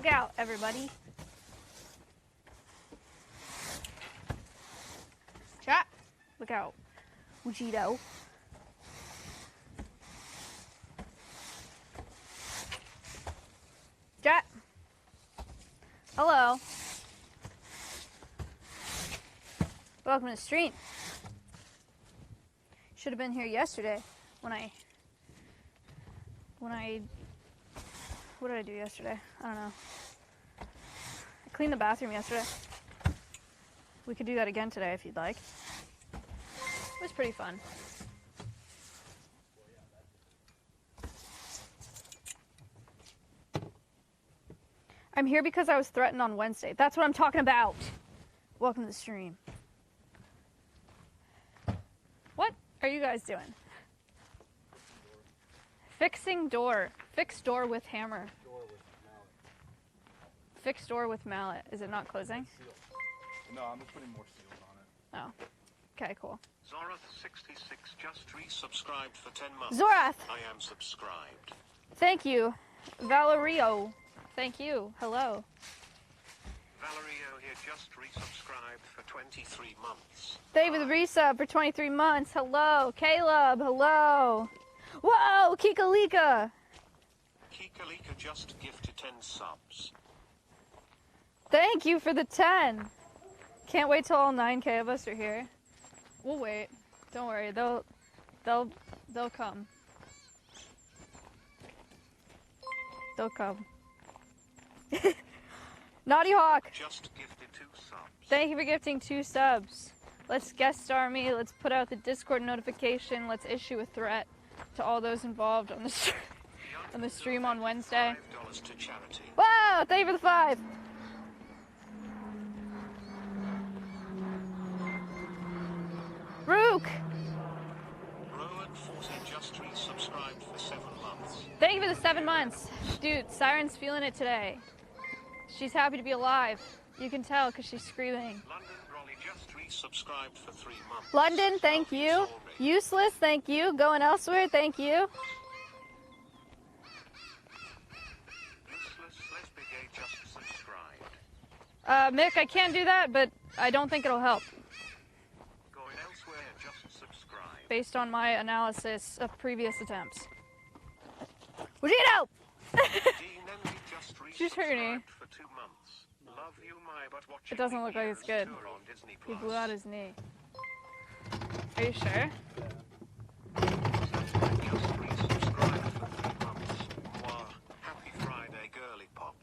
Look out, everybody. Chat. Look out. Ujito. Chat. Hello. Welcome to the stream. Should have been here yesterday when I what did I do yesterday? I don't know. I cleaned the bathroom yesterday. We could do that again today if you'd like. It was pretty fun. I'm here because I was threatened on Wednesday. That's what I'm talking about. Welcome to the stream. What are you guys doing? Fixing door. Fix door with hammer. Fix door with mallet. Is it not closing? No, I'm just putting more seals on it. Oh. Okay, cool. Zorath66 just resubscribed for 10 months. Zorath! I am subscribed. Thank you. Valerio. Thank you. Hello. Valerio here just resubscribed for 23 months. Thank you for the resub for 23 months. Hello. Caleb. Hello. Whoa, Kikalika. Kikalika just gifted 10 subs. Thank you for the 10. Can't wait till all 9K of us are here. We'll wait. Don't worry. They'll come. They'll come. Naughty Hawk. Just gifted 2 subs. Thank you for gifting 2 subs. Let's guest star me. Let's put out the Discord notification. Let's issue a threat to all those involved on the stream on Wednesday. $5 to charity. Wow! Thank you for the 5. Rook! Rowan40 just resubscribed for 7 months. Thank you for the 7 months. Dude, Siren's feeling it today. She's happy to be alive. You can tell because she's screaming. London Rolly just resubscribed for 3 months. London, thank you. Useless, thank you. Going elsewhere, thank you. Useless Lesbian Gay just subscribed. Mick, I can't do that, but I don't think it'll help. Going elsewhere just subscribed. Based on my analysis of previous attempts. Vegito! She's hurt your knee. For 2 months. Love you, my, but It doesn't look like it's good. He blew out his knee. Are you sure? Happy Friday, girly pop.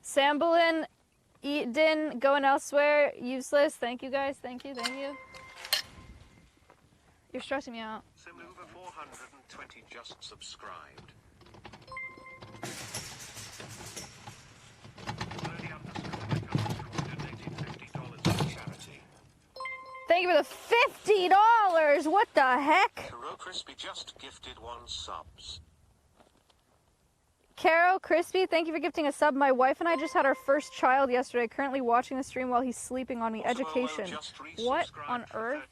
Sambolin, Eden, going elsewhere, useless. Thank you guys. Thank you. Thank you. You're stressing me out. Simuva 420 just subscribed. Thank you for the $50. What the heck? Caro Crispy just gifted 1 subs. Caro Crispy, thank you for gifting a sub. My wife and I just had our first child yesterday. Currently watching the stream while he's sleeping on me. Education. What on earth?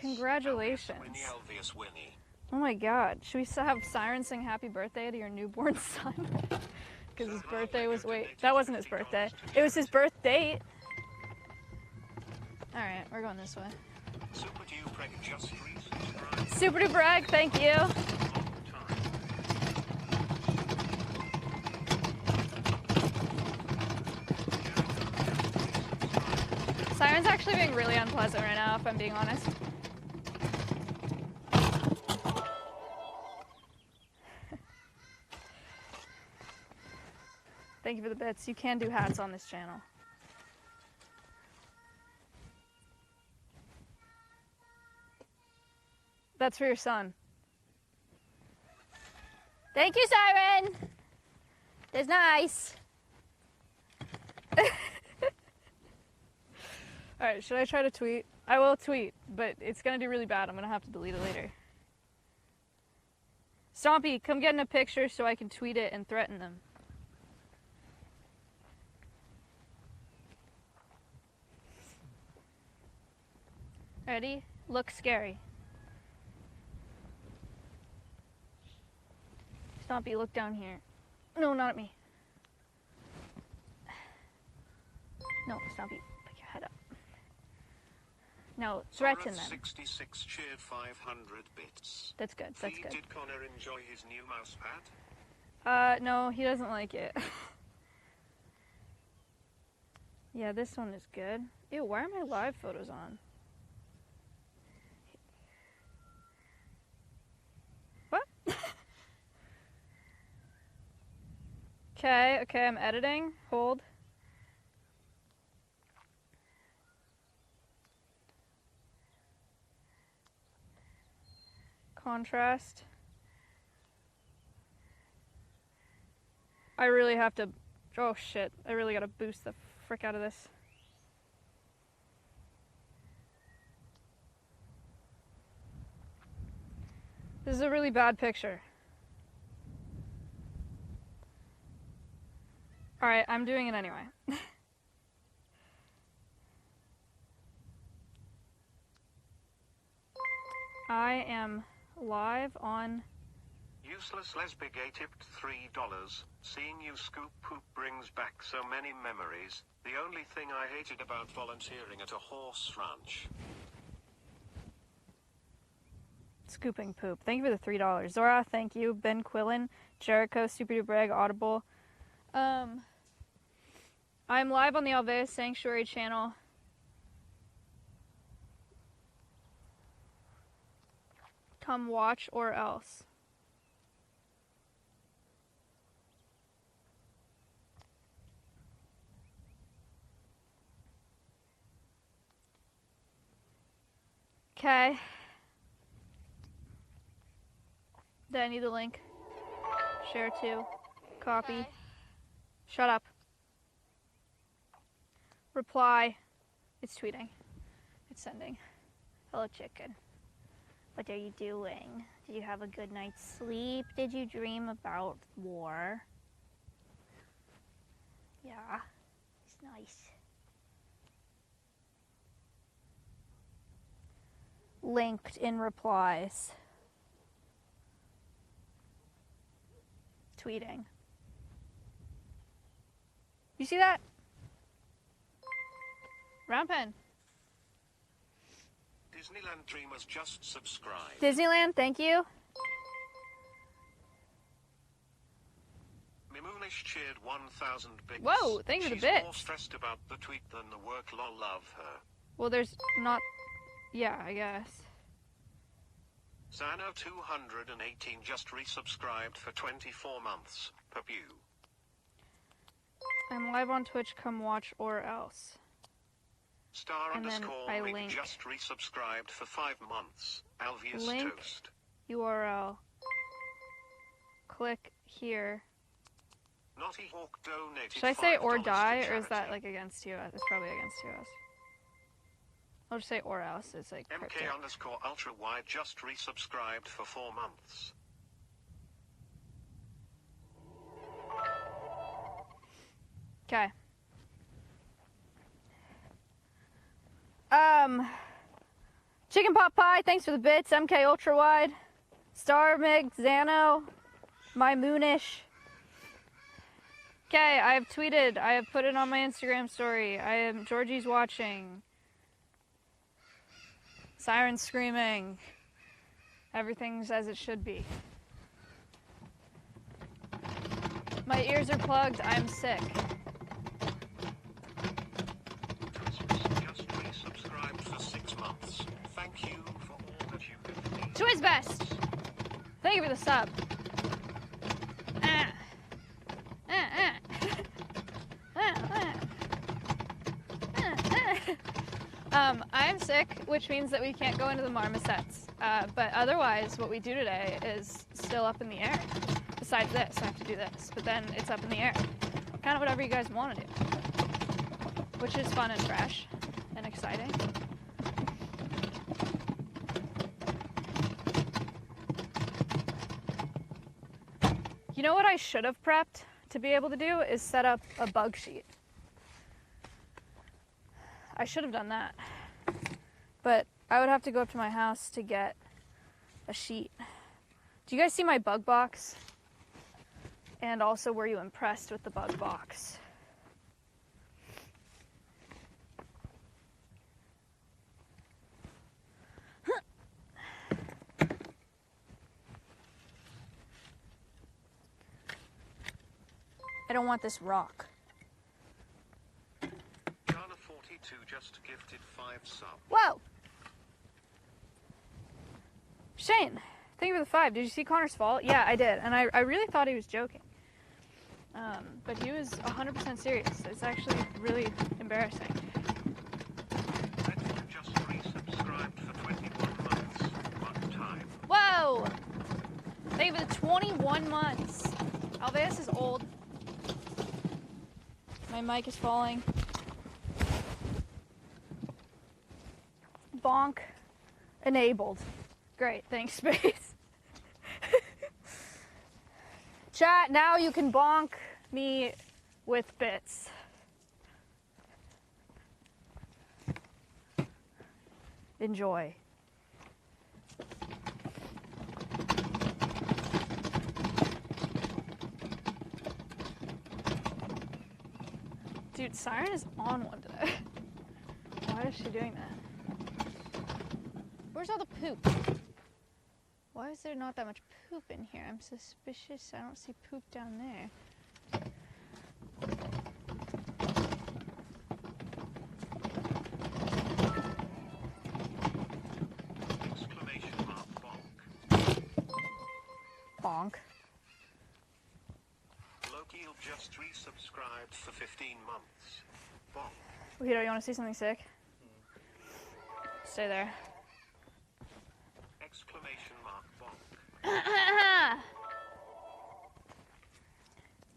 Congratulations. Oh my god. Should we have Siren sing happy birthday to your newborn son? Because his birthday was, wait, that wasn't his birthday. It was his birth date. Alright, we're going this way. Super duper egg, thank you. Siren's actually being really unpleasant right now, if I'm being honest. Thank you for the bits. You can do hats on this channel. That's for your son. Thank you, Siren! That's nice. Alright, should I try to tweet? I will tweet, but it's gonna do really bad. I'm gonna have to delete it later. Stompy, come get in a picture so I can tweet it and threaten them. Ready? Look scary. Stompy, look down here. No, not at me. No, stop you. Pick your head up. No, threaten them. 66 cheered 500 bits. That's good, that's good. Did Connor enjoy his new mouse pad? No, he doesn't like it. Yeah, this one is good. Ew, why are my live photos on? What? Okay, I'm editing. Hold. Contrast. I really have to, oh shit, I really gotta boost the frick out of this. This is a really bad picture. Alright, I'm doing it anyway. I am live on... Useless lesbian tipped $3. Seeing you scoop poop brings back so many memories. The only thing I hated about volunteering at a horse ranch. Scooping poop. Thank you for the $3. Zora, thank you. Ben Quillen, Jericho, Super Duper Egg, Audible. I'm live on the Alveus Sanctuary channel. Come watch or else. Okay. Do I need the link? Share to. Copy. Okay. Shut up. Reply. It's tweeting. It's sending. Hello, chicken. What are you doing? Did you have a good night's sleep? Did you dream about war? Yeah. It's nice. Linked in replies. Tweeting. You see that? Round pen. Disneyland Dreamers just subscribed. Disneyland, thank you. Mimoonish cheered 1,000 bits. Whoa, thank you for the She's bits. more stressed about the tweet than the work. Lol, love her. Well, there's not... Yeah, I guess. Zano 218 just resubscribed for 24 months. Pew. I'm live on Twitch, come watch or else. Star And then underscore I Rick link. just resubscribed for 5 months. Alveus Link. Toast. URL. Click here. Naughty Hawk donated Should I say or $5 die, to or is that charity. like against you? It's probably against you. I'll just say or else. It's like cryptic. MK underscore ultra wide just resubscribed for 4 months. Okay. Chicken pot pie, thanks for the bits. MK ultra wide. Star Mig, Xano, my moonish. Okay, I have tweeted. I have put it on my Instagram story. I am Georgie's watching. Sirens screaming. Everything's as it should be. My ears are plugged. I'm sick. Just resubscribed for 6 months. Thank you for all that you've given me. To his best. Thank you for the sub. I'm sick, which means that we can't go into the marmosets. But otherwise, what we do today is still up in the air. Besides this, I have to do this. But then it's up in the air. Kind of whatever you guys want to do. Which is fun and fresh and exciting. You know what I should have prepped to be able to do is set up a bug sheet. I should have done that. But I would have to go up to my house to get a sheet. Do you guys see my bug box? And also, were you impressed with the bug box? I don't want this rock. Ghana42 just gifted 5 subs. Whoa! Shane, thank you for the 5. Did you see Connor's fall? Yeah, I did. And I really thought he was joking. But he was 100% serious. It's actually really embarrassing. Let's just resubscribed for 21 months. One time. Whoa! Thank you for the 21 months. Alveus is old. My mic is falling. Bonk. Enabled. Great, thanks, Space. Chat, now you can bonk me with bits. Enjoy. Dude, Siren is on one today. Why is she doing that? Where's all the poop? Why is there not that much poop in here? I'm suspicious. I don't see poop down there. Exclamation mark bonk. Bonk. Loki just resubscribed for 15 months. Bonk. Wahito, you want to see something sick? Stay there. Exclamation mark bonk. I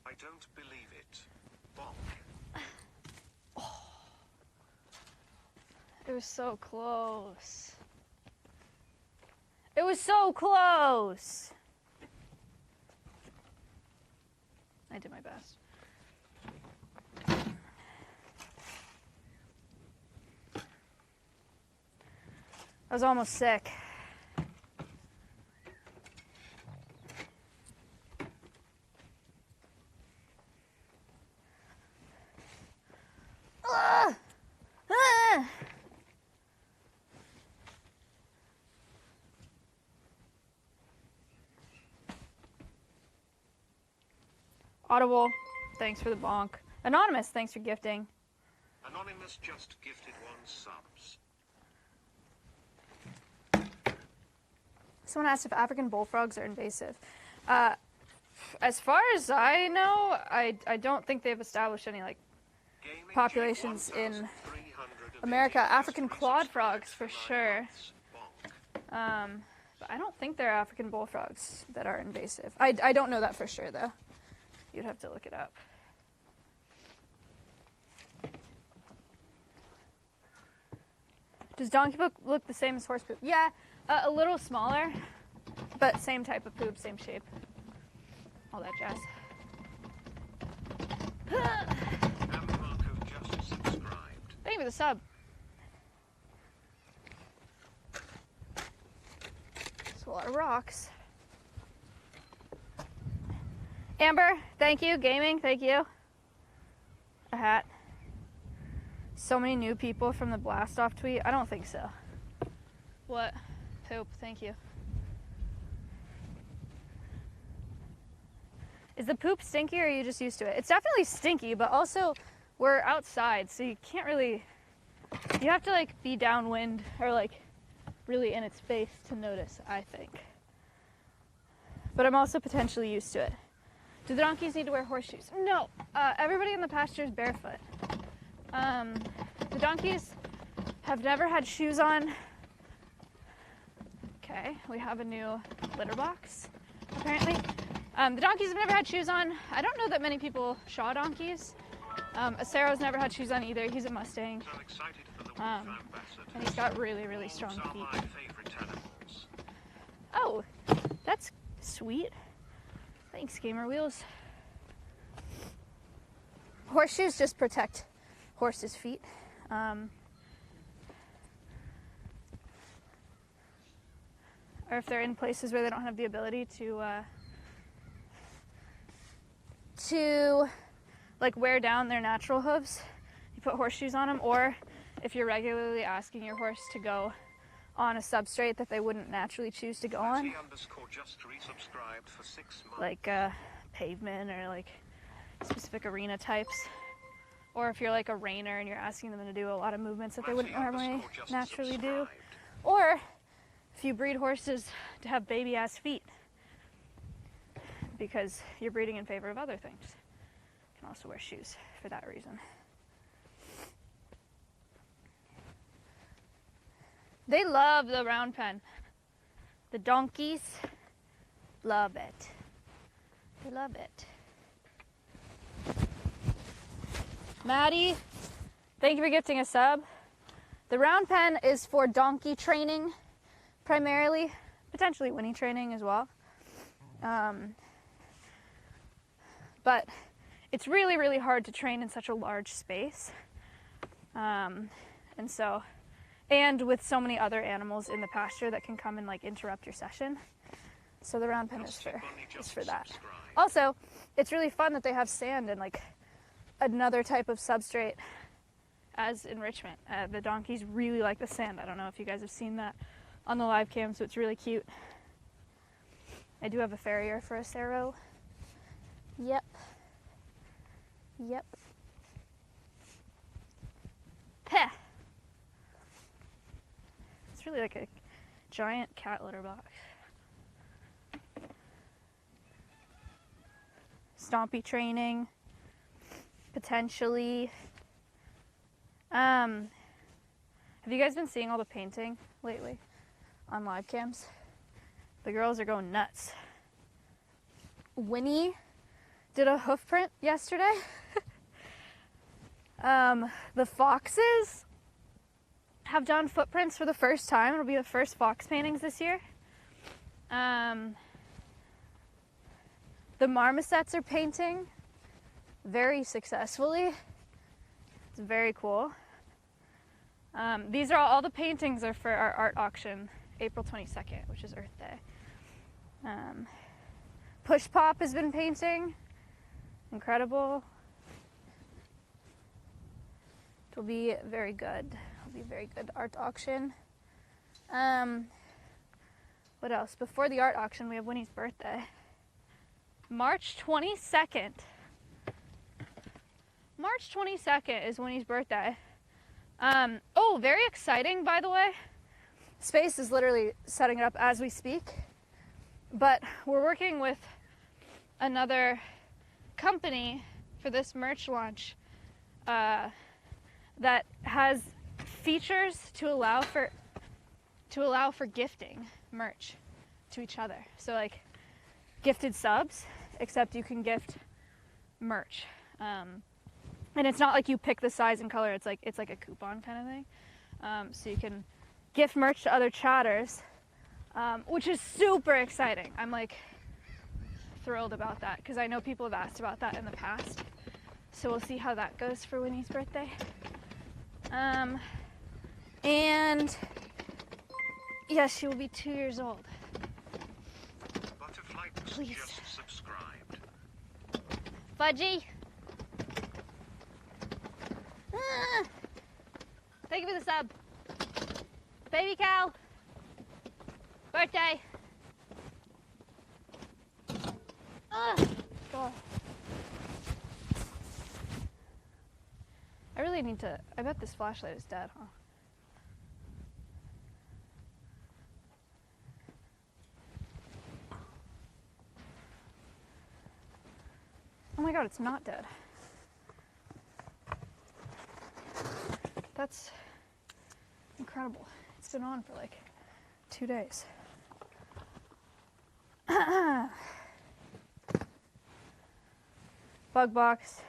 I don't believe it. Bonk. It was so close. It was so close. I did my best. I was almost sick. Ugh! Ah! Audible, thanks for the bonk. Anonymous, thanks for gifting. Anonymous just gifted 1 subs. Someone asked if African bullfrogs are invasive. As far as I know, I don't think they've established any like Gaming populations in America. African clawed frogs for sure. But I don't think there are African bullfrogs that are invasive. I don't know that for sure though. You'd have to look it up. Does donkey poop look the same as horse poop? Yeah, a little smaller, but same type of poop, same shape. All that jazz. just subscribed. Thank you for the sub. It's a lot of rocks. Amber, thank you. Gaming, thank you. A hat. So many new people from the blast off tweet. I don't think so. What? Poop, thank you. Is the poop stinky or are you just used to it? It's definitely stinky, but also we're outside, so you can't really, you have to like be downwind or like really in its face to notice, I think. But I'm also potentially used to it. Do the donkeys need to wear horseshoes? No, everybody in the pasture is barefoot. The donkeys have never had shoes on. Okay, we have a new litter box, apparently. The donkeys have never had shoes on. I don't know that many people shaw donkeys. Acero's never had shoes on either. He's a Mustang. So excited for the ambassador. And he's got really, really strong Those are feet. my favorite animals. Oh, that's sweet. Thanks, Gamer Wheels. Horseshoes just protect horses' feet. Or if they're in places where they don't have the ability to to like wear down their natural hooves, you put horseshoes on them, or if you're regularly asking your horse to go on a substrate that they wouldn't naturally choose to go on, like pavement or like specific arena types, or if you're like a reiner and you're asking them to do a lot of movements that they wouldn't normally naturally do, or if you breed horses to have baby ass feet because you're breeding in favor of other things, you can also wear shoes for that reason. They love the round pen. The donkeys love it. They love it. Maddie, thank you for gifting a sub. The round pen is for donkey training, primarily, potentially winnie training as well. But it's really, really hard to train in such a large space. And with so many other animals in the pasture that can come and like interrupt your session. So the round pen is for that. Also, it's really fun that they have sand and like another type of substrate as enrichment. The donkeys really like the sand. I don't know if you guys have seen that on the live cam, so it's really cute. I do have a farrier for a Sero. Yep. Yep. Peh. It's really like a giant cat litter box. Stompy training, potentially. Have you guys been seeing all the painting lately on live cams? The girls are going nuts. Winnie did a hoof print yesterday. The foxes have done footprints for the first time. It'll be the first fox paintings this year. The marmosets are painting very successfully. It's very cool. These are all the paintings are for our art auction, April 22nd, which is Earth Day. Push Pop has been painting. Incredible. It'll be very good. It'll be a very good art auction. What else? Before the art auction, we have Winnie's birthday. March 22nd. March 22nd is Winnie's birthday. Oh, very exciting, by the way. Space is literally setting it up as we speak. But we're working with another company for this merch launch that has features to allow for gifting merch to each other. So like gifted subs, except you can gift merch. And it's not like you pick the size and color, it's like a coupon kind of thing. So you can gift merch to other chatters, which is super exciting. I'm like thrilled about that because I know people have asked about that in the past. So we'll see how that goes for Winnie's birthday. And yes, she will be 2 years old. Please. Fudgy. Thank you for the sub. Baby cow. Birthday. God. I really need to, I bet this flashlight is dead, huh? Oh my god, it's not dead. That's incredible. It's been on for like 2 days. Bug box.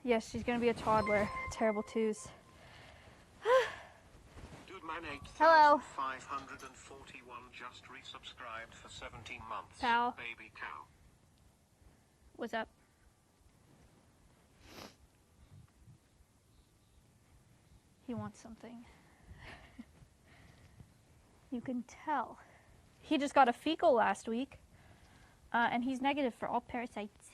Yes, she's gonna be a toddler. Terrible twos. Hello. 541 just resubscribed for 17 months. Pal. Baby cow. What's up? He wants something. You can tell. He just got a fecal last week, and he's negative for all parasites.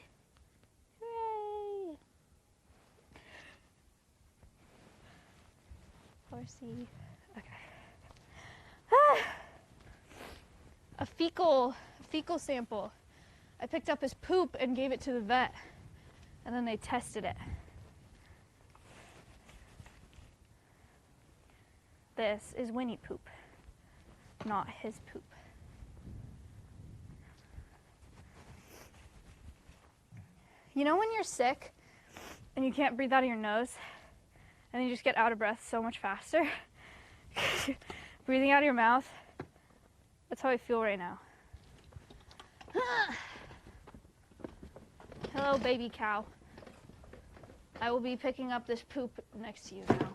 Horsey. Okay. Ah! A fecal sample. I picked up his poop and gave it to the vet, and then they tested it. This is Winnie poop, not his poop. You know when you're sick and you can't breathe out of your nose and you just get out of breath so much faster? Breathing out of your mouth. That's how I feel right now. Hello, baby cow. I will be picking up this poop next to you now.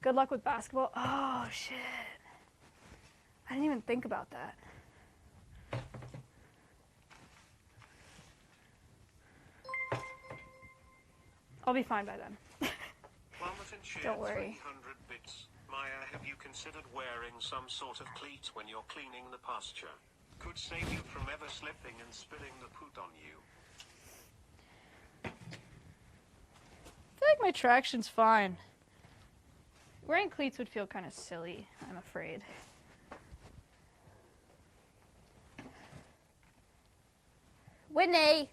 Good luck with basketball. Oh, shit. I didn't even think about that. I'll be fine by then. Don't worry. 300 bits. Maya, have you considered wearing some sort of cleat when you're cleaning the pasture? Could save you from ever slipping and spilling the poot on you. I feel like my traction's fine. Wearing cleats would feel kind of silly, I'm afraid. Winnie!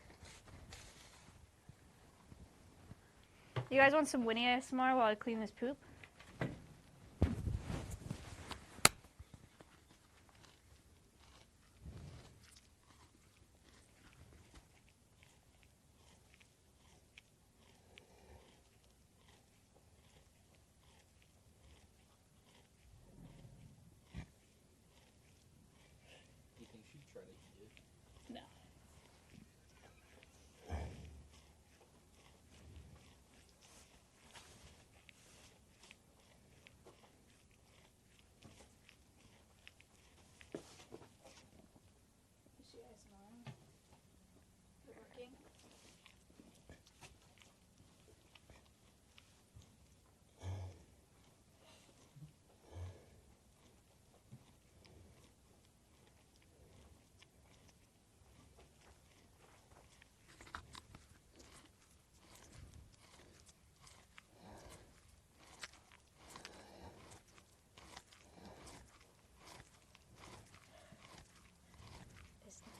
You guys want some Winnie ASMR while I clean this poop? You think she'd try to eat it? No. Is she ASMR? Is it working? It's nice.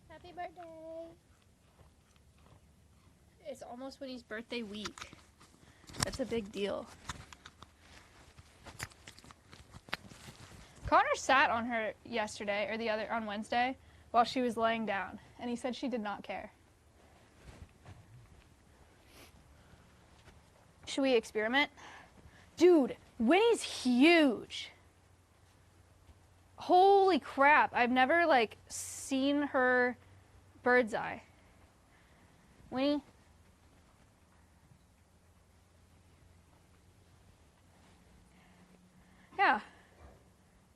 Happy birthday! It's almost Winnie's birthday week. That's a big deal. Connor sat on her yesterday, or on Wednesday, while she was laying down, and he said she did not care. Should we experiment? Dude, Winnie's huge. Holy crap, I've never, seen her bird's eye. Winnie? Yeah.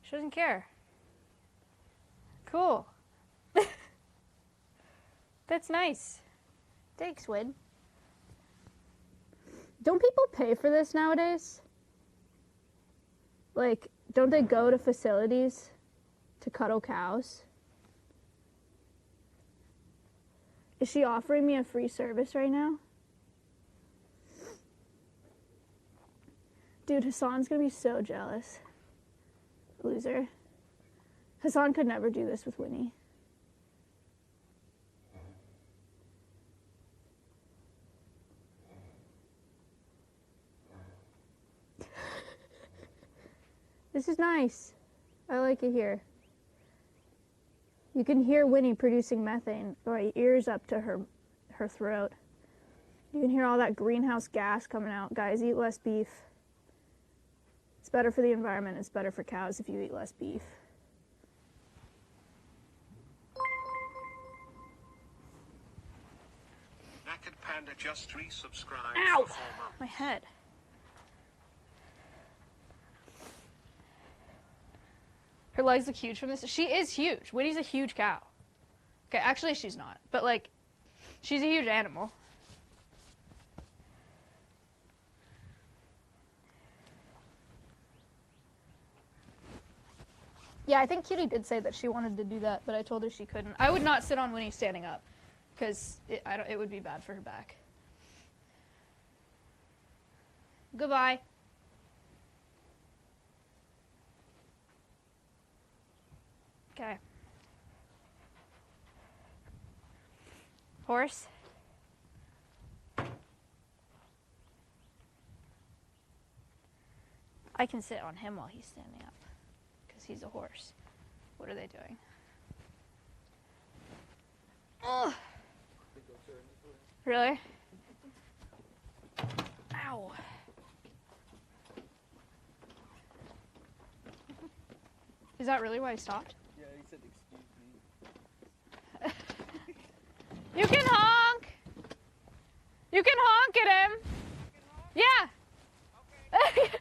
She doesn't care. Cool. That's nice. Thanks, Win. Don't people pay for this nowadays? Don't they go to facilities to cuddle cows? Is she offering me a free service right now? Dude, Hassan's gonna be so jealous. Loser. Hassan could never do this with Winnie. This is nice. I like it here. You can hear Winnie producing methane right ears up to her throat. You can hear all that greenhouse gas coming out. Guys, eat less beef. It's better for the environment. It's better for cows if you eat less beef. Panda just resubscribed Ow! for 4 months. My head. Her legs look huge from this. She is huge. Winnie's a huge cow. Okay, actually she's not. But, like, she's a huge animal. Yeah, I think Cutie did say that she wanted to do that, but I told her she couldn't. I would not sit on Winnie standing up, because it would be bad for her back. Goodbye. Okay. Horse. I can sit on him while he's standing up, because he's a horse. What are they doing? Ugh. Really? Ow. Is that really why he stopped? Yeah, he said, excuse me. You can honk! You can honk at him! Yeah! Okay.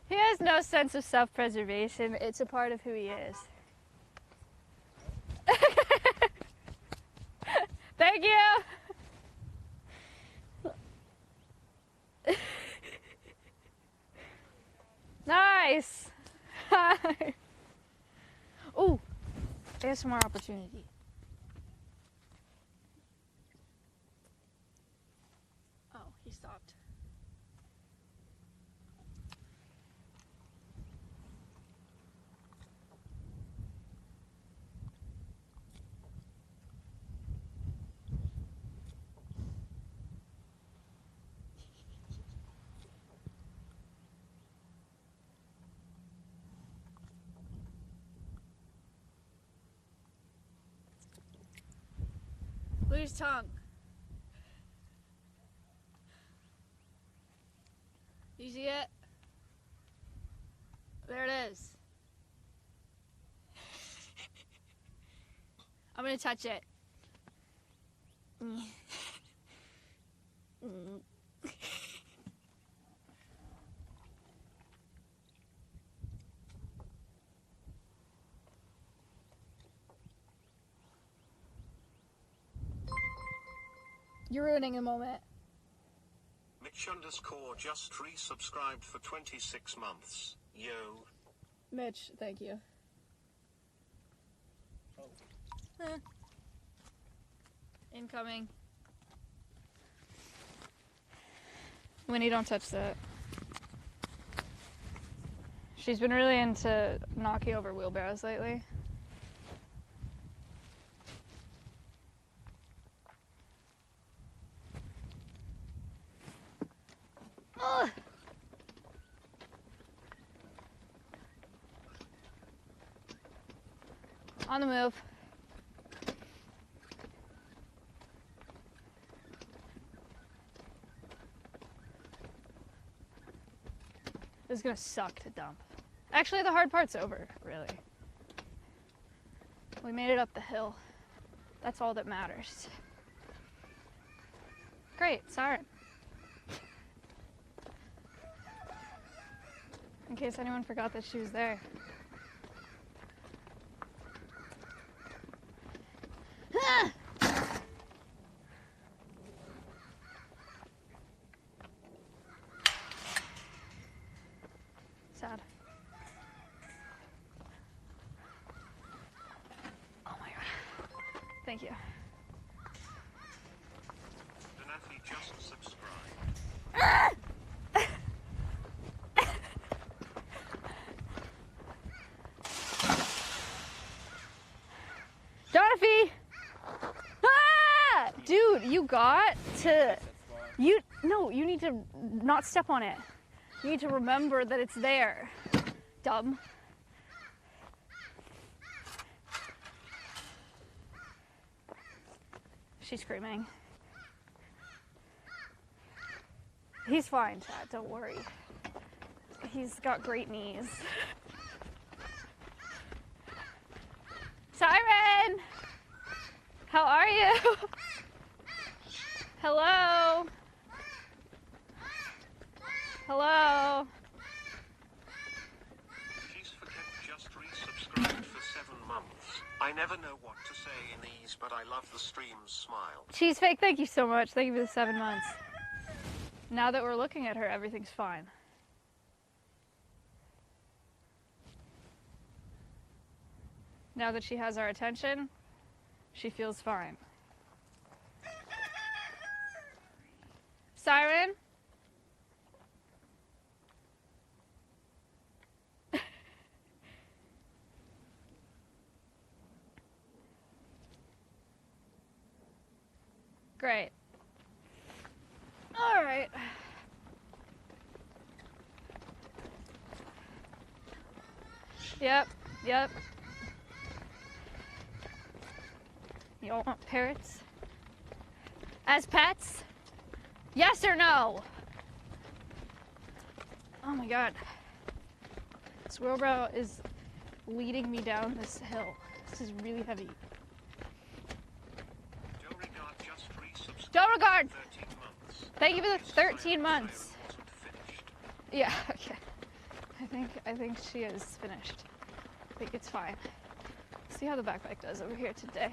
He has no sense of self-preservation. It's a part of who he is. Thank you! Nice! Hi! Ooh! ASMR opportunity. Oh, he stopped. Look at his tongue. You see it? There it is. I'm gonna touch it. You're ruining a moment. Mitch _ just resubscribed for 26 months. Yo. Mitch, thank you. Oh. Incoming. Winnie, don't touch that. She's been really into knocking over wheelbarrows lately. Ugh. On the move. This is gonna suck to dump. Actually, the hard part's over, really. We made it up the hill. That's all that matters. Great, siren. In case anyone forgot that she was there. Sad. Oh my god. Thank you. Danafi just subscribed. Donafi! Ah! Dude, you got to... You need to not step on it. You need to remember that it's there. Dumb. She's screaming. He's fine, Chad, don't worry. He's got great knees. Siren! How are you? Hello? Hello? She's just resubscribed for 7 months. I never know what to say in these, but I love the stream's smile. Cheesefake, thank you so much. Thank you for the 7 months. Now that we're looking at her, everything's fine. Now that she has our attention, she feels fine. Siren? Great. All right. Yep, yep. You don't want parrots as pets? Yes or no? Oh my god. This wheelbarrow is leading me down this hill. This is really heavy. Don't regard! 13 months. Thank you for the 13 months. Yeah, okay. I think she is finished. I think it's fine. See how the backpack does over here today.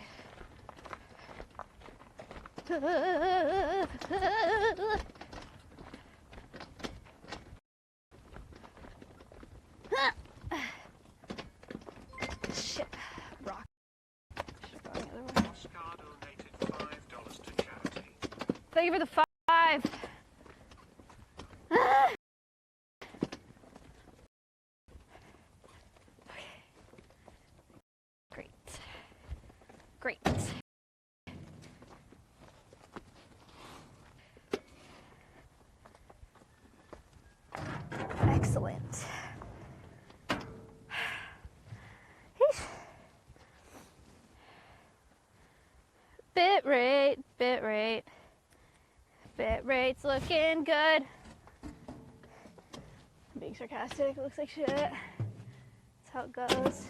Shit. Rock. Should've gone the other way. Oscar donated $5 to charity. Thank you for the 5. Great. Great. Excellent. Bit rate, bit rate. Bit rate's looking good. Being sarcastic, it looks like shit. That's how it goes.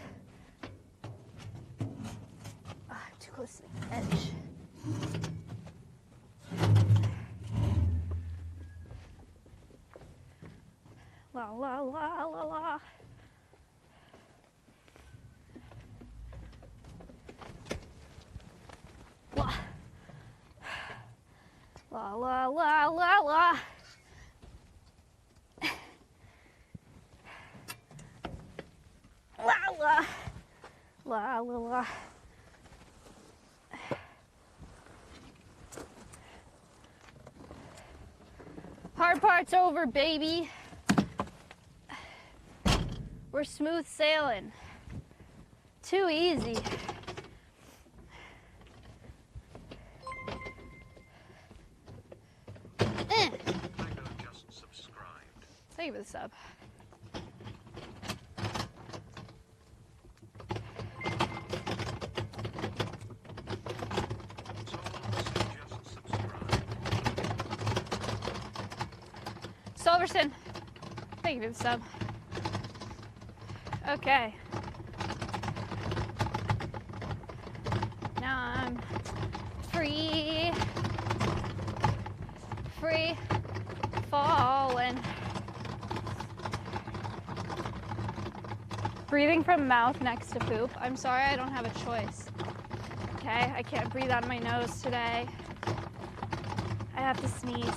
I'm too close to the edge. La la la la la. La. La la la la la. La la. La la la. Hard part's over, baby. We're smooth sailing. Too easy. Thank you for the sub. Silverson, thank you for the sub. Okay. Now I'm free. Free falling. Breathing from mouth next to poop. I'm sorry, I don't have a choice. Okay, I can't breathe out of my nose today. I have to sneeze.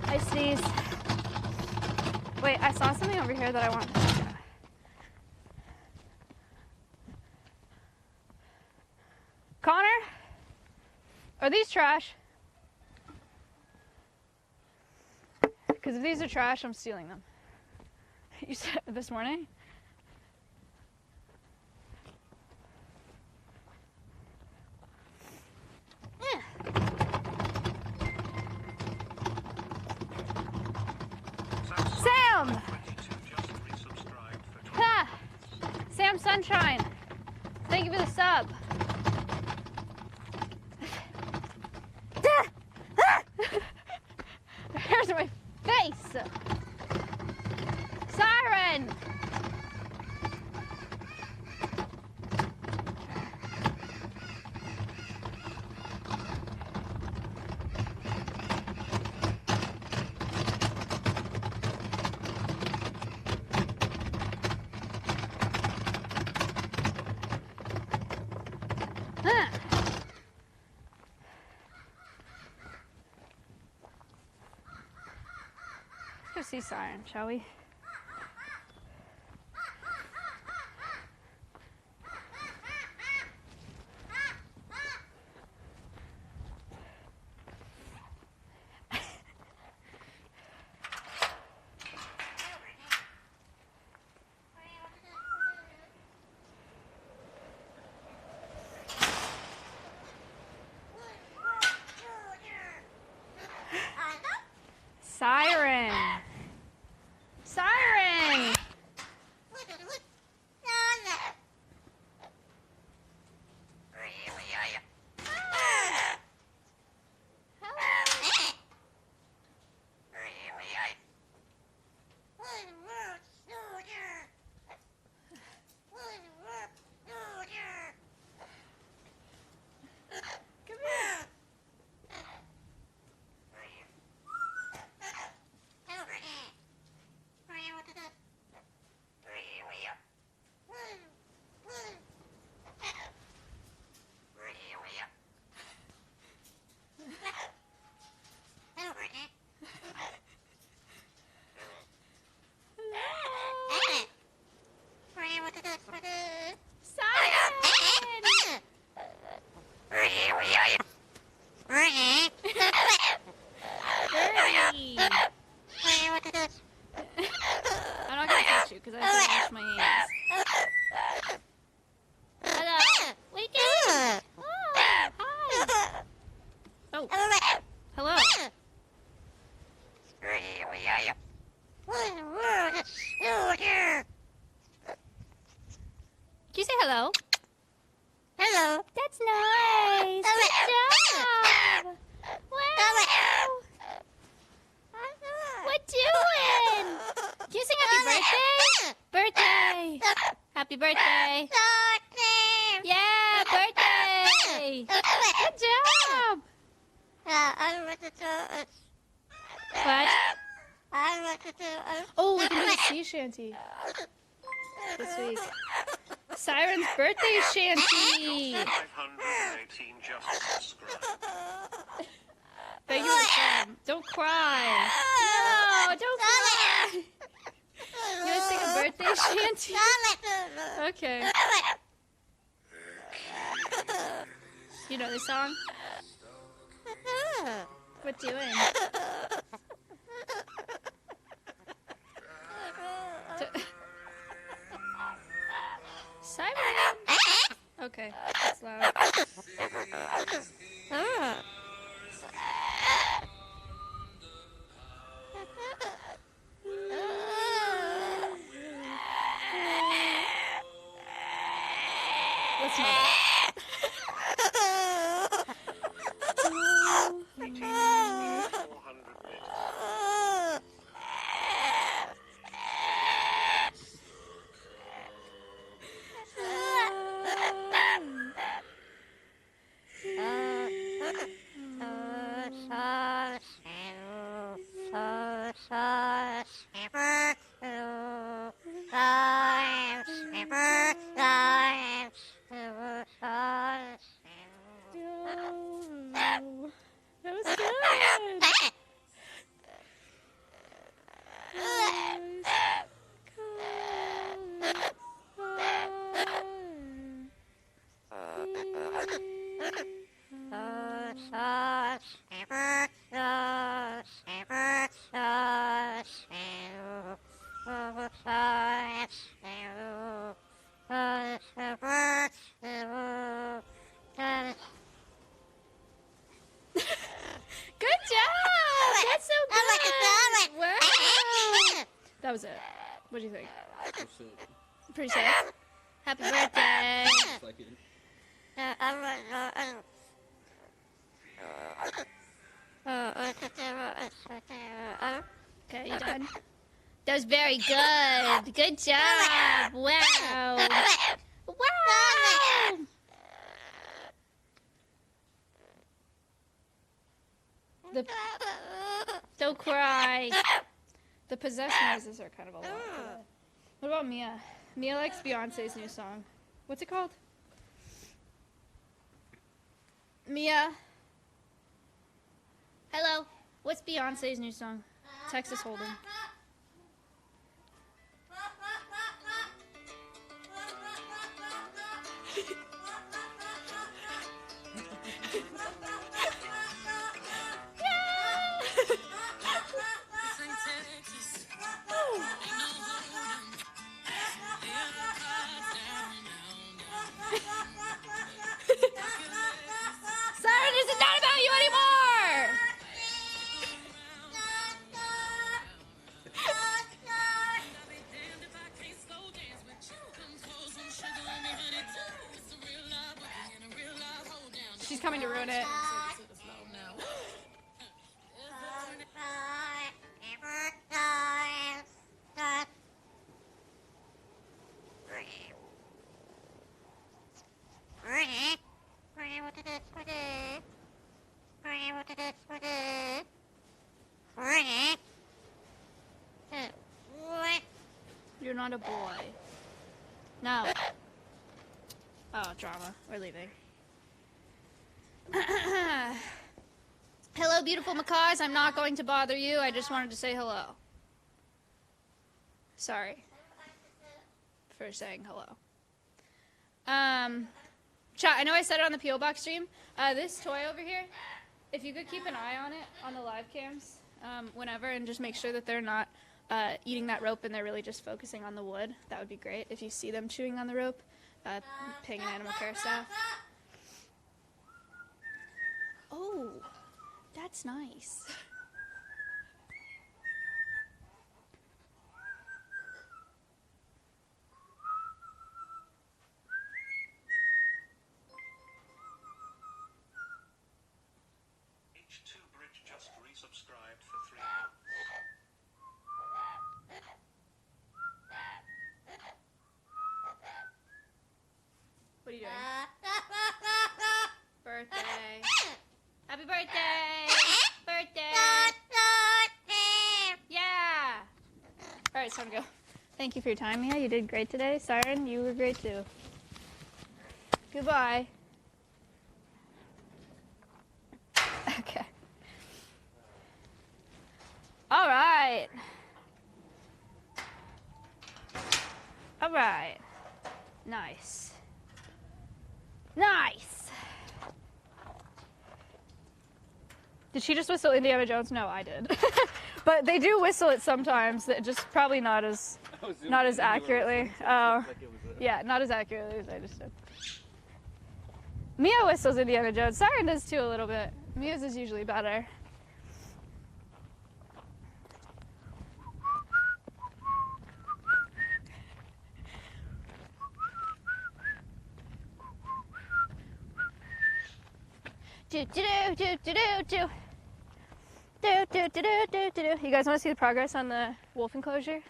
I sneezed. Wait, I saw something over here that I want to look at. Connor? Are these trash? Because if these are trash, I'm stealing them. You said this morning? Sam! Ha! Sam Sunshine, thank you for the sub. Here's my face. Siren! see Siren, shall we? Siren! Siren! I'm not gonna touch you because I have to wash my hands. Hello. What are you doing? Oh, hi. Oh. Hello. Did you say hello? Hello. That's nice. Good job. Wow. What doing? Can you sing happy birthday? Birthday. Happy birthday. Yeah, birthday. Good job. What? Oh, we can do the sea shanty this week. Siren's birthday shanty. 518 just subscribed. Thank you for the song. Don't cry. No, don't cry. You want to sing a birthday shanty? Okay. You know this song? What doing? Simon! Okay, that's loud. Let's not. That was good. Good job! That's so good! Wow! That was it. What do you think? Pretty sick. Happy birthday! Okay, you done? That was very good. Good job. Wow. Wow. Don't cry. The possessed noises are kind of a lot. What about Mia? Mia likes Beyonce's new song. What's it called? Mia? Hello. What's Beyonce's new song? Texas Hold'em. coming to ruin it. You're not a boy. No. Oh, drama. We're leaving. Hello, beautiful macaws. I'm not going to bother you. I just wanted to say hello. Sorry for saying hello. Chat, I know I said it on the P.O. Box stream. This toy over here, if you could keep an eye on it on the live cams whenever and just make sure that they're not eating that rope and they're really just focusing on the wood, that would be great. If you see them chewing on the rope, paying an animal care staff. Oh, that's nice. H2 Bridge just resubscribed for 3 months. What are you doing? Birthday. Happy birthday! Birthday! Yeah! Alright, it's time to go. Thank you for your time, Mia. You did great today. Siren, you were great too. Goodbye. Okay. Alright. Alright. Nice. Nice! Did she just whistle Indiana Jones? No, I did. But they do whistle it sometimes, just probably not as accurately. Oh, yeah, not as accurately as I just did. Mia whistles Indiana Jones. Siren does too a little bit. Mia's is usually better. Do do do do do do. Do do do do do do. You guys want to see the progress on the wolf enclosure?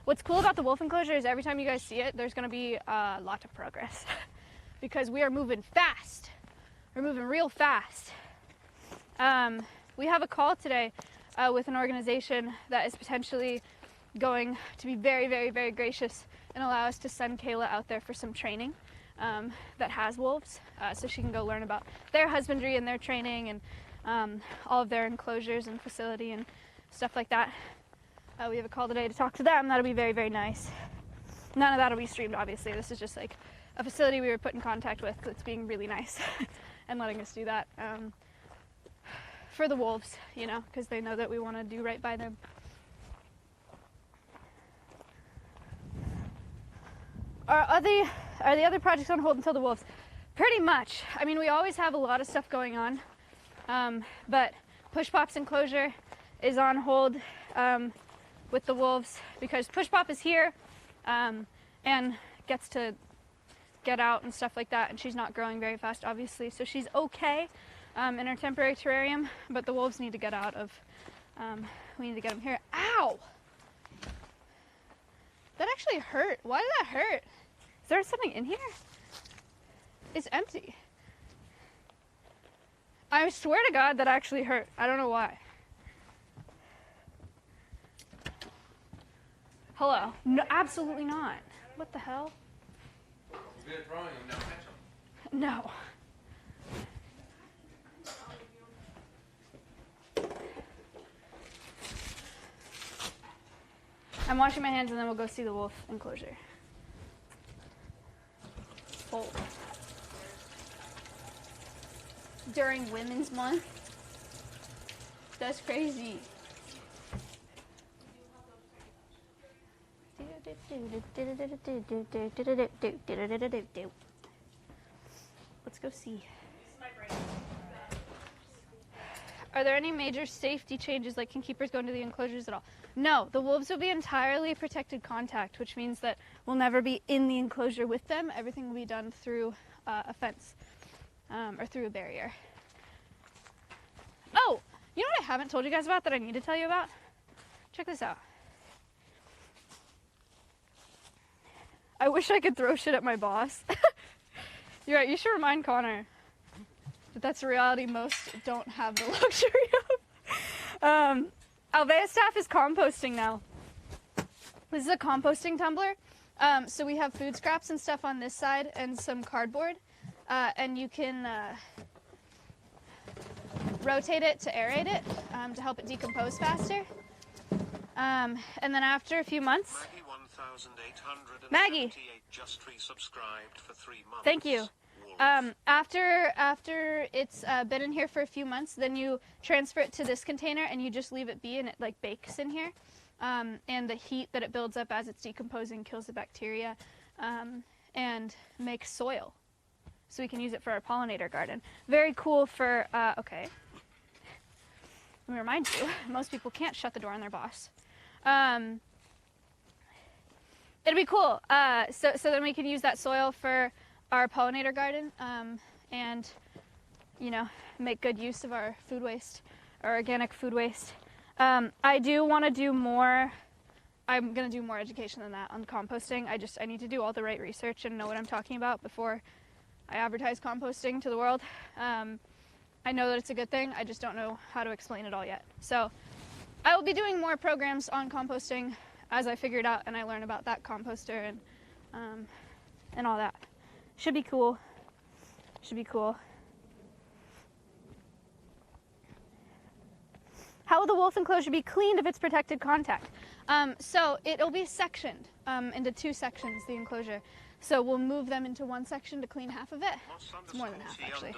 What's cool about the wolf enclosure is every time you guys see it, there's going to be a lot of progress because we are moving fast. We're moving real fast. We have a call today with an organization that is potentially going to be very, very, very gracious and allow us to send Kayla out there for some training that has wolves, so she can go learn about their husbandry and their training and all of their enclosures and facility and stuff like that. We have a call today to talk to them. That'll be very, very nice. None of that will be streamed, obviously. This is just like a facility we were put in contact with that's being really nice and letting us do that for the wolves, you know, because they know that we want to do right by them. Are the other projects on hold until the wolves? Pretty much. I mean, we always have a lot of stuff going on, but Push Pop's enclosure is on hold with the wolves because Push Pop is here and gets to get out and stuff like that, and she's not growing very fast, obviously, so she's okay in her temporary terrarium, but the wolves need to get out of, we need to get them here. Ow! That actually hurt. Why did that hurt? Is there something in here? It's empty. I swear to God that actually hurt. I don't know why. Hello? No, absolutely not. What the hell? You're good at throwing them, now catch them. No. I'm washing my hands and then we'll go see the wolf enclosure. Oh. During Women's Month? That's crazy. Let's go see. Are there any major safety changes, like can keepers go into the enclosures at all? No, the wolves will be entirely protected contact, which means that we'll never be in the enclosure with them. Everything will be done through a fence or through a barrier. Oh, you know what I haven't told you guys about that I need to tell you about? Check this out. I wish I could throw shit at my boss. You're right, you should remind Connor that that's a reality most don't have the luxury of. Alveus staff is composting now. This is a composting tumbler. So we have food scraps and stuff on this side and some cardboard. And you can rotate it to aerate it to help it decompose faster. And then after a few months, Maggie just resubscribed for 3 months. Thank you. After it's been in here for a few months, then you transfer it to this container and you just leave it be, and it like bakes in here. And the heat that it builds up as it's decomposing kills the bacteria and makes soil. So we can use it for our pollinator garden. Very cool for, okay. Let me remind you, most people can't shut the door on their boss. It'll be cool. So then we can use that soil for our pollinator garden and, you know, make good use of our food waste, our organic food waste. I do want to do more. I'm going to do more education than that on composting. I need to do all the right research and know what I'm talking about before I advertise composting to the world. I know that it's a good thing. I just don't know how to explain it all yet. So I will be doing more programs on composting as I figure it out and I learn about that composter and all that. Should be cool. Should be cool. How will the wolf enclosure be cleaned if it's protected contact? So it'll be sectioned into 2 sections, the enclosure. So we'll move them into one section to clean half of it. It's more than half, actually.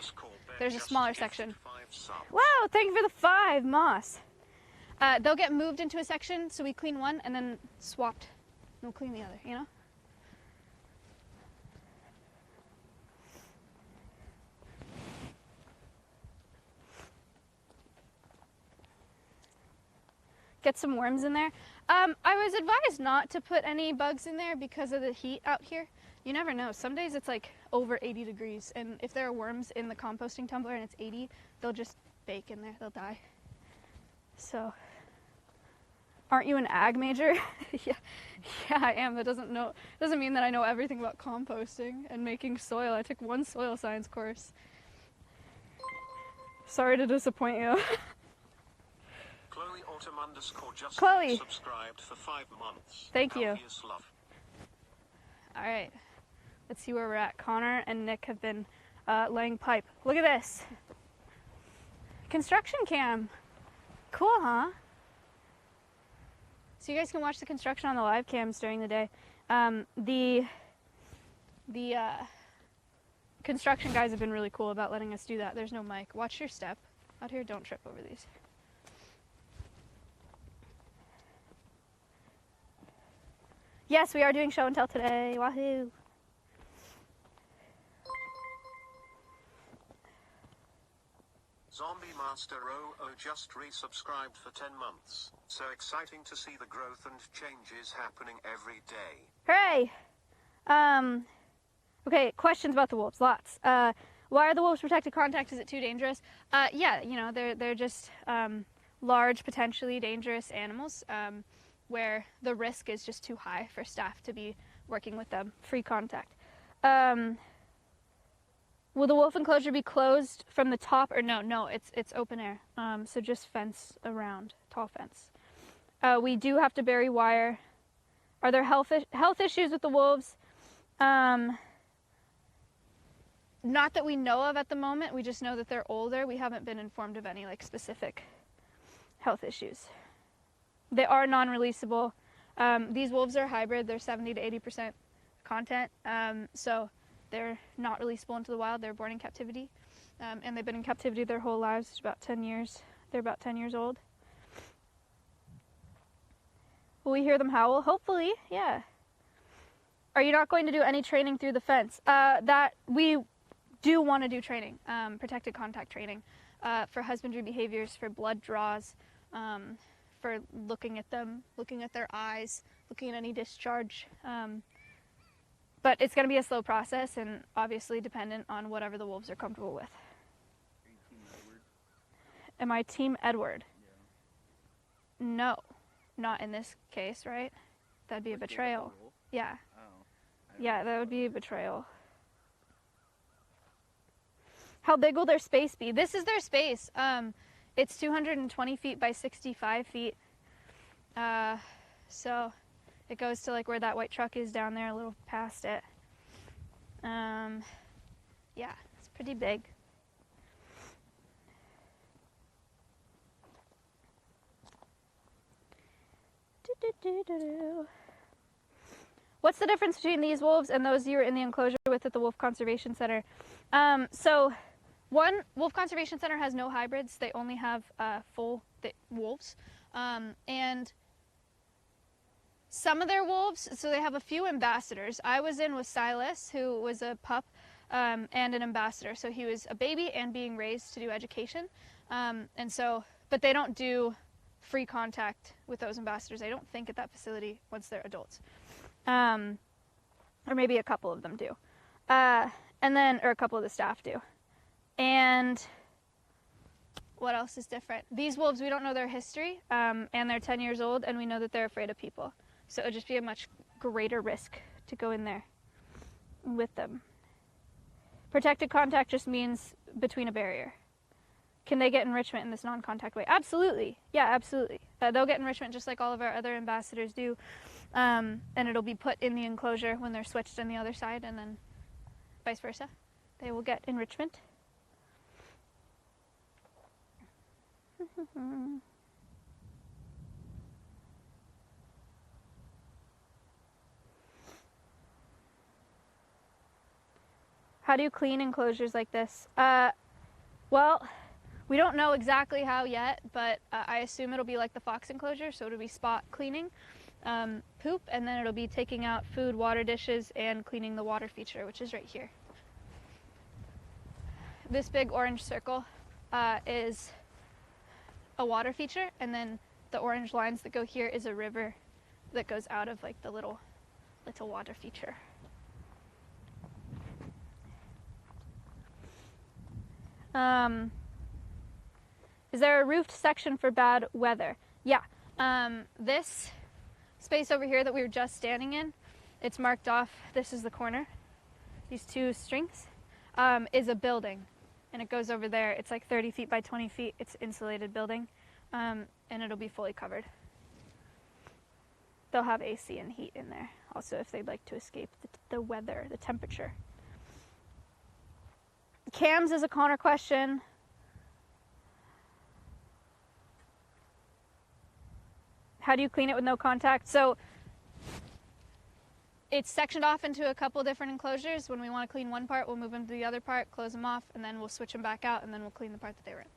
There's a smaller section. Wow, thank you for the 5, Moss. They'll get moved into a section, so we clean one and then swapped. And we'll clean the other, you know? Get some worms in there. I was advised not to put any bugs in there because of the heat out here. You never know. Some days it's like over 80 degrees, and if there are worms in the composting tumbler and it's 80, they'll just bake in there. They'll die. So, aren't you an ag major? Yeah, I am. That doesn't mean that I know everything about composting and making soil. I took 1 soil science course. Sorry to disappoint you. Chloe, subscribed for 5 months. Thank you. All right, let's see where we're at. Connor and Nick have been laying pipe. Look at this. Construction cam. Cool, huh? So you guys can watch the construction on the live cams during the day. The construction guys have been really cool about letting us do that. There's no mic. Watch your step. Out here, don't trip over these. Yes, we are doing show and tell today. Wahoo! Zombie Master 00 just resubscribed for 10 months. So exciting to see the growth and changes happening every day. Hooray! Okay, questions about the wolves. Lots. Why are the wolves protected contact? Is it too dangerous? Yeah, you know, they're just large, potentially dangerous animals. Where the risk is just too high for staff to be working with them. Free contact. Will the wolf enclosure be closed from the top or no? No, it's open air. So just fence around, tall fence. We do have to bury wire. Are there health issues with the wolves? Not that we know of at the moment. We just know that they're older. We haven't been informed of any like specific health issues. They are non-releasable. These wolves are hybrid. They're 70 to 80% content. So they're not releasable into the wild. They're born in captivity. And they've been in captivity their whole lives. It's about 10 years. They're about 10 years old. Will we hear them howl? Hopefully, yeah. Are you not going to do any training through the fence? That we do want to do training, protected contact training, for husbandry behaviors, for blood draws, for looking at them, looking at their eyes, looking at any discharge. But it's going to be a slow process and obviously dependent on whatever the wolves are comfortable with. Are you Team Edward? Am I Team Edward? Yeah. No, not in this case, right? That'd be a betrayal. Yeah. Oh. Yeah, that would be a betrayal. How big will their space be? This is their space. It's 220 feet by 65 feet. So it goes to like where that white truck is down there, a little past it. Yeah, it's pretty big. What's the difference between these wolves and those you were in the enclosure with at the Wolf Conservation Center? So one, Wolf Conservation Center has no hybrids. They only have full wolves. And some of their wolves, so they have a few ambassadors. I was in with Silas, who was a pup and an ambassador. So he was a baby and being raised to do education. But they don't do free contact with those ambassadors. I don't think at that facility once they're adults. Or maybe a couple of them do. Or a couple of the staff do. And what else is different? These wolves, we don't know their history, and they're 10 years old, and we know that they're afraid of people. So it would just be a much greater risk to go in there with them. Protected contact just means between a barrier. Can they get enrichment in this non-contact way? Absolutely. Yeah, absolutely. They'll get enrichment just like all of our other ambassadors do. And it'll be put in the enclosure when they're switched on the other side, and then vice versa. They will get enrichment. How do you clean enclosures like this? Well, we don't know exactly how yet, but I assume it'll be like the fox enclosure, so it'll be spot cleaning, poop, and then it'll be taking out food, water dishes, and cleaning the water feature, which is right here. This big orange circle is a water feature, and then the orange lines that go here is a river that goes out of like the little water feature. Is there a roofed section for bad weather? Yeah. This space over here that we were just standing in, it's marked off. This is the corner. These two strings is a building, and it goes over there. It's like 30 feet by 20 feet. It's an insulated building, and it'll be fully covered. They'll have AC and heat in there also if they'd like to escape the weather, the temperature. Cams is a Connor question. How do you clean it with no contact? So it's sectioned off into a couple different enclosures. When we want to clean one part, we'll move them to the other part, close them off, and then we'll switch them back out, and then we'll clean the part that they were in.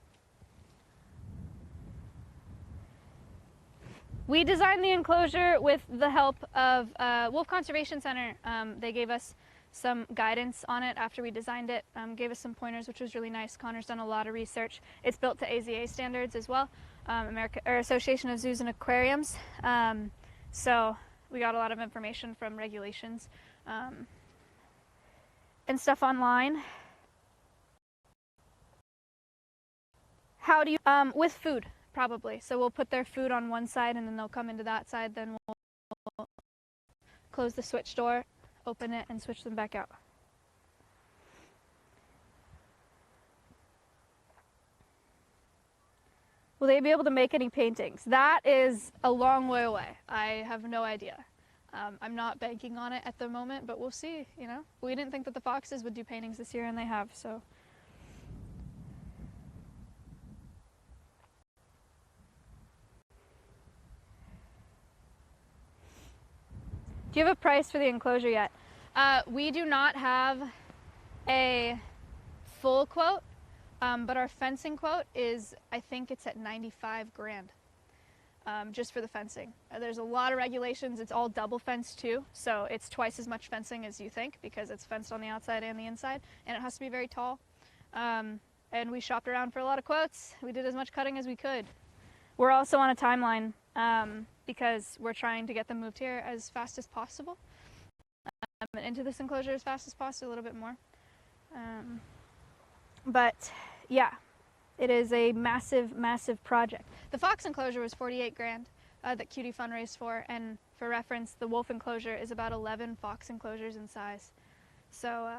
We designed the enclosure with the help of Wolf Conservation Center. They gave us some guidance on it after we designed it, gave us some pointers, which was really nice. Connor's done a lot of research. It's built to AZA standards as well, Association of Zoos and Aquariums. So we got a lot of information from regulations and stuff online. How do you, with food, probably. So we'll put their food on one side and then they'll come into that side, then we'll close the switch door, open it, and switch them back out. Will they be able to make any paintings? That is a long way away. I have no idea. I'm not banking on it at the moment, but we'll see, you know. We didn't think that the foxes would do paintings this year, and they have, so. Do you have a price for the enclosure yet? We do not have a full quote, but our fencing quote is, I think it's at 95 grand, just for the fencing. There's a lot of regulations. It's all double fenced too, so it's twice as much fencing as you think because it's fenced on the outside and the inside, and it has to be very tall. And we shopped around for a lot of quotes. We did as much cutting as we could. We're also on a timeline because we're trying to get them moved here as fast as possible. and into this enclosure as fast as possible, a little bit more. But yeah, it is a massive, massive project. The fox enclosure was 48 grand that Cutie fundraised for, and for reference, the wolf enclosure is about 11 fox enclosures in size. So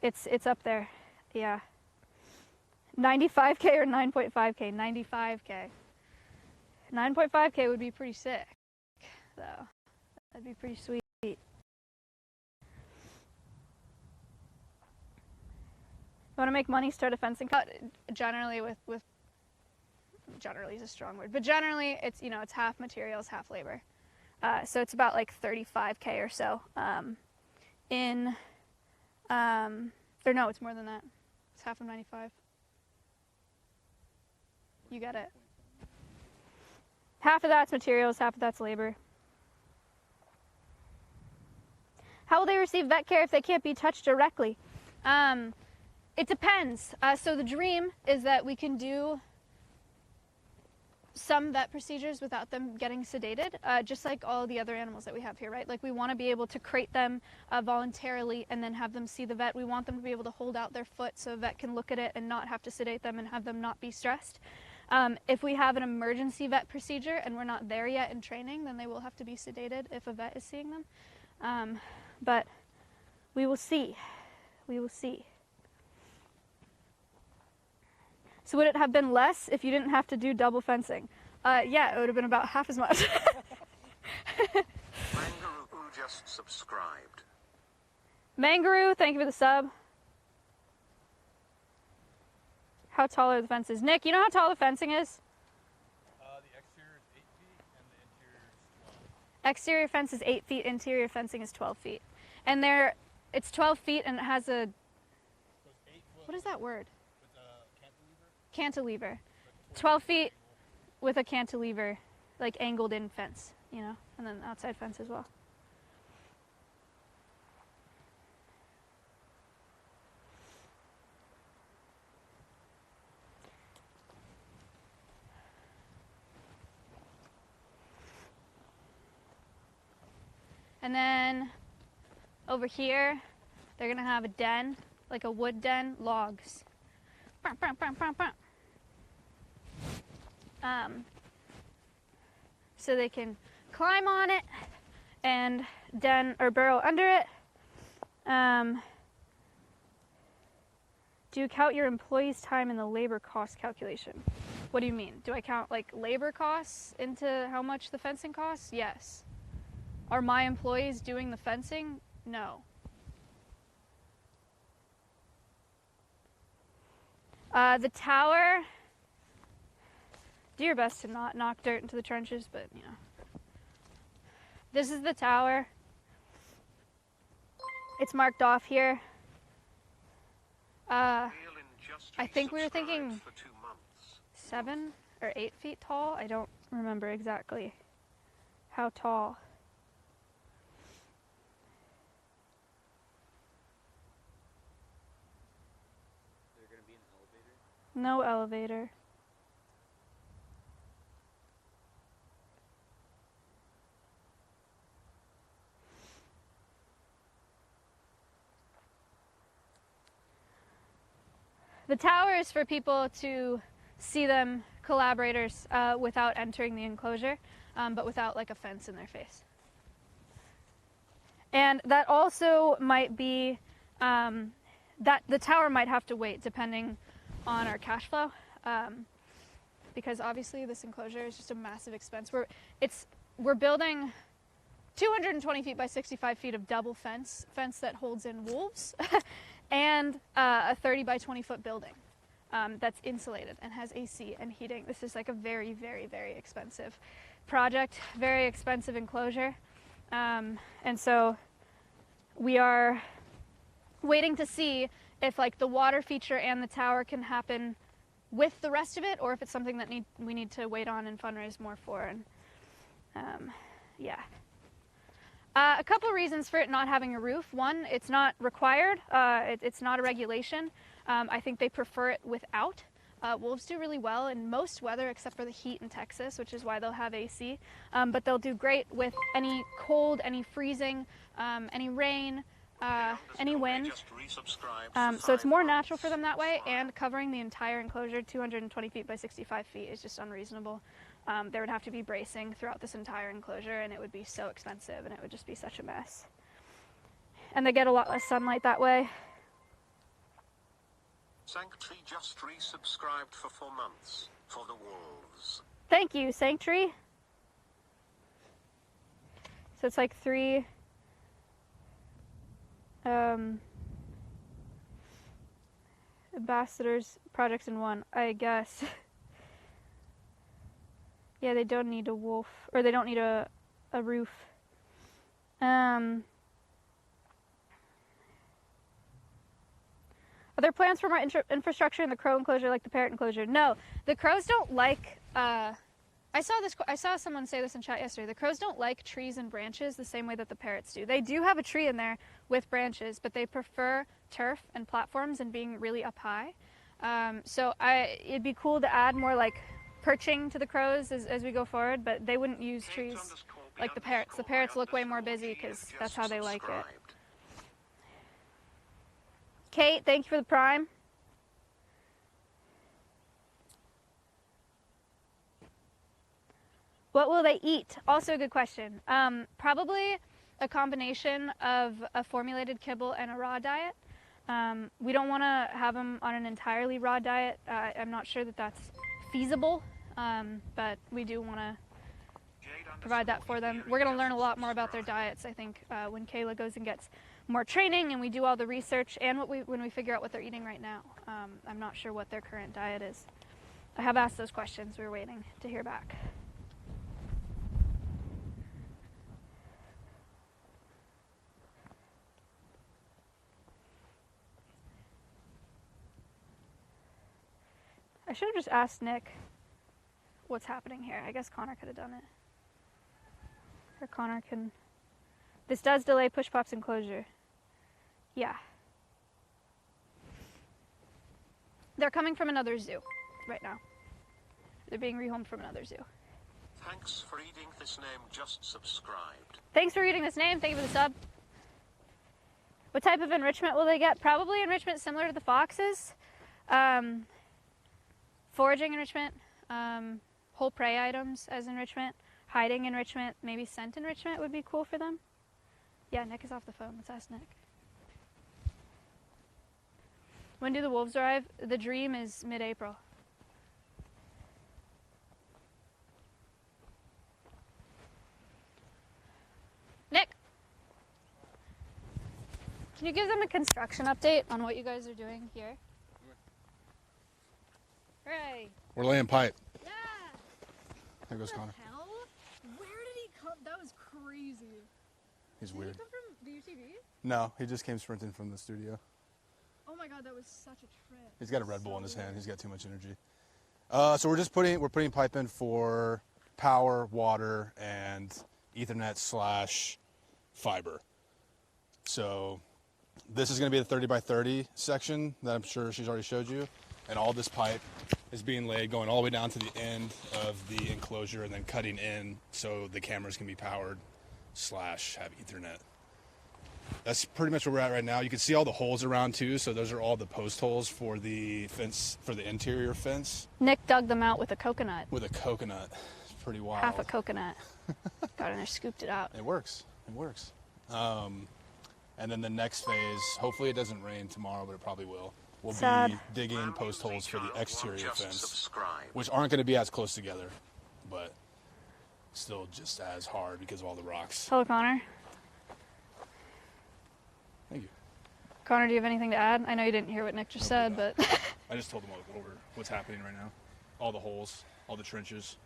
it's up there, yeah. 95K or 9.5K? 95K. 9.5K would be pretty sick, though. That'd be pretty sweet. You want to make money, start a fencing company? Generally with generally is a strong word, but generally it's, you know, it's half materials, half labor. So it's about like 35K or so. Or no, it's more than that. It's half of 95. You get it. Half of that's materials, half of that's labor. How will they receive vet care if they can't be touched directly? It depends. So the dream is that we can do some vet procedures without them getting sedated, just like all the other animals that we have here, right? Like we want to be able to crate them voluntarily and then have them see the vet. We want them to be able to hold out their foot so a vet can look at it and not have to sedate them and have them not be stressed. If we have an emergency vet procedure and we're not there yet in training, then they will have to be sedated if a vet is seeing them. But we will see. We will see. So would it have been less if you didn't have to do double fencing? Yeah, it would have been about half as much. Mangaroo just subscribed. Mangaroo, thank you for the sub. How tall are the fences? Nick, you know how tall the fencing is? The exterior is 8 feet and the interior is 12. Exterior fence is 8 feet, interior fencing is 12 feet. And it's 12 feet and it has a, what is that word? With a Cantilever. cantilever. 12 feet with a cantilever, like angled in fence, you know, and then outside fence as well. And then over here, they're gonna have a den, like a wood den, logs. So they can climb on it and den or burrow under it. Do you count your employees' time in the labor cost calculation? What do you mean? Do I count like labor costs into how much the fencing costs? Yes. Are my employees doing the fencing? No. The tower, do your best to not knock dirt into the trenches, but you know. This is the tower. It's marked off here. I think we were thinking 7 or 8 feet tall. I don't remember exactly how tall. Is there going to be an elevator? No elevator. The tower is for people to see them, collaborators, without entering the enclosure, but without like a fence in their face. And that also might be, that the tower might have to wait depending on our cash flow, because obviously this enclosure is just a massive expense. We're building 220 feet by 65 feet of double fence that holds in wolves, and a 30 by 20 foot building that's insulated and has AC and heating. This is like a very, very, very expensive project, very expensive enclosure. And so we are waiting to see if like the water feature and the tower can happen with the rest of it, or if it's something that we need to wait on and fundraise more for. And yeah. A couple of reasons for it not having a roof. One, it's not required. It's not a regulation. I think they prefer it without. wolves do really well in most weather except for the heat in Texas, which is why they'll have AC. But they'll do great with any cold, any freezing, any rain, any wind. So it's more natural for them that way, and covering the entire enclosure, 220 feet by 65 feet, is just unreasonable. There would have to be bracing throughout this entire enclosure, and it would be so expensive, and it would just be such a mess. And they get a lot less sunlight that way. Sanctuary just resubscribed for 4 months for the wolves. Thank you, Sanctuary. So it's like 3 ambassadors projects in one, I guess. Yeah, they don't need a wolf, or they don't need a roof. Are there plans for more infrastructure in the crow enclosure like the parrot enclosure? No, the crows don't like, I saw someone say this in chat yesterday. The crows don't like trees and branches the same way that the parrots do. They do have a tree in there with branches, but they prefer turf and platforms and being really up high. So it'd be cool to add more like perching to the crows as we go forward, but they wouldn't use trees like the parrots. The parrots look way more busy because that's how they like it. Kate, thank you for the prime. What will they eat? Also a good question. Probably a combination of a formulated kibble and a raw diet. We don't want to have them on an entirely raw diet. I'm not sure that that's feasible, but we do want to provide that for them. We're going to learn a lot more about their diets, I think, when Kayla goes and gets more training and we do all the research, and when we figure out what they're eating right now. I'm not sure what their current diet is. I have asked those questions. We're waiting to hear back. I should have just asked Nick what's happening here. I guess Connor could have done it. Or Connor can... This does delay Push Pop's enclosure. Yeah. They're coming from another zoo right now. They're being rehomed from another zoo. Thanks for reading this name, just subscribed. Thanks for reading this name. Thank you for the sub. What type of enrichment will they get? Probably enrichment similar to the foxes. Foraging enrichment, whole prey items as enrichment, hiding enrichment, maybe scent enrichment would be cool for them. Yeah, Nick is off the phone. Let's ask Nick. When do the wolves arrive? The dream is mid-April. Nick! Can you give them a construction update on what you guys are doing here? Hooray! We're laying pipe. Yeah! There goes Connor. Hell? Where did he come? That was crazy. He's weird. Did he come from the UTV? No, he just came sprinting from the studio. Oh my god, that was such a trip. He's got a Red Bull in his hand. He's got too much energy. So we're putting pipe in for power, water, and Ethernet / fiber. So this is going to be the 30 by 30 section that I'm sure she's already showed you. And all this pipe is being laid going all the way down to the end of the enclosure and then cutting in so the cameras can be powered / have Ethernet. That's pretty much where we're at right now. You can see all the holes around too. So those are all the post holes for the fence, for the interior fence. Nick dug them out with a coconut. With a coconut. It's pretty wild. Half a coconut. Got in there, scooped it out. It works. It works. And then the next phase, hopefully it doesn't rain tomorrow, but it probably will. We'll be digging post holes for the exterior fence, which aren't going to be as close together, but still just as hard because of all the rocks. Hello, Connor. Thank you. Connor, do you have anything to add? I know you didn't hear what Nick just said, but... I just told them what's happening right now. All the holes, all the trenches.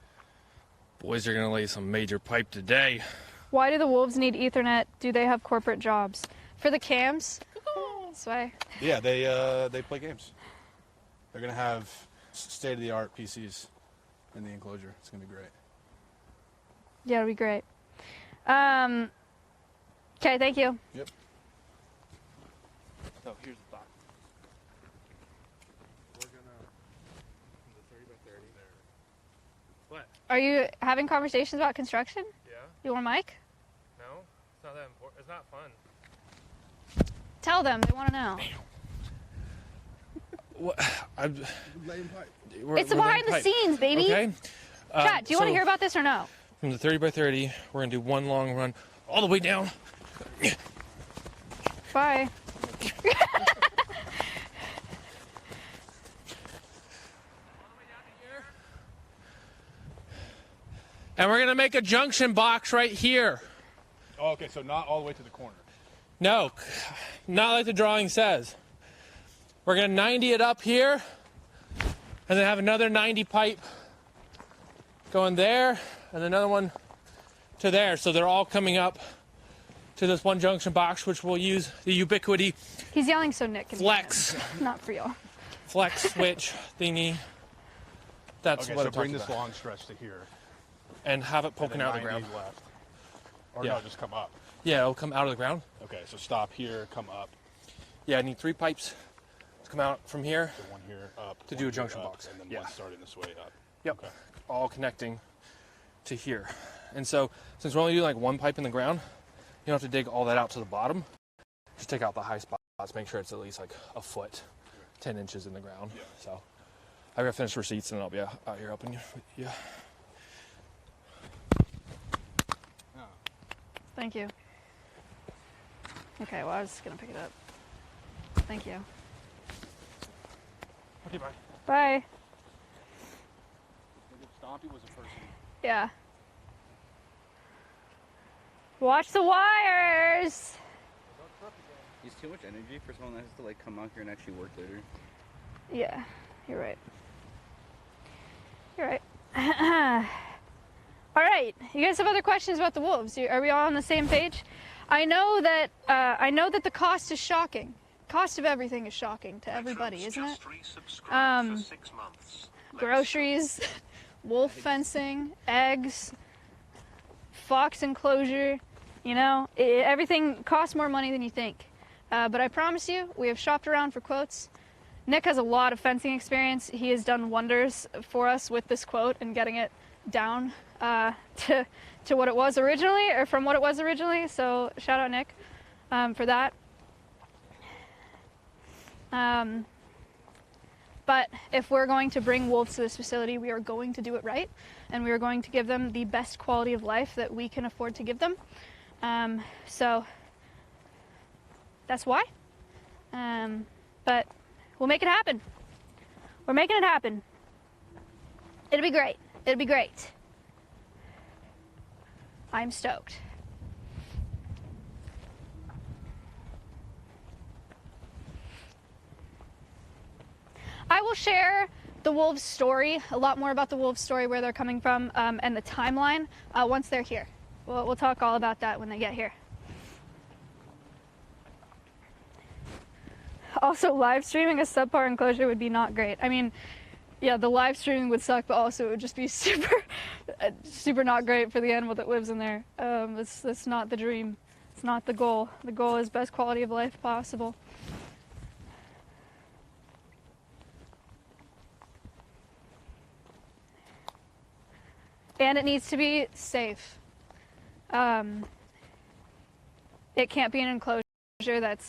Boys are going to lay some major pipe today. Why do the wolves need Ethernet? Do they have corporate jobs? For the cams? This way. Yeah, they play games. They're going to have state-of-the-art PCs in the enclosure. It's going to be great. Yeah, it'll be great. Okay, thank you. Yep. Oh, here's the box. What? Are you having conversations about construction? Yeah. You want a mic? No, it's not that important. It's not fun. Tell them. They want to know. What? It's the behind the scenes, baby. Okay. Chat, do you want to hear about this or no? From the 30 by 30, we're going to do one long run all the way down. Bye. And we're going to make a junction box right here. Oh, okay, so not all the way to the corner. No, not like the drawing says. We're going to 90 it up here, and then have another 90 pipe going there, and another one to there. So they're all coming up to this one junction box, which we'll use the Ubiquity He's yelling so Nick can Flex, not for y'all. flex switch thingy. That's Okay, what so I'm bring talking this about. long stretch to here. And have it poking and out of the 90 ground. left. Or Yeah. no, just come up. Yeah, it'll come out of the ground. Okay, so stop here, come up. Yeah, I need 3 pipes to come out from here. So one here up. To one do a here junction up, box. And then Yeah. one starting this way up. Yep. Okay. All connecting to here. And so, since we're only doing like one pipe in the ground, you don't have to dig all that out to the bottom. Just take out the high spots, make sure it's at least like a foot, 10 inches in the ground. Yeah. So, I gotta finish receipts and I'll be out here helping you. Yeah. Thank you. Okay, well, I was just going to pick it up. Thank you. Okay, bye. Bye. Stompy was the first one. Yeah. Watch the wires! Use too much energy for someone that has to like come out here and actually work later. Yeah, you're right. You're right. All right, you guys have other questions about the wolves? Are we all on the same page? I know that the cost is shocking. Cost of everything is shocking to everybody, isn't it? For 6 months. Groceries, wolf fencing, eggs, fox enclosure. You know, everything costs more money than you think. But I promise you, we have shopped around for quotes. Nick has a lot of fencing experience. He has done wonders for us with this quote and getting it down to what it was originally, or from what it was originally. So shout out Nick for that. But if we're going to bring wolves to this facility, we are going to do it right, and we are going to give them the best quality of life that we can afford to give them. So that's why. But we'll make it happen. We're making it happen. It'll be great. It'll be great. I'm stoked. I will share the wolves' story, a lot more about the wolves' story, where they're coming from, and the timeline once they're here. We'll talk all about that when they get here. Also, live streaming a subpar enclosure would be not great. I mean, yeah, the live streaming would suck, but also it would just be super not great for the animal that lives in there. That's not the dream. It's not the goal. The goal is best quality of life possible. And it needs to be safe. It can't be an enclosure that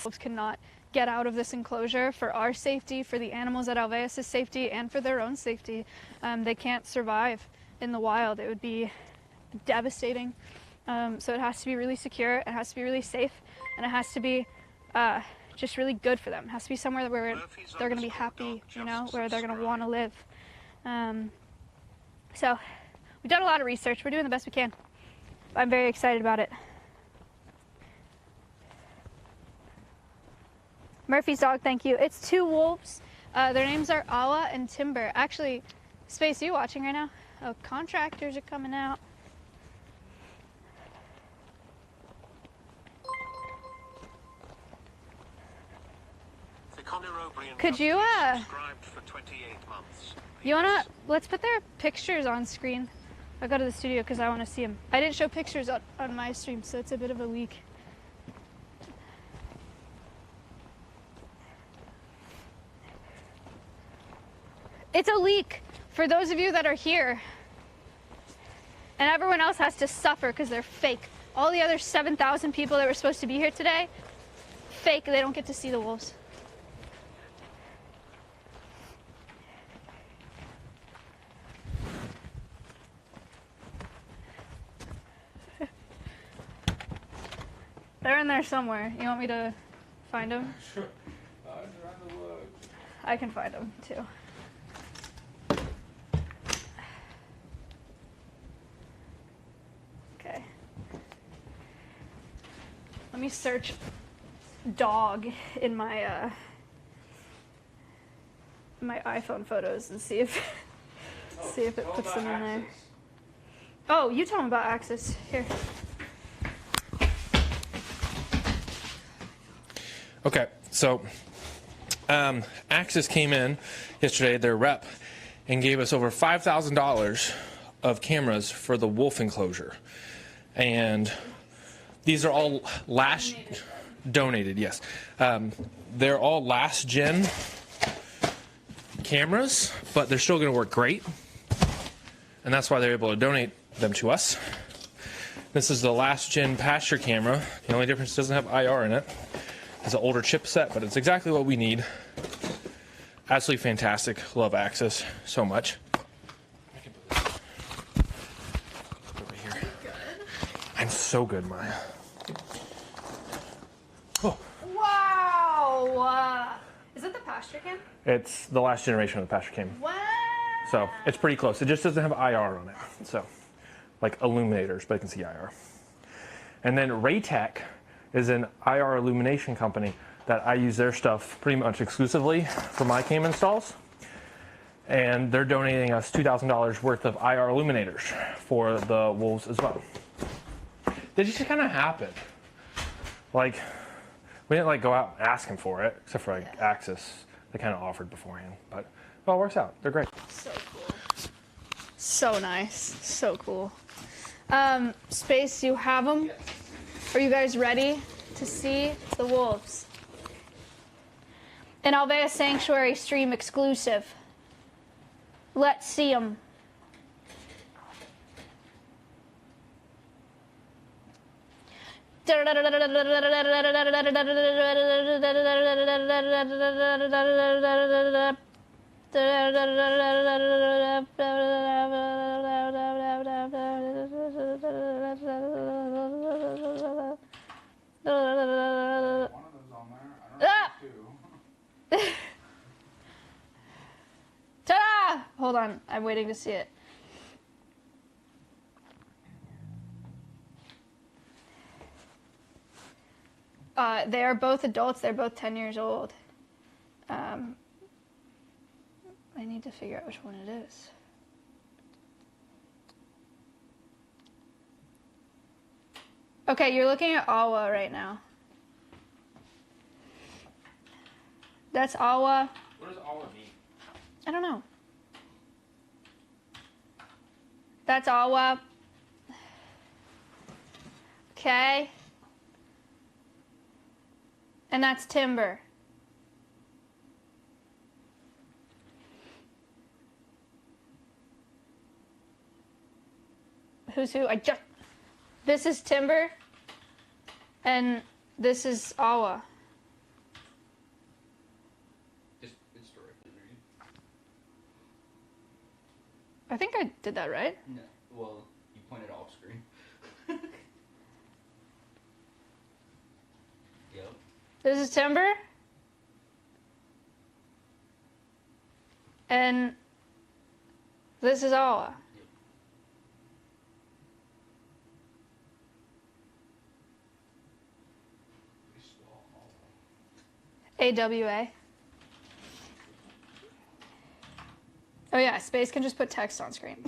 wolves cannot get out of this enclosure for our safety, for the animals at Alveus' safety, and for their own safety. They can't survive in the wild. It would be devastating. So it has to be really secure, it has to be really safe, and it has to be just really good for them. It has to be somewhere where they're going to be happy, you know, where they're going to want to live. So we've done a lot of research. We're doing the best we can. I'm very excited about it. Murphy's dog, thank you. It's 2 wolves. Their names are Awa and Timber. Actually, Space, are you watching right now? Oh, contractors are coming out. Could you, you wanna, let's put their pictures on screen. I'll go to the studio because I want to see them. I didn't show pictures on my stream, so it's a bit of a leak. It's a leak. For those of you that are here, And everyone else has to suffer because they're fake. All the other 7,000 people that were supposed to be here today, fake. They don't get to see the wolves. They're in there somewhere. You want me to find them? Sure. I'm trying to look. I can find them too. Okay. Let me search dog in my my iPhone photos and see if see if it puts them in there. Oh, you tell them about Axis. Here. Okay, so Axis came in yesterday, their rep, and gave us over $5,000 of cameras for the wolf enclosure. And these are all donated, yes. They're all last gen cameras, but they're still going to work great. And that's why they're able to donate them to us. This is the last gen pasture camera. The only difference, it doesn't have IR in it. It's an older chipset, but it's exactly what we need. Absolutely fantastic. Love Axis so much. Over here. I'm so good, Maya. Oh. Wow! Is that the pasture cam? It's the last generation of the pasture cam. Wow! So it's pretty close. It just doesn't have IR on it. So, like illuminators, but it can see IR. And then Raytech is an IR illumination company that I use their stuff pretty much exclusively for my cam installs. And they're donating us $2,000 worth of IR illuminators for the wolves as well. They just kind of happen. Like, we didn't like go out asking for it, except for like Axis. They kind of offered beforehand, but it all works out. They're great. So cool. So nice. So cool. Space, you have them? Are you guys ready to see the wolves? An Alveus Sanctuary stream exclusive. Let's see them. Ta-da! Hold on, I'm waiting to see it. They are both adults. They're both 10 years old. I need to figure out which one it is. Okay, you're looking at Awa right now. That's Awa. What does Awa mean? I don't know. That's Awa. Okay. And that's Timber. Who's who? This is Timber. And this is Awa. I think I did that right. No, well, you pointed off screen. Yep. This is Timber. And this is Awa. Yep. AWA. Oh yeah, Space can just put text on screen.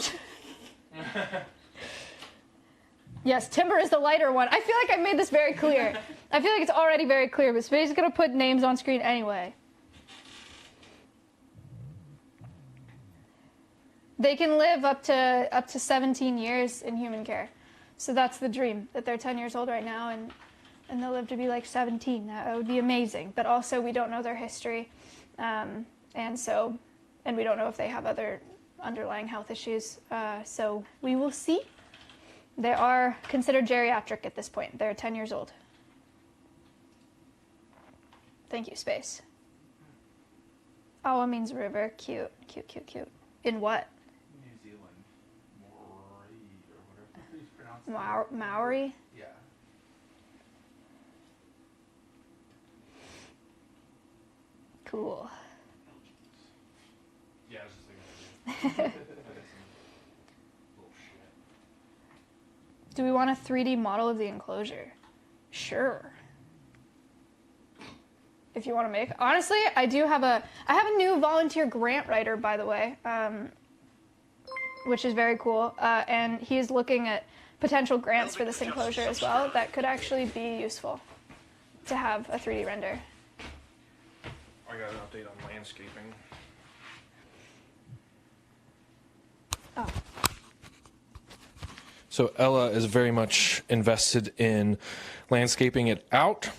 Yes, Timber is the lighter one. I feel like I made this very clear. I feel like it's already very clear, but Space is gonna put names on screen anyway. They can live up to 17 years in human care. So that's the dream, that they're 10 years old right now and they'll live to be like 17. That would be amazing. But also we don't know their history. And we don't know if they have other underlying health issues. So we will see. They are considered geriatric at this point. They're 10 years old. Thank you, Space. Awa means river. Cute. Cute, cute, cute. In what? New Zealand. Maori or whatever you pronounce it. Maori? Yeah. Cool. Yeah, I was just thinking. Little shit. Do we want a 3D model of the enclosure? Sure. If you want to make. Honestly, I have a new volunteer grant writer, by the way, which is very cool. And he's looking at potential grants for this enclosure as well that could actually be useful to have a 3D render. I got an update on landscaping. Oh. So Ella is very much invested in landscaping it out.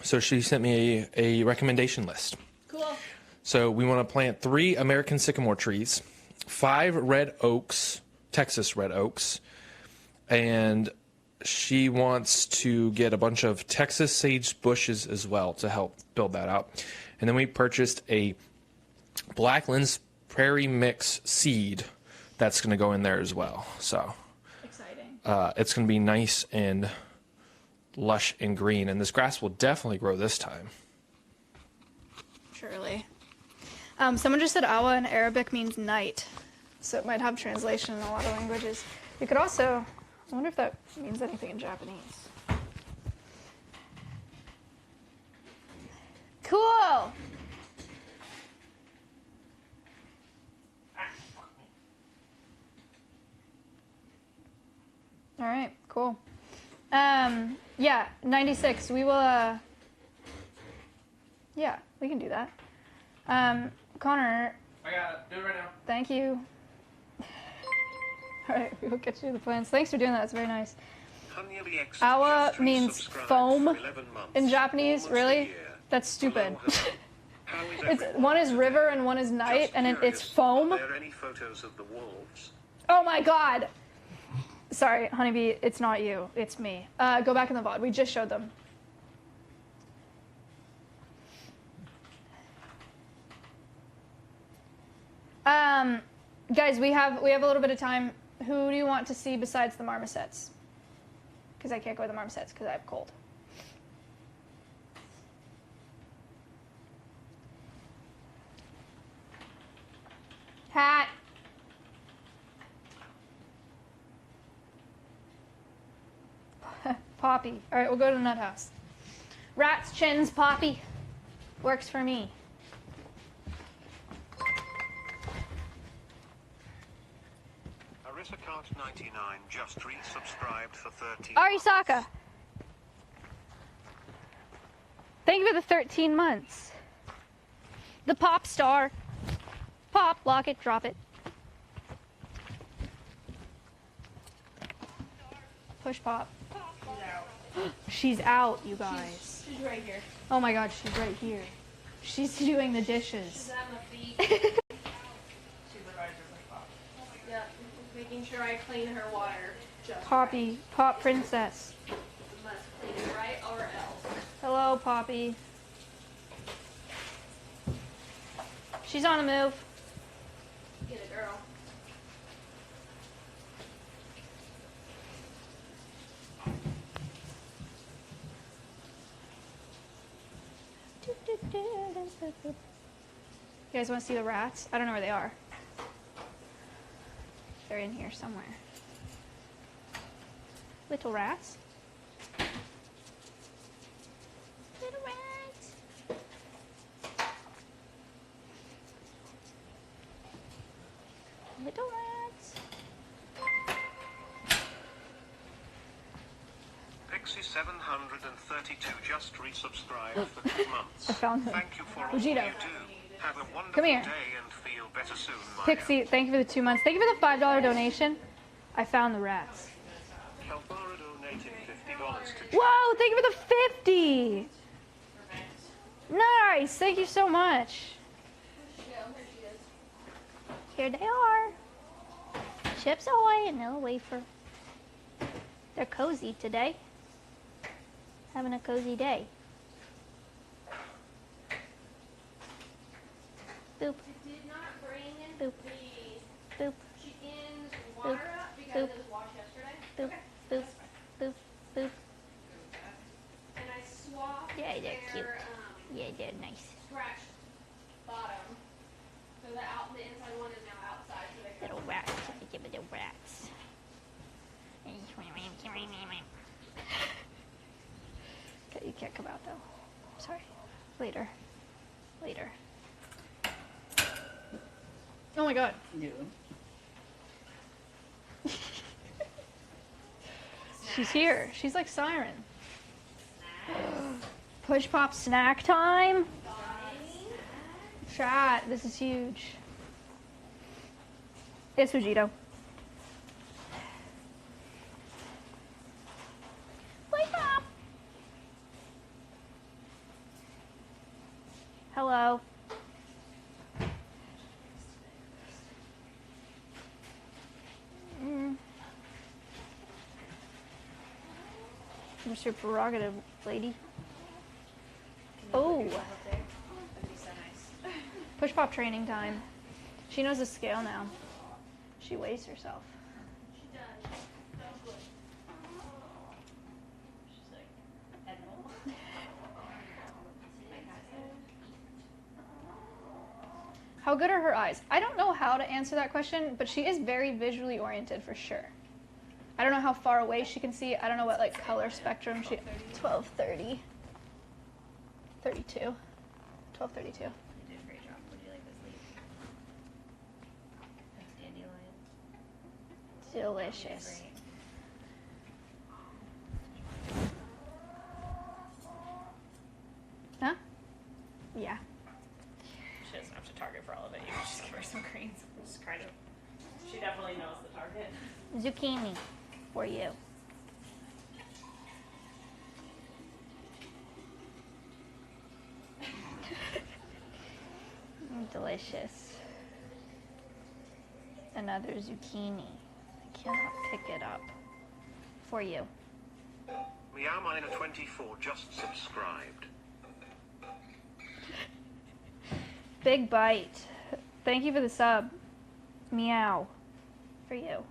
So she sent me a recommendation list. Cool. So we want to plant 3 American sycamore trees, 5 red oaks, Texas red oaks, and she wants to get a bunch of Texas sage bushes as well to help build that out. And then we purchased a Blacklands Prairie Mix seed that's going to go in there as well. So Exciting. it's going to be nice and lush and green, and this grass will definitely grow this time. Surely. Someone just said awa in Arabic means night, so it might have translation in a lot of languages. You could also, I wonder if that means anything in Japanese. Cool! All right, cool. Yeah, 96. We will, yeah, we can do that. Connor. I got it. Do it right now. Thank you. All right, we will get you the plans. Thanks for doing that. It's very nice. Awa means foam in Japanese. Really? That's stupid. One is river and one is night, and it's foam. Are there any photos of the wolves? Oh my god. Sorry, Honeybee, it's not you. It's me. Go back in the VOD. We just showed them. Guys, we have a little bit of time. Who do you want to see besides the marmosets? Because I can't go with the marmosets because I have cold. Hat. Poppy. All right, we'll go to the nut house. Rats, chins, Poppy. Works for me. Arisacart99 just resubscribed for 13 Arisaka. Thank you for the 13 months. The pop star. Pop, lock it, drop it. Push pop. She's out, you guys. She's right here. Oh my god, she's right here. She's doing the dishes. She's at my feet. Yeah, making sure I clean her water. Just Poppy, Pop Princess. right. Must clean it right or else. Hello, Poppy. She's on the move. Get it, girl. You guys want to see the rats? I don't know where they are. They're in here somewhere. Little rats. Little rats. Little rats. Pixie732 just resubscribed for 2 months. I found them. Thank you for all Vegito. you do. Have a wonderful Come here. day and feel better soon, Maya. Pixie, thank you for the 2 months. Thank you for the $5 donation. I found the rats. Calvara donated $50 to Whoa, thank you for the 50. Nice, thank you so much. Here they are. Chips Ahoy and no wafer. They're cozy today. Having a cozy day. Boop. I did not bring Boop. the Boop. chicken's water up because it was washed yesterday. Boop. Okay, Boop. that's fine. Boop. Boop. And I swapped Yeah, they're cute. their Yeah, they're nice. scratched bottom. So the inside one is now outside. So they Little rats. Give it the rats. Okay, you can't come out though. Sorry. Later. Later. Oh my god. Yeah. She's here. She's like Siren. Push pop snack time. Chat, this is huge. It's Fujito. Wake up. Hello. What's your prerogative, lady? Oh. Push pop training time. She knows the scale now. She weighs herself. She does. That's good. She's like, Edmond. How good are her eyes? I don't know how to answer that question, but she is very visually oriented for sure. I don't know how far away she can see. I don't know what like color spectrum she 1230. 32. 1232. You did a great job. Would you like this leaf? Dandelion. Delicious. Huh? Yeah. She doesn't have to target for all of it. You can just give her some greens. Just kind of. She definitely knows the target. Zucchini for you. Delicious. Another zucchini. I cannot pick it up. For you. Meow Miner 24 just subscribed. Big bite. Thank you for the sub. Meow. For you.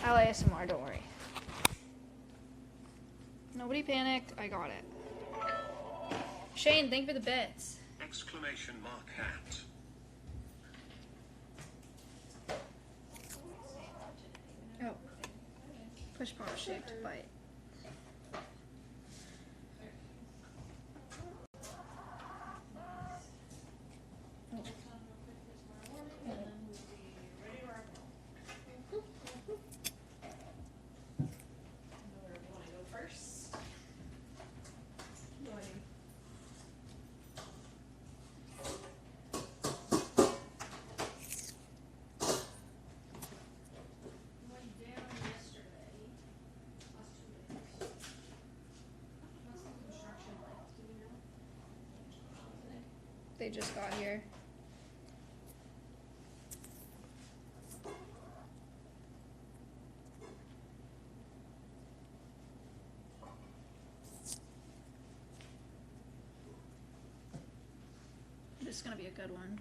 I'll ASMR, don't worry. Nobody panicked. I got it. Shane, thank you for the bits. Exclamation mark hat. Oh. Push pop shaped bite. They just got here. This is gonna be a good one.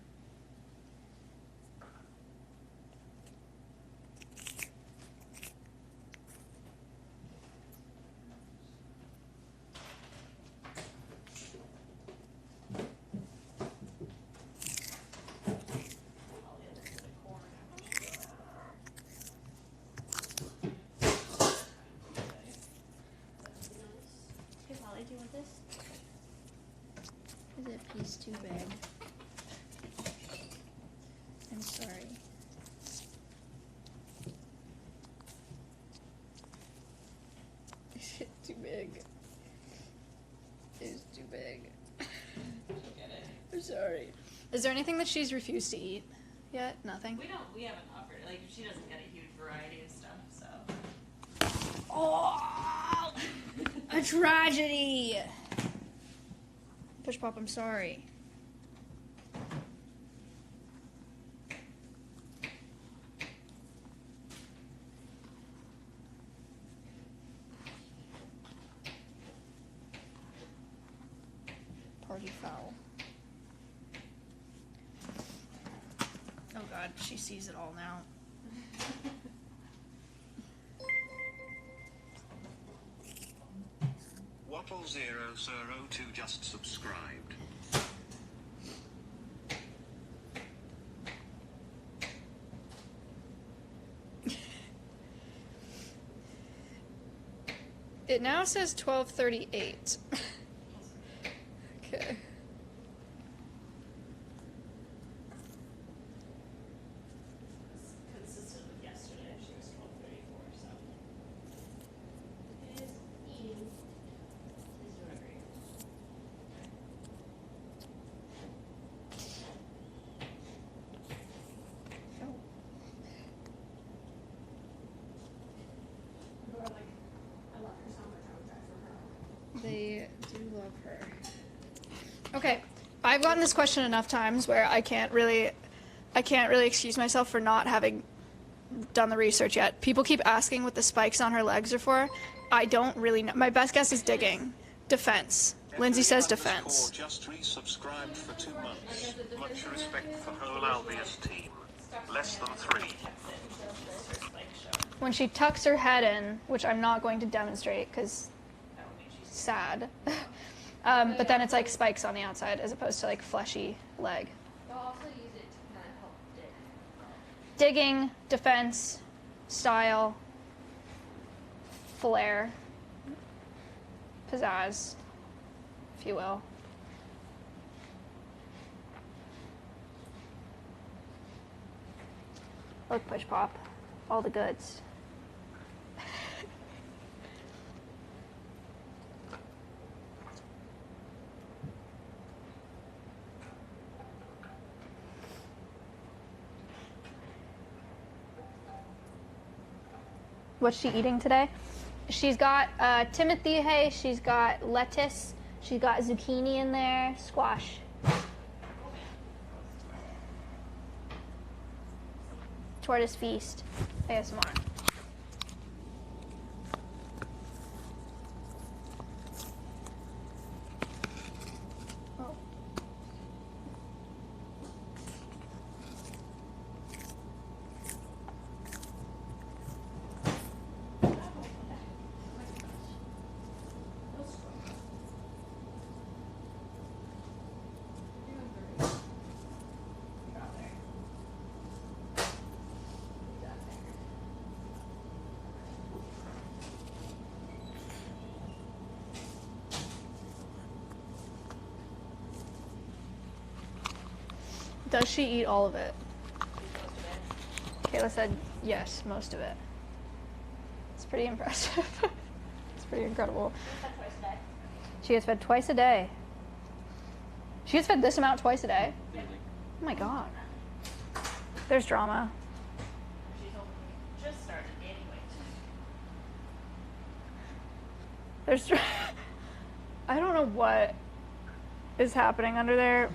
Hey, Polly, do you want this? Is it a piece too big? I'm sorry. Is it too big? It's too big. I'm sorry. Is there anything that she's refused to eat yet? Nothing? We haven't offered, like, she doesn't get a huge variety of stuff, so. Oh! A tragedy! Push pop, I'm sorry. before he fell. Oh god, she sees it all now. Wattle002 just subscribed. It now says 12:38. Okay. Consistent with yesterday, she was 12:34, so. It is eating. He's doing great. Oh. People are like, I love her so much, I would die for her. They do love her. Okay, I've gotten this question enough times where I can't really excuse myself for not having done the research yet. People keep asking what the spikes on her legs are for. I don't really know. My best guess is digging. Defense. Lindsay says defense. Just resubscribed for 2 months. Much respect for whole Alveus team. Less than 3. When she tucks her head in, which I'm not going to demonstrate because sad. But then it's like spikes on the outside as opposed to like fleshy leg. They'll also use it to kind of help dig. Digging, defense, style, flair, pizzazz, if you will. Look, Push Pop, all the goods. What's she eating today? She's got Timothy hay, she's got lettuce, she's got zucchini in there, squash. Tortoise Feast, ASMR. Oh. Does she eat all of it? Kayla said yes, most of it. It's pretty impressive. It's pretty incredible. She gets fed twice a day. She gets fed this amount twice a day? Oh my god. There's drama. She's only just started gaining weight. There's I don't know what is happening under there.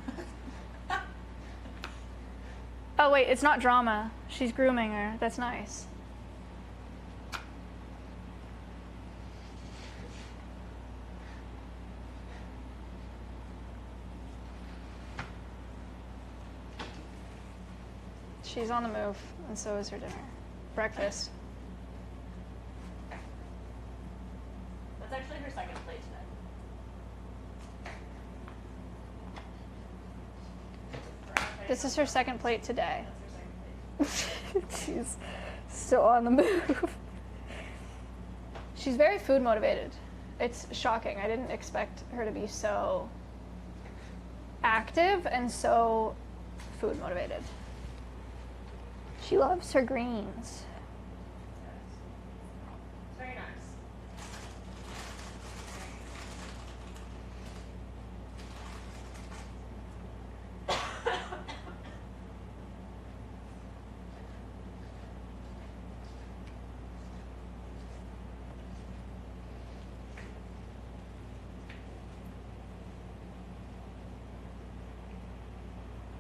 Oh wait, it's not drama. She's grooming her. That's nice. She's on the move, and so is her dinner. Breakfast. That's actually her second plate today. This is her second plate today. That's her second plate. She's still on the move. She's very food motivated. It's shocking. I didn't expect her to be so active and so food motivated. She loves her greens. It's very nice.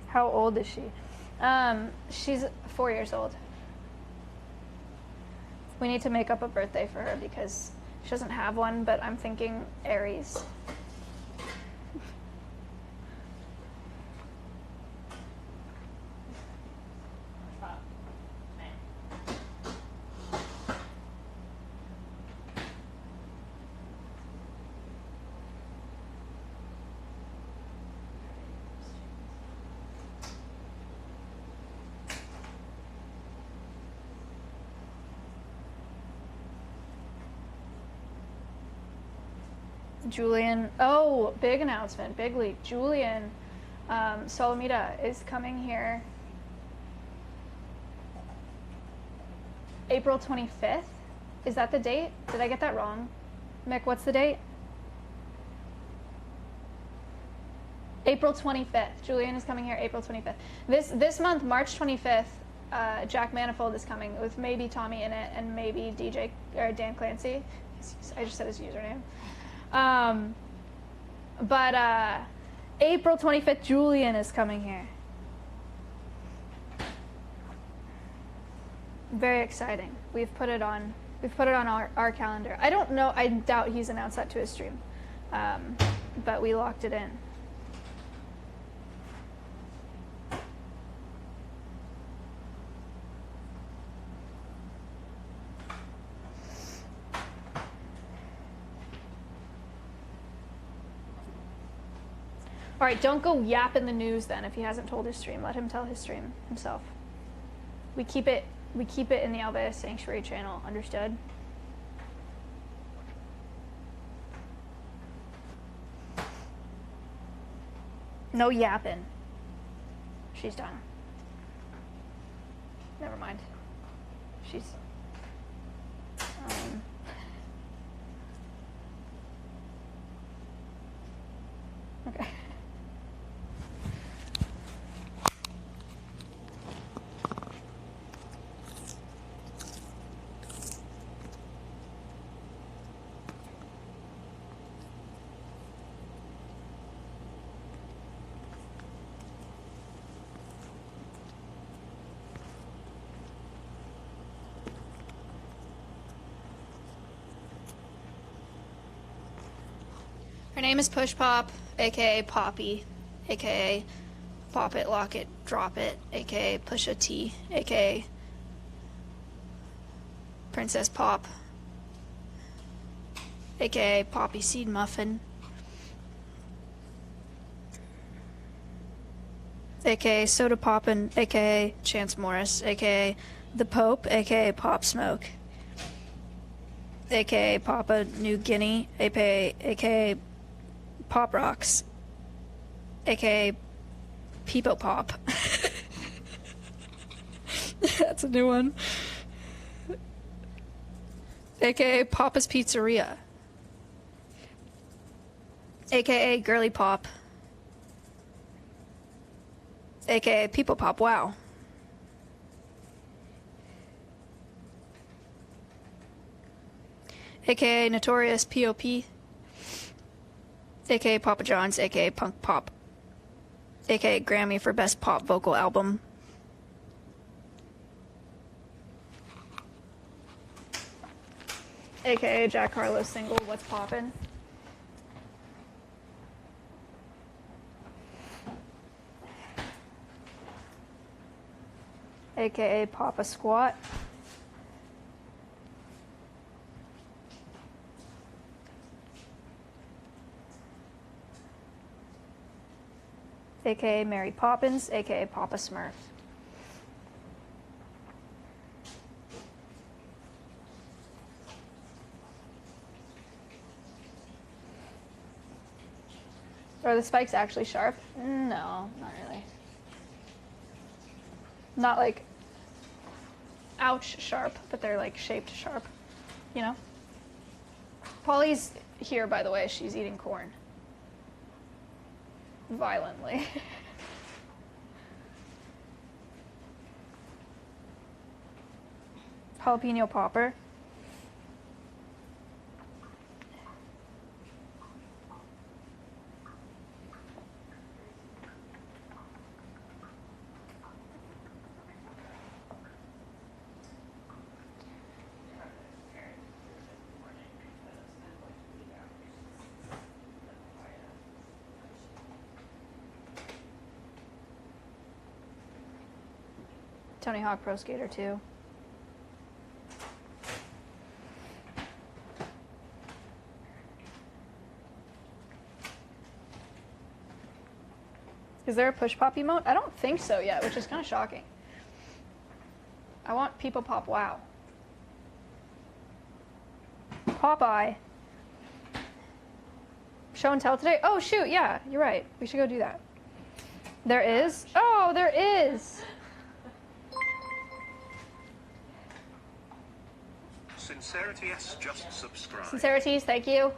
How old is she? She's 4 years old. We need to make up a birthday for her because she doesn't have one, but I'm thinking Aries. Julian. Oh, big announcement, big leak. Julian Solomita is coming here April 25th. Is that the date? Did I get that wrong? Mick, what's the date? April 25th. Julian is coming here April 25th. This month, March 25th, Jack Manifold is coming with maybe Tommy in it and maybe DJ or Dan Clancy. I just said his username. But April 25th, Julian is coming here. Very exciting. We've put it on our calendar. I don't know. I doubt he's announced that to his stream, but we locked it in. All right, don't go yap in the news then if he hasn't told his stream. Let him tell his stream himself. We keep it in the Alveus Sanctuary channel, understood? No yapping. She's done. Never mind. She's okay. Her name is Push Pop, aka Poppy, aka Pop It, Lock It, Drop It, aka Pusha T, aka Princess Pop, aka Poppy Seed Muffin, aka Soda Poppin', aka Chance Morris, aka The Pope, aka Pop Smoke, aka Papa New Guinea, aka Pop Rocks, aka Peepo Pop. That's a new one. Aka Papa's Pizzeria, aka Girly Pop, aka Peepo Pop Wow, aka Notorious P.O.P., aka Papa John's, aka Punk Pop, aka Grammy for Best Pop Vocal Album, aka Jack Harlow's single What's Poppin', aka Papa Squat, aka Mary Poppins, aka Papa Smurf. Are the spikes actually sharp? No, not really. Not like ouch sharp, but they're like shaped sharp, you know? Polly's here, by the way. She's eating corn. Violently. Jalapeno popper. Tony Hawk Pro Skater 2. Is there a push pop emote? I don't think so yet, which is kind of shocking. I want People Pop Wow. Popeye. Show and tell today? Oh, shoot, yeah, you're right. We should go do that. There is? Oh, there is! Sincerity, yes, just subscribe. Sincerities, thank you.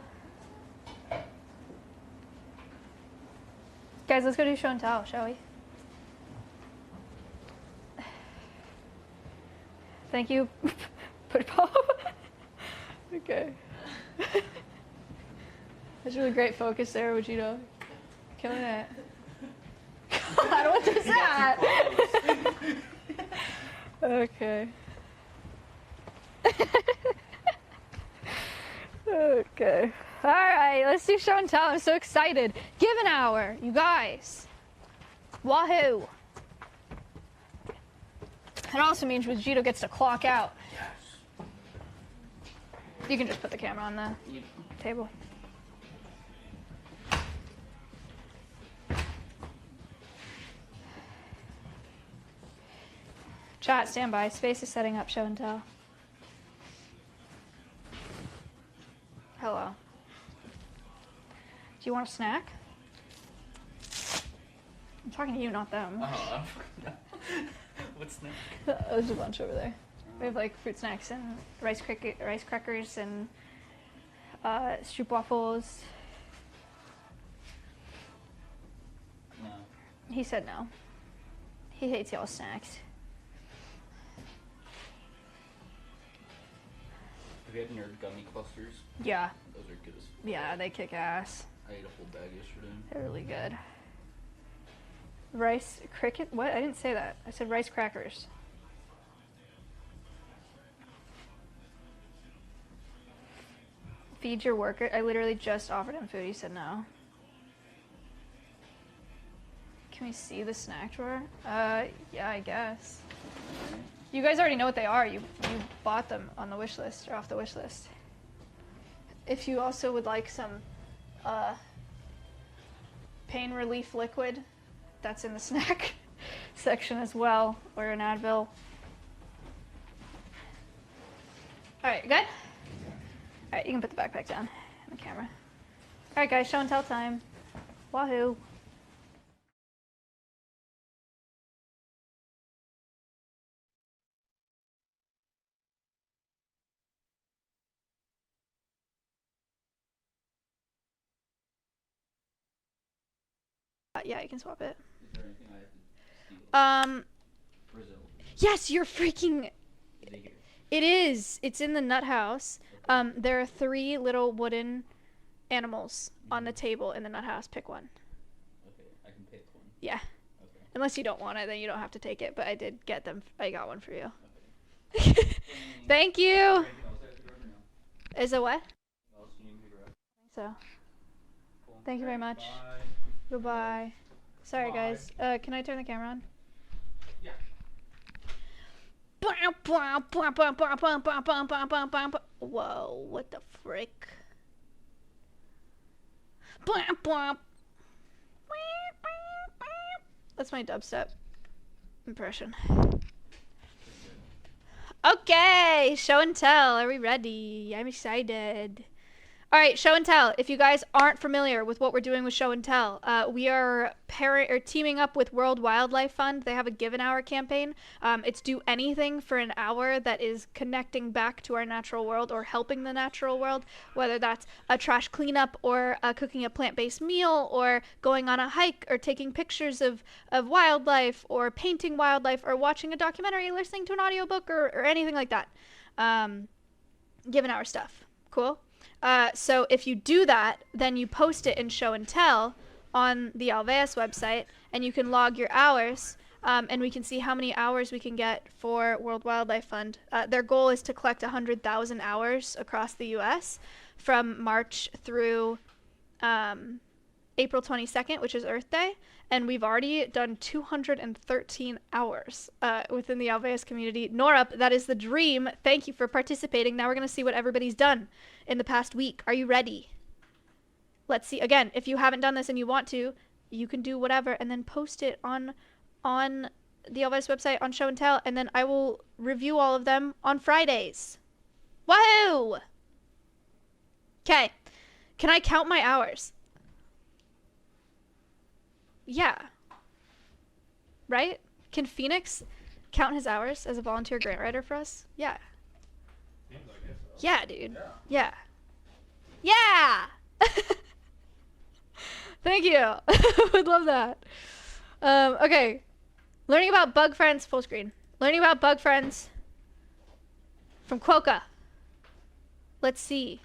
Guys, let's go do show and tell, shall we? Thank you. Put pop. Okay. That's really great focus there, Vegito. Killing it. God, what is that? Okay. Okay. Alright, let's do show and tell. I'm so excited. Give an hour, you guys. Wahoo. It also means Vegito gets to clock out. You can just put the camera on the table. Chat, stand by. Space is setting up show and tell. Hello. Do you want a snack? I'm talking to you, not them. Oh, what snack? There's a bunch over there. We have like fruit snacks and rice crackers and stroop waffles. No. He said no. He hates y'all's snacks. Have you had nerd gummy clusters? Yeah. Those are good as fuck. Yeah, they kick ass. I ate a whole bag yesterday. They're really good. Rice cricket? What? I didn't say that. I said rice crackers. Feed your worker. I literally just offered him food. He said no. Can we see the snack drawer? Yeah, I guess. You guys already know what they are. You bought them on the wish list or off the wish list. If you also would like some pain relief liquid, that's in the snack section as well, or an Advil. Alright, good? Alright, you can put the backpack down on the camera. Alright guys, show and tell time. Wahoo. Yeah, you can swap it. Is there anything I have to steal? Brazil. Yes, you're freaking... Is it here? It is. It's in the nut house. There are 3 little wooden animals on the table in the nut house. Pick one. Okay, I can pick one. Yeah. Okay. Unless you don't want it, then you don't have to take it. But I did get them. I got one for you. Okay. Thank you. Anything else I have to grab or no? Is it what? Anything else you need me to grab? So. Cool. Thank you very much. Bye. Goodbye. Sorry, Bye. guys. Can I turn the camera on? Yeah. Whoa, what the frick? That's my dubstep impression. Okay, show and tell. Are we ready? I'm excited. All right, show and tell. If you guys aren't familiar with what we're doing with show and tell, we are teaming up with World Wildlife Fund. They have a Give an Hour campaign. It's do anything for an hour that is connecting back to our natural world or helping the natural world, whether that's a trash cleanup or cooking a plant-based meal or going on a hike or taking pictures of wildlife or painting wildlife or watching a documentary, listening to an audiobook or anything like that. Give an Hour stuff. Cool? So if you do that, then you post it in show and tell on the Alveus website, and you can log your hours, and we can see how many hours we can get for World Wildlife Fund. Their goal is to collect 100,000 hours across the U.S. from March through April 22nd, which is Earth Day, and we've already done 213 hours within the Alveus community. Norup, that is the dream. Thank you for participating. Now we're going to see what everybody's done in the past week. Are you ready? Let's see. Again, if you haven't done this and you want to, you can do whatever and then post it on the Alveus website on show and tell, and then I will review all of them on Fridays. Woohoo! Okay. Can I count my hours? Yeah. Right? Can Phoenix count his hours as a volunteer grant writer for us? Yeah. Seems like it, so. Yeah, dude. Yeah. Yeah! Thank you. Would love that. Okay. Learning about bug friends, full screen. Learning about bug friends from Quokka. Let's see.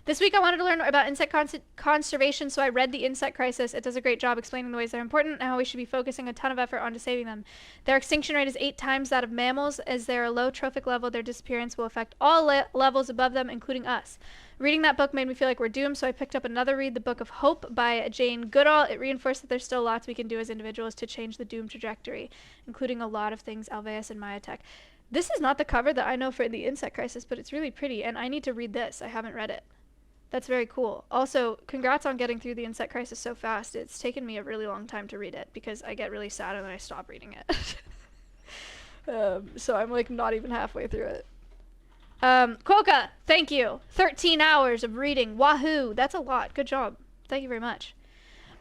This week I wanted to learn about insect conservation, so I read The Insect Crisis. It does a great job explaining the ways they're important and how we should be focusing a ton of effort onto saving them. Their extinction rate is 8 times that of mammals. As they're a low trophic level, their disappearance will affect all levels above them, including us. Reading that book made me feel like we're doomed, so I picked up another read, The Book of Hope by Jane Goodall. It reinforced that there's still lots we can do as individuals to change the doomed trajectory, including a lot of things Alveus and Maya Tech. This is not the cover that I know for The Insect Crisis, but it's really pretty, and I need to read this. I haven't read it. That's very cool. Also, congrats on getting through The Insect Crisis so fast. It's taken me a really long time to read it because I get really sad and then I stop reading it. So I'm like not even halfway through it. Quokka, thank you. 13 hours of reading. Wahoo. That's a lot. Good job. Thank you very much.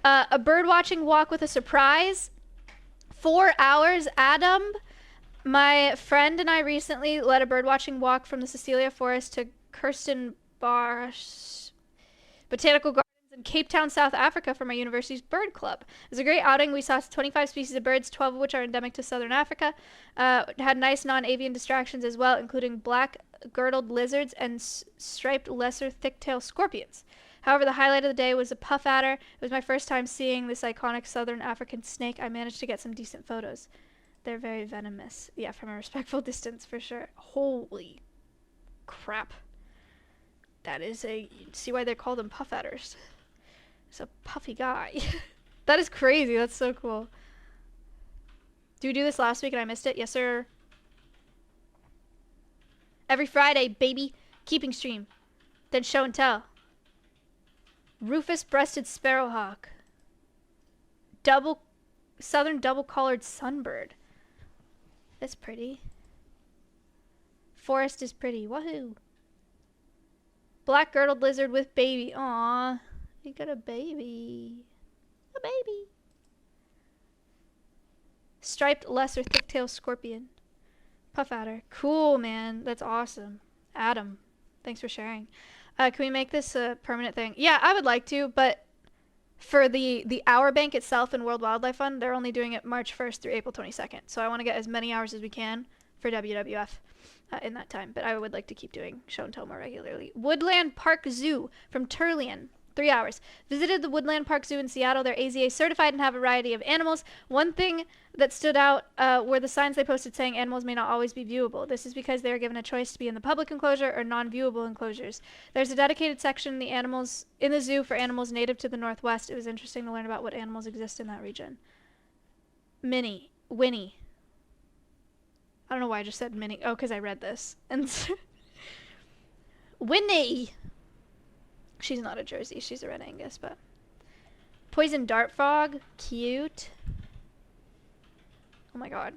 A bird watching walk with a surprise. 4 hours, Adam. My friend and I recently led a bird watching walk from the Cecilia Forest to Kirsten Barsh Botanical Gardens in Cape Town, South Africa for my university's bird club. It was a great outing. We saw 25 species of birds, 12 of which are endemic to southern Africa. Had nice non-avian distractions as well, including black girdled lizards and striped lesser thick-tailed scorpions. However, the highlight of the day was a puff adder. It was my first time seeing this iconic southern African snake. I managed to get some decent photos. They're very venomous. Yeah, from a respectful distance for sure. Holy crap. That is see why they call them puff adders. It's a puffy guy. That is crazy. That's so cool. Did we do this last week and I missed it? Yes, sir. Every Friday, baby. Keeping stream. Then show and tell. Rufous-breasted sparrowhawk. Southern double-collared sunbird. That's pretty. Forest is pretty. Woohoo. Black girdled lizard with baby. Aw, you got a baby. A baby. Striped lesser thick-tailed scorpion. Puff adder. Cool, man. That's awesome. Adam, thanks for sharing. Can we make this a permanent thing? Yeah, I would like to, but for the hour bank itself in World Wildlife Fund, they're only doing it March 1st through April 22nd. So I want to get as many hours as we can for WWF. In that time, but I would like to keep doing show and tell more regularly. Woodland Park Zoo from Turlian, 3 hours. Visited the Woodland Park Zoo in Seattle. They're AZA certified and have a variety of animals. One thing that stood out were the signs they posted saying animals may not always be viewable. This is because they are given a choice to be in the public enclosure or non-viewable enclosures. There's a dedicated section in the zoo for animals native to the Northwest. It was interesting to learn about what animals exist in that region. Winnie. I don't know why I just said Minnie. Oh, because I read this. And Winnie! She's not a Jersey. She's a Red Angus, but... Poison dart frog. Cute. Oh my god.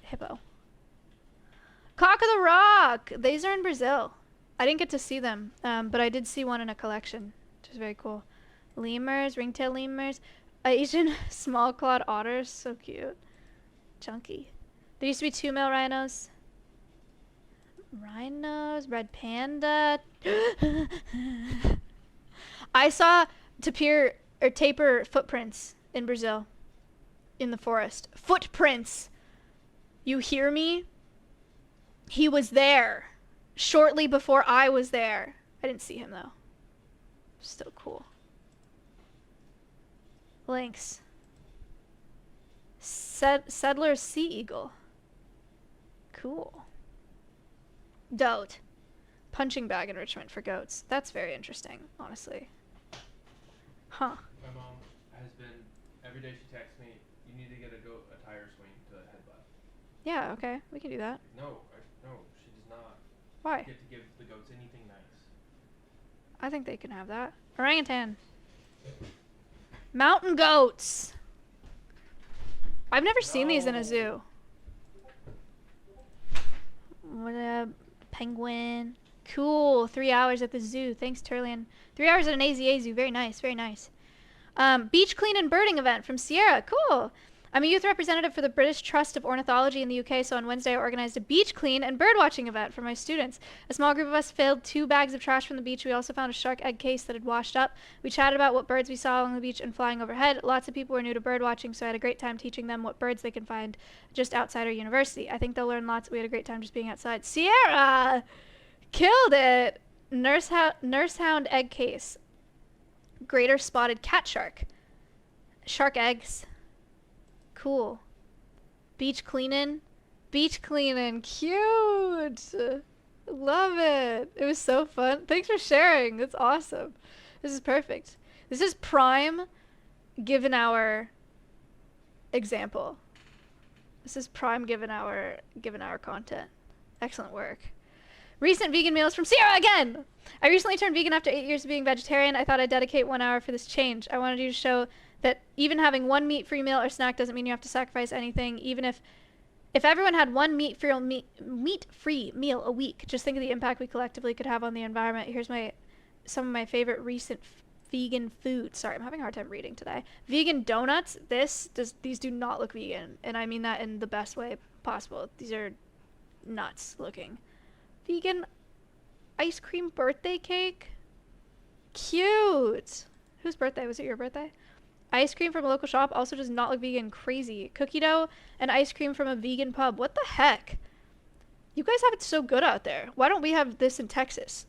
Hippo. Cock of the Rock! These are in Brazil. I didn't get to see them, but I did see one in a collection, which is very cool. Lemurs. Ringtail lemurs. Asian small-clawed otters. So cute. Chunky. There used to be 2 male rhinos. Red panda. I saw tapir footprints in Brazil. In the forest. Footprints! You hear me? He was there. Shortly before I was there. I didn't see him though. Still cool. Lynx. Settler sea eagle. Cool. Dote. Punching bag enrichment for goats. That's very interesting, honestly. Huh. My mom has been, every day she texts me, you need to get a tire swing to the headbutt. Yeah, okay. We can do that. No, she does not. Why? Get to give the goats anything nice. I think they can have that. Orangutan. Mountain goats. I've never seen these in a zoo. What a penguin. Cool. 3 hours at the zoo. Thanks, Turlian. 3 hours at an AZA zoo. Very nice. Very nice. Beach clean and birding event from Sierra. Cool. I'm a youth representative for the British Trust of Ornithology in the UK, so on Wednesday I organized a beach clean and birdwatching event for my students. A small group of us filled 2 bags of trash from the beach. We also found a shark egg case that had washed up. We chatted about what birds we saw along the beach and flying overhead. Lots of people were new to birdwatching, so I had a great time teaching them what birds they can find just outside our university. I think they'll learn lots. We had a great time just being outside. Sierra! Killed it! Nursehound egg case. Greater spotted cat shark. Shark eggs. Cool. Beach cleaning. Beach cleaning. Cute. Love it. It was so fun. Thanks for sharing. That's awesome. This is perfect. This is prime given our example. This is prime given our content. Excellent work. Recent vegan meals from Sierra again! I recently turned vegan after 8 years of being vegetarian. I thought I'd dedicate 1 hour for this change. I wanted you to show that even having 1 meat-free meal or snack doesn't mean you have to sacrifice anything. Even if everyone had 1 meat-free meal a week, just think of the impact we collectively could have on the environment. Here's some of my favorite recent vegan foods. Sorry, I'm having a hard time reading today. Vegan donuts. These do not look vegan, and I mean that in the best way possible. These are nuts looking. Vegan ice cream birthday cake. Cute. Whose birthday? Was it your birthday? Ice cream from a local shop also does not look vegan. Crazy. Cookie dough and ice cream from a vegan pub. What the heck? You guys have it so good out there. Why don't we have this in Texas?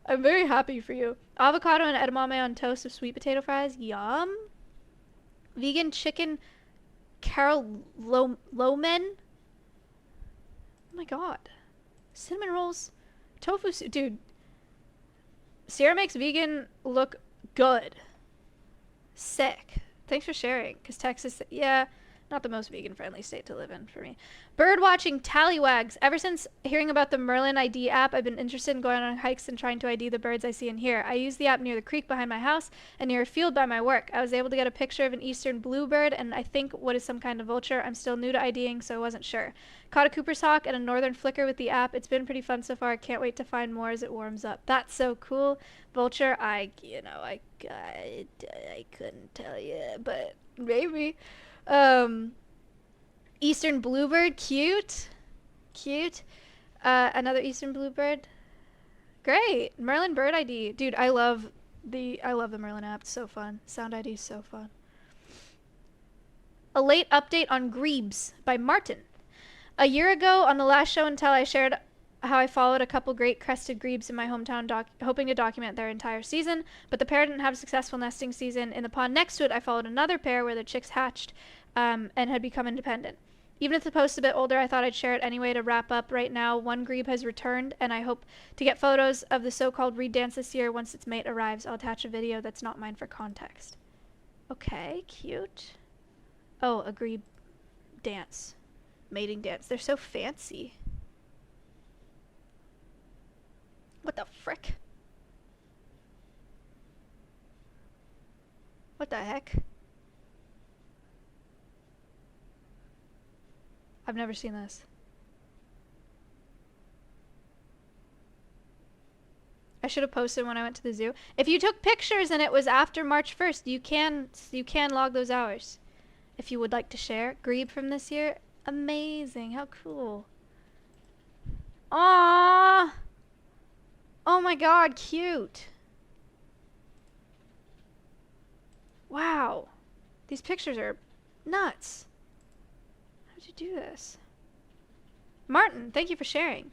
I'm very happy for you. Avocado and edamame on toast with sweet potato fries. Yum. Vegan chicken Carol Lomen. Oh my god. Cinnamon rolls. Tofu soup. Dude. Sierra makes vegan look good. Sick. Thanks for sharing. Because Texas, yeah, not the most vegan-friendly state to live in for me. Bird watching tallywags. Ever since hearing about the Merlin ID app, I've been interested in going on hikes and trying to ID the birds I see and hear. I use the app near the creek behind my house and near a field by my work. I was able to get a picture of an eastern bluebird and I think what is some kind of vulture. I'm still new to IDing, so I wasn't sure. Caught a Cooper's hawk and a northern flicker with the app. It's been pretty fun so far. I can't wait to find more as it warms up. That's so cool. Vulture, I couldn't tell you, but maybe. Eastern bluebird, cute. Another eastern bluebird. Great. Merlin bird ID. Dude, I love the Merlin app. It's so fun. Sound ID is so fun. A late update on grebes by Martin. A year ago on the last show and tell, I shared how I followed a couple great crested grebes in my hometown, hoping to document their entire season, but the pair didn't have a successful nesting season. In the pond next to it, I followed another pair where their chicks hatched and had become independent. Even if the post is a bit older, I thought I'd share it anyway to wrap up. Right now, 1 grebe has returned, and I hope to get photos of the so-called reed dance this year. Once its mate arrives, I'll attach a video that's not mine for context. Okay, cute. Oh, a grebe dance. Mating dance. They're so fancy. What the frick? What the heck? I've never seen this. I should have posted when I went to the zoo. If you took pictures and it was after March 1st, you can log those hours. If you would like to share. Grebe from this year. Amazing. How cool. Aww. Oh my god, cute. Wow. These pictures are nuts. How'd you do this? Martin, thank you for sharing.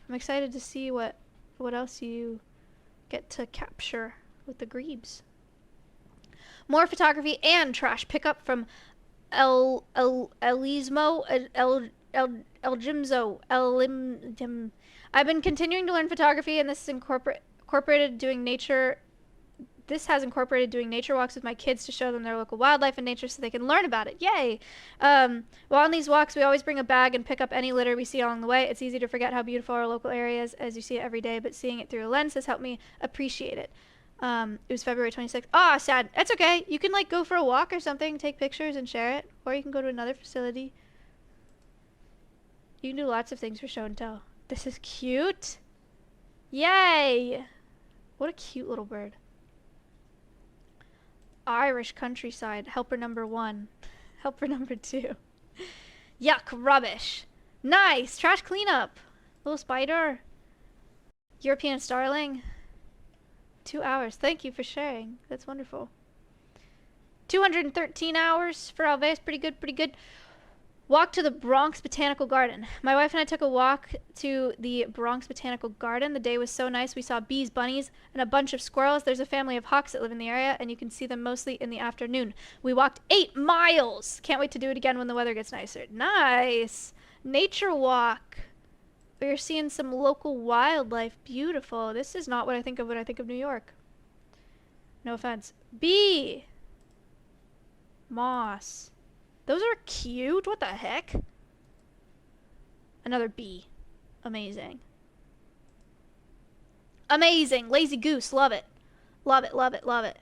I'm excited to see what else you get to capture with the grebes. More photography and trash pickup from Elismo Elimzo. I've been continuing to learn photography, and this has incorporated doing nature walks with my kids to show them their local wildlife and nature so they can learn about it. Yay! While on these walks, we always bring a bag and pick up any litter we see along the way. It's easy to forget how beautiful our local area is as you see it every day, but seeing it through a lens has helped me appreciate it. It was February 26th. Ah, sad. It's okay. You can go for a walk or something, take pictures and share it, or you can go to another facility. You can do lots of things for show and tell. This is cute. Yay! What a cute little bird. Irish countryside. Helper number 1. Helper number 2. Yuck, rubbish. Nice! Trash cleanup. Little spider. European starling. 2 hours. Thank you for sharing. That's wonderful. 213 hours for Alveus. Pretty good, pretty good. Walk to the Bronx Botanical Garden. My wife and I took a walk to the Bronx Botanical Garden. The day was so nice. We saw bees, bunnies, and a bunch of squirrels. There's a family of hawks that live in the area, and you can see them mostly in the afternoon. We walked 8 miles. Can't wait to do it again when the weather gets nicer. Nice. Nature walk. We're seeing some local wildlife. Beautiful. This is not what I think of when I think of New York. No offense. Bee. Moss. Those are cute. What the heck? Another bee. Amazing. Amazing. Lazy goose. Love it. Love it, love it, love it.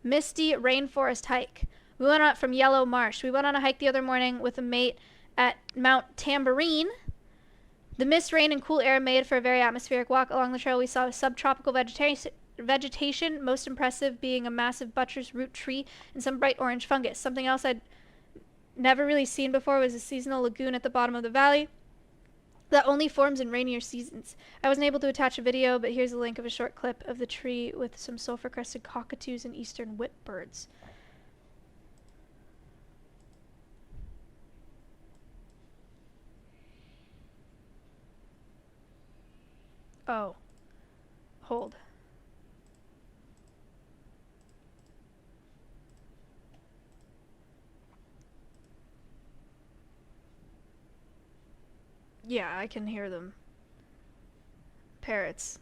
Misty rainforest hike. We went out from Yellow Marsh. We went on a hike the other morning with a mate at Mount Tambourine. The mist, rain, and cool air made for a very atmospheric walk. Along the trail we saw subtropical vegetation, most impressive being a massive buttress root tree and some bright orange fungus. Something else I'd never really seen before was a seasonal lagoon at the bottom of the valley that only forms in rainier seasons. I wasn't able to attach a video, but here's a link of a short clip of the tree with some sulfur-crested cockatoos and eastern whipbirds. Oh. Hold. Yeah, I can hear them. Parrots.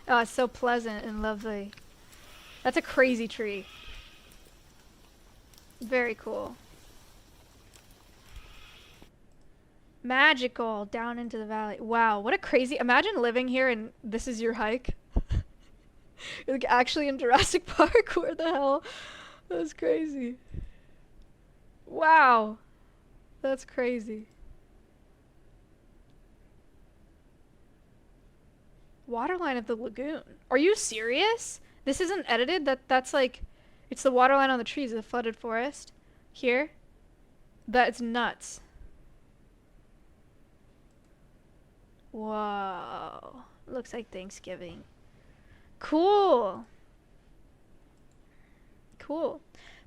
Oh, it's so pleasant and lovely. That's a crazy tree. Very cool. Magical. Down into the valley. Wow, what a crazy... Imagine living here and this is your hike. You're like actually in Jurassic Park. Where the hell? That's crazy. Wow. That's crazy. Waterline of the lagoon. Are you serious? This isn't edited? That's like... It's the waterline on the trees of the flooded forest. Here. That's nuts. Whoa. Looks like Thanksgiving. Cool. Cool.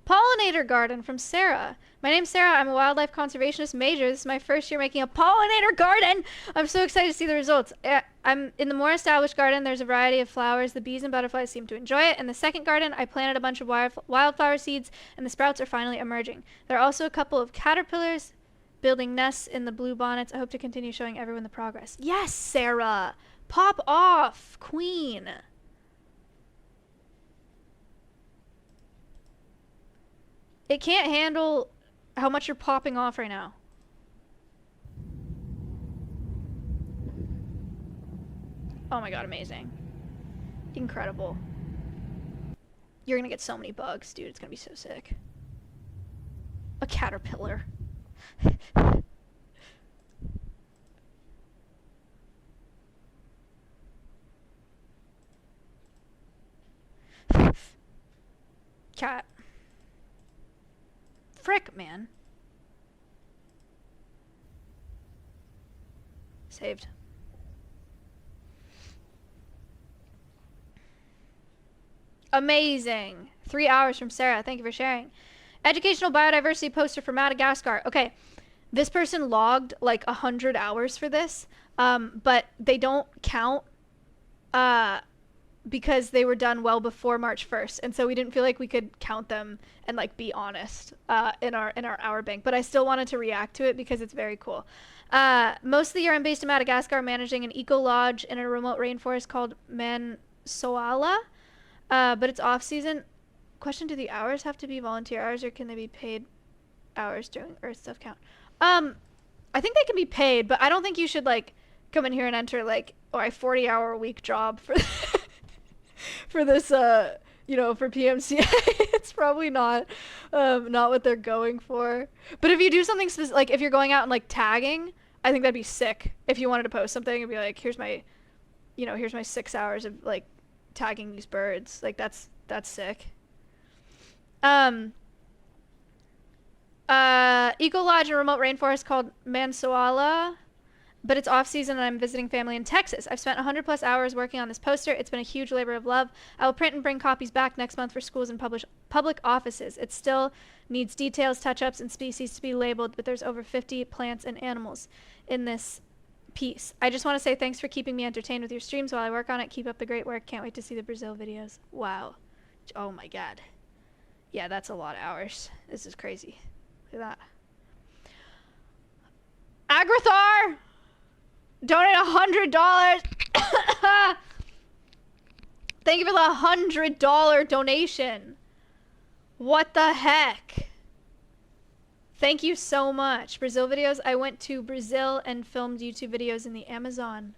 Pollinator garden from Sarah. My name's Sarah. I'm a wildlife conservationist major. This is my first year making a pollinator garden. I'm so excited to see the results. I'm in the more established garden. There's a variety of flowers. The bees and butterflies seem to enjoy it. In the second garden, I planted a bunch of wildflower seeds, and the sprouts are finally emerging. There are also a couple of caterpillars building nests in the blue bonnets. I hope to continue showing everyone the progress. Yes, Sarah. Pop off, queen. It can't handle how much you're popping off right now. Oh my god, amazing. Incredible. You're gonna get so many bugs, dude. It's gonna be so sick. A caterpillar. Cat. Frick, man. Saved. Amazing. 3 hours from Sarah. Thank you for sharing. Educational biodiversity poster for Madagascar. Okay. This person logged like 100 hours for this, but they don't count because they were done well before March 1st, and so we didn't feel like we could count them and like be honest in our hour bank. But I still wanted to react to it because it's very cool. Most of the year I'm based in Madagascar, managing an eco lodge in a remote rainforest called Mansoala, but it's off season. Question: do the hours have to be volunteer hours, or can they be paid hours during Earth stuff count? I think they can be paid, but I don't think you should like come in here and enter like, oh, a 40-hour-a-week job for for this, you know, for PMCA. It's probably not what they're going for. But if you do something like if you're going out and like tagging, I think that'd be sick. If you wanted to post something and be like, here's my 6 hours of like tagging these birds. Like that's sick. Eco Lodge in a remote rainforest called Mansoala, but it's off season and I'm visiting family in Texas. I've spent 100+ hours working on this poster. It's been a huge labor of love. I will print and bring copies back next month for schools and public offices. It still needs details, touch-ups, and species to be labeled, but there's over 50 plants and animals in this piece. I just want to say thanks for keeping me entertained with your streams while I work on it. Keep up the great work. Can't wait to see the Brazil videos. Wow. Oh my god. Yeah, that's a lot of hours. This is crazy. Look at that. Agrathar! Donate $100. Thank you for the $100 donation. What the heck? Thank you so much. Brazil videos. I went to Brazil and filmed YouTube videos in the Amazon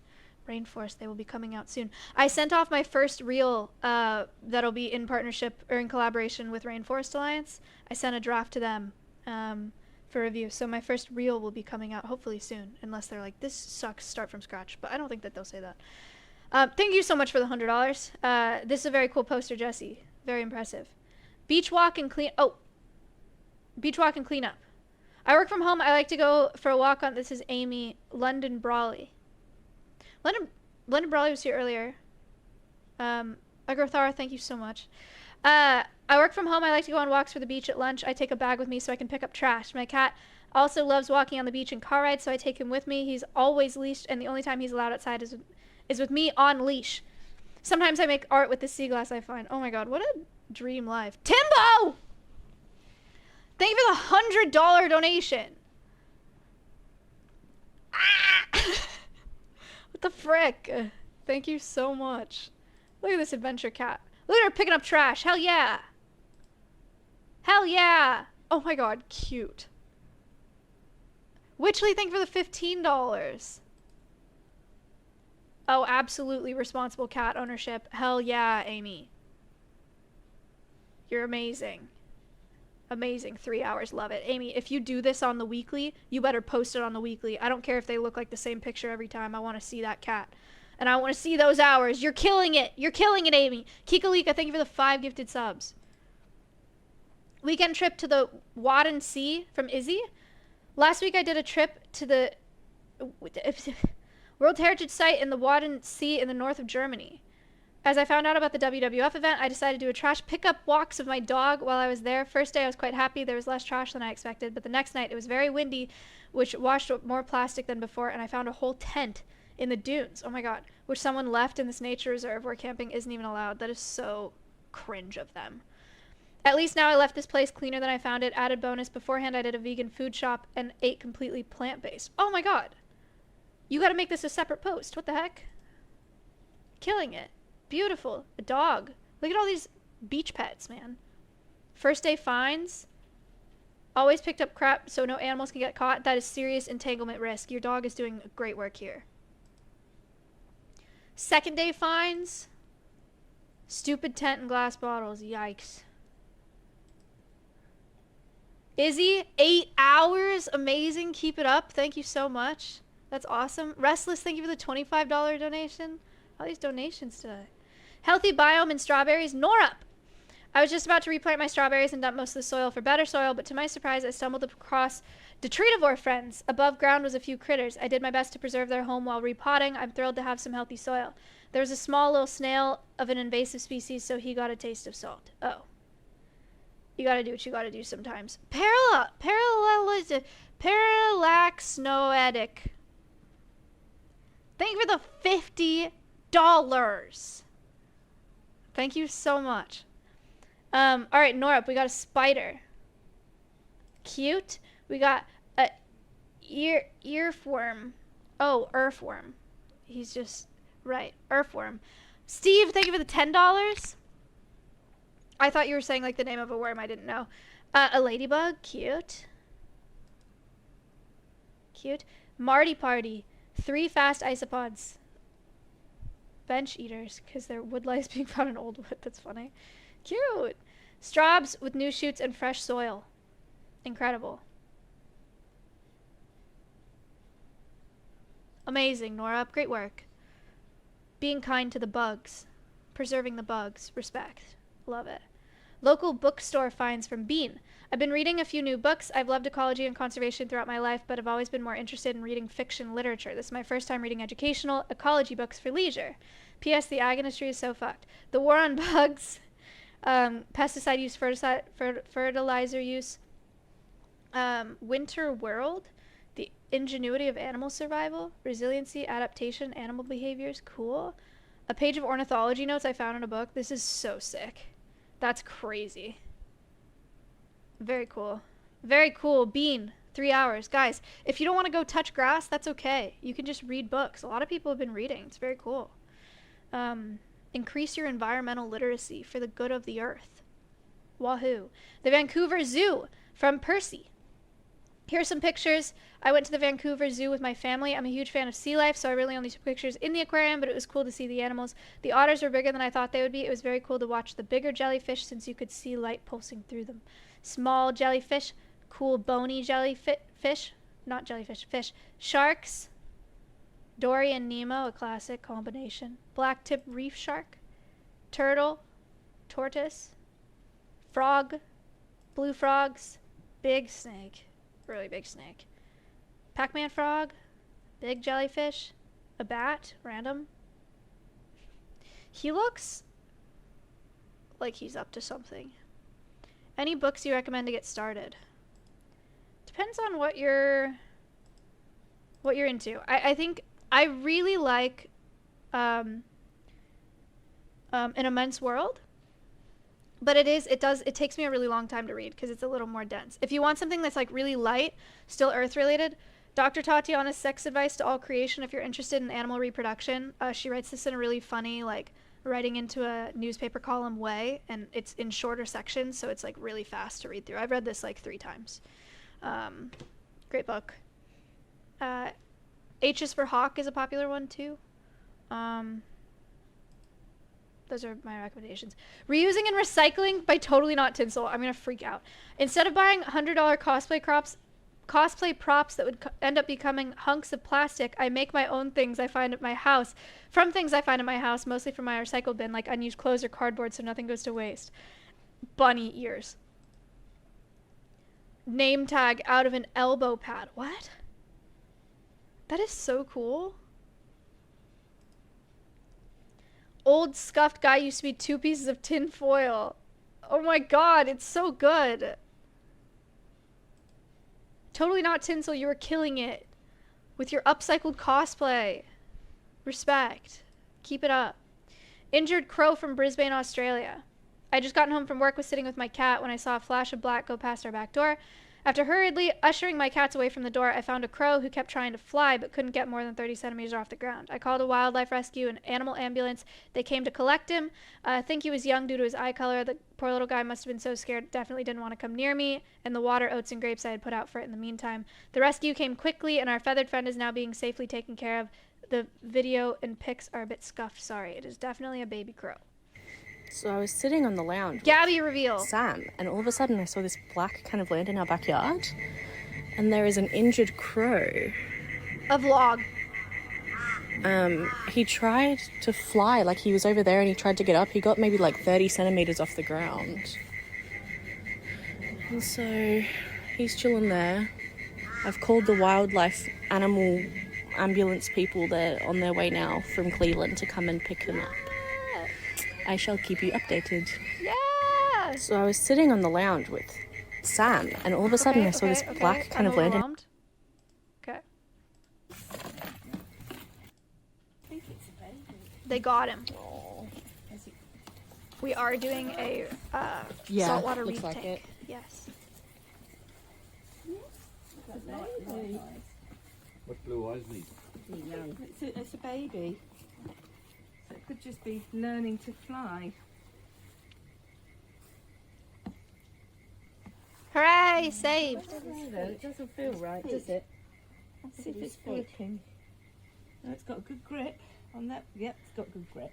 rainforest. They will be coming out soon. I sent off my first reel that'll be in partnership or in collaboration with Rainforest Alliance. I sent a draft to them for review. So my first reel will be coming out hopefully soon, unless they're like, this sucks, start from scratch. But I don't think that they'll say that. Thank you so much for the $100. This is a very cool poster, Jesse. Very impressive. Beach walk and clean. Oh, beach walk and clean up. I work from home. I like to go for a walk on. This is Amy London Brawley. London Brawley was here earlier. Agrothara, thank you so much. I work from home. I like to go on walks for the beach at lunch. I take a bag with me so I can pick up trash. My cat also loves walking on the beach and car rides, so I take him with me. He's always leashed, and the only time he's allowed outside is with me on leash. Sometimes I make art with the sea glass I find. Oh my god, what a dream life. Timbo! Thank you for the $100 donation. What the frick? Thank you so much. Look at this adventure cat. Look at her picking up trash. Hell yeah. Hell yeah. Oh my god, cute. Witchley, thank you for the $15. Oh, absolutely responsible cat ownership. Hell yeah, Amy. You're amazing. Amazing. 3 hours. Love it. Amy, if you do this on the weekly, you better post it on the weekly. I don't care if they look like the same picture every time. I want to see that cat. And I want to see those hours. You're killing it. You're killing it, Amy. Kikalika, thank you for the 5 gifted subs. Weekend trip to the Wadden Sea from Izzy. Last week I did a trip to the World Heritage Site in the Wadden Sea in the north of Germany. As I found out about the WWF event, I decided to do a trash pickup walks of my dog while I was there. First day I was quite happy. There was less trash than I expected, but the next night it was very windy, which washed up more plastic than before, and I found a whole tent in the dunes. Oh my god. Which someone left in this nature reserve where camping isn't even allowed. That is so cringe of them. At least now I left this place cleaner than I found it. Added bonus, beforehand I did a vegan food shop and ate completely plant-based. Oh my god. You gotta make this a separate post. What the heck? Killing it. Beautiful. A dog. Look at all these beach pets, man. First day fines. Always picked up crap so no animals can get caught. That is serious entanglement risk. Your dog is doing great work here. Second day fines. Stupid tent and glass bottles. Yikes. Izzy, 8 hours. Amazing. Keep it up. Thank you so much. That's awesome. Restless, thank you for the $25 donation. All these donations today. Healthy biome and strawberries. Norup. I was just about to replant my strawberries and dump most of the soil for better soil, but to my surprise, I stumbled across detritivore friends. Above ground was a few critters. I did my best to preserve their home while repotting. I'm thrilled to have some healthy soil. There was a small little snail of an invasive species, so he got a taste of salt. Oh. You gotta do what you gotta do sometimes. Parallaxnoetic. Thank you for the $50. Thank you so much. Alright, Norup, we got a spider. Cute. We got a earthworm. Oh, earthworm. He's just right. Earthworm. Steve, thank you for the $10. I thought you were saying like the name of a worm. I didn't know. A ladybug. Cute. Cute. Marty Party. 3 fast isopods. bench eaters because they're wood lice being found in old wood. That's funny. Cute. Straubs with new shoots and fresh soil. Incredible. Amazing, Nora. Great work. Being kind to the bugs. Preserving the bugs. Respect. Love it. Local bookstore finds from Bean. I've been reading a few new books. I've loved ecology and conservation throughout my life, but I've always been more interested in reading fiction literature. This is my first time reading educational ecology books for leisure. P.S. The ag industry is so fucked. The war on bugs, pesticide use, fertilizer use, winter world, the ingenuity of animal survival, resiliency, adaptation, animal behaviors, cool. A page of ornithology notes I found in a book. This is so sick. That's crazy. Very cool. Very cool. Bean. 3 hours. Guys, if you don't want to go touch grass, that's okay. You can just read books. A lot of people have been reading. It's very cool. Increase your environmental literacy for the good of the earth. Wahoo. The Vancouver Zoo from Percy. Here are some pictures. I went to the Vancouver Zoo with my family. I'm a huge fan of sea life, so I really only took pictures in the aquarium, but it was cool to see the animals. The otters were bigger than I thought they would be. It was very cool to watch the bigger jellyfish since you could see light pulsing through them. Small jellyfish, cool bony jellyfish, not jellyfish, fish. Sharks, Dory and Nemo, a classic combination. Black-tip reef shark, turtle, tortoise, frog, blue frogs, big snake, really big snake. Pac-Man frog, big jellyfish, a bat, random. He looks like he's up to something. Any books you recommend to get started? Depends on what you're into. I think I really like An Immense World, but it takes me a really long time to read because it's a little more dense. If you want something that's like really light, still earth related, Dr. Tatiana's Sex Advice to All Creation, if you're interested in animal reproduction, she writes this in a really funny, like, writing into a newspaper column way, and it's in shorter sections, so it's like really fast to read through. I've read this like 3 times. Great book. H is for Hawk is a popular one too. Those are my recommendations. Reusing and recycling by Totally Not Tinsel. I'm gonna freak out. Instead of buying $100 cosplay props that would end up becoming hunks of plastic, I make my own things I find at my house. From things I find at my house, mostly from my recycle bin, like unused clothes or cardboard, so nothing goes to waste. Bunny ears. Name tag out of an elbow pad. What? That is so cool. Old scuffed guy used to be 2 pieces of tin foil. Oh my god, it's so good. Totally Not Tinsel, you were killing it with your upcycled cosplay. Respect. Keep it up. Injured crow from Brisbane, Australia. I just gotten home from work, was sitting with my cat when I saw a flash of black go past our back door. After hurriedly ushering my cats away from the door, I found a crow who kept trying to fly but couldn't get more than 30 centimeters off the ground. I called a wildlife rescue and animal ambulance. They came to collect him. I think he was young due to his eye color. The poor little guy must have been so scared, definitely didn't want to come near me and the water, oats, and grapes I had put out for it in the meantime. The rescue came quickly, and our feathered friend is now being safely taken care of. The video and pics are a bit scuffed. Sorry, it is definitely a baby crow. So I was sitting on the lounge Gabby reveal. Sam, and all of a sudden I saw this black kind of land in our backyard, and there is an injured crow. A vlog. He tried to fly, like he was over there and he tried to get up. He got maybe like 30 centimeters off the ground. And so he's chilling there. I've called the wildlife animal ambulance people. They're on their way now from Cleveland to come and pick him up. I shall keep you updated. Yeah! So I was sitting on the lounge with Sam, and all of a sudden I saw this black kind of land. Okay. They got him. We are doing a saltwater reef tank. It. Yes. What blue eyes mean? It's a baby. So it could just be learning to fly. Hooray! Saved. It doesn't feel right, does it? Let's see if it's working. No, it's got a good grip. On that, yep, it's got good grip.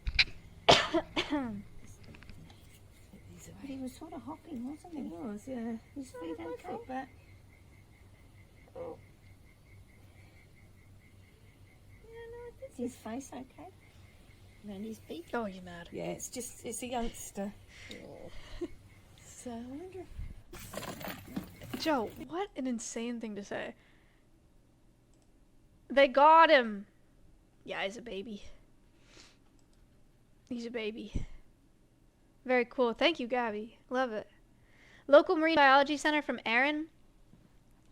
But he was sort of hopping, wasn't he? He was, yeah. His feet okay, but... Is his face okay? And his beak? Oh, he's mad. Yeah, it's just, it's a youngster. So, I wonder if... Joe, what an insane thing to say. They got him. Yeah, he's a baby. He's a baby. Very cool. Thank you, Gabby. Love it. Local Marine Biology Center from Aaron.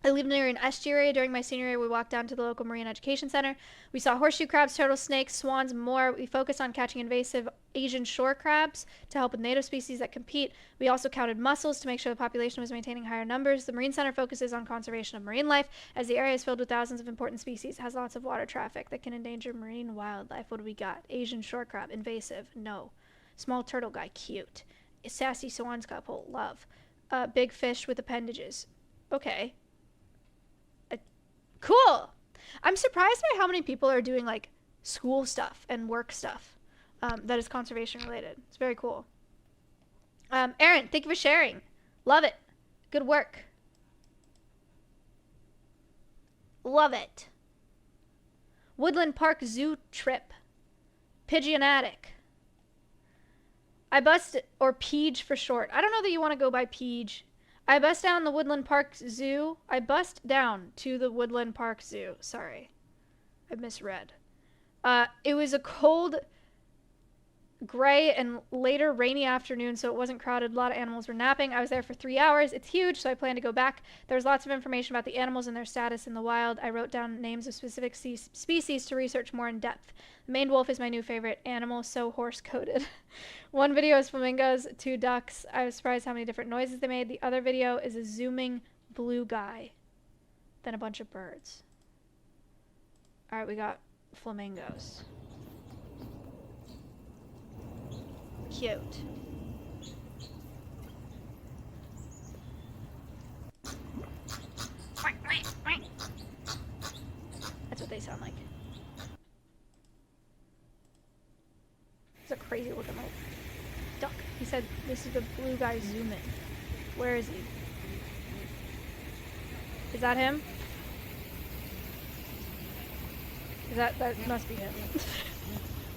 I live near an estuary. During my senior year, we walked down to the local Marine Education Center. We saw horseshoe crabs, turtle snakes, swans, and more. We focused on catching invasive Asian shore crabs to help with native species that compete. We also counted mussels to make sure the population was maintaining higher numbers. The Marine Center focuses on conservation of marine life, as the area is filled with thousands of important species. It has lots of water traffic that can endanger marine wildlife. What do we got? Asian shore crab, invasive, no. Small turtle guy, cute. Sassy swan's couple, love. Big fish with appendages. Okay. Cool. I'm surprised by how many people are doing like school stuff and work stuff that is conservation related. It's very cool. Aaron, thank you for sharing. Love it. Good work. Love it. Woodland Park Zoo trip. Pigeonatic. I bust, or Peage for short. I don't know that you want to go by Peage. I bust down the Woodland Park Zoo. I bust down to the Woodland Park Zoo. Sorry. I misread. It was a cold, gray, and later rainy afternoon, so it wasn't crowded. A lot of animals were napping. I was there for 3 hours. It's huge, so I plan to go back. There's lots of information about the animals and their status in the wild. I wrote down names of specific species to research more in depth. The maned wolf is my new favorite animal, so horse-coated. One video is flamingos, 2 ducks. I was surprised how many different noises they made. The other video is a zooming blue guy, then a bunch of birds. All right, we got flamingos. Cute. That's what they sound like. It's a crazy looking little duck. He said this is the blue guy zooming. Where is he? Is that him? Is that must be him.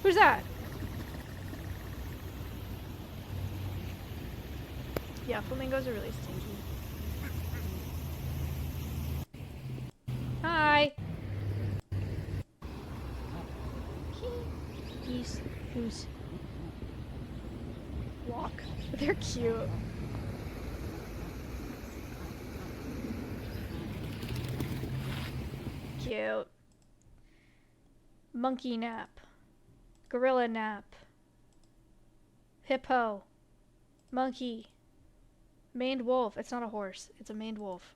Who's that? Yeah, flamingos are really stinky. Hi. Geese. Goose. Walk. They're cute. Cute. Monkey nap. Gorilla nap. Hippo. Monkey. Maned wolf. It's not a horse. It's a maned wolf.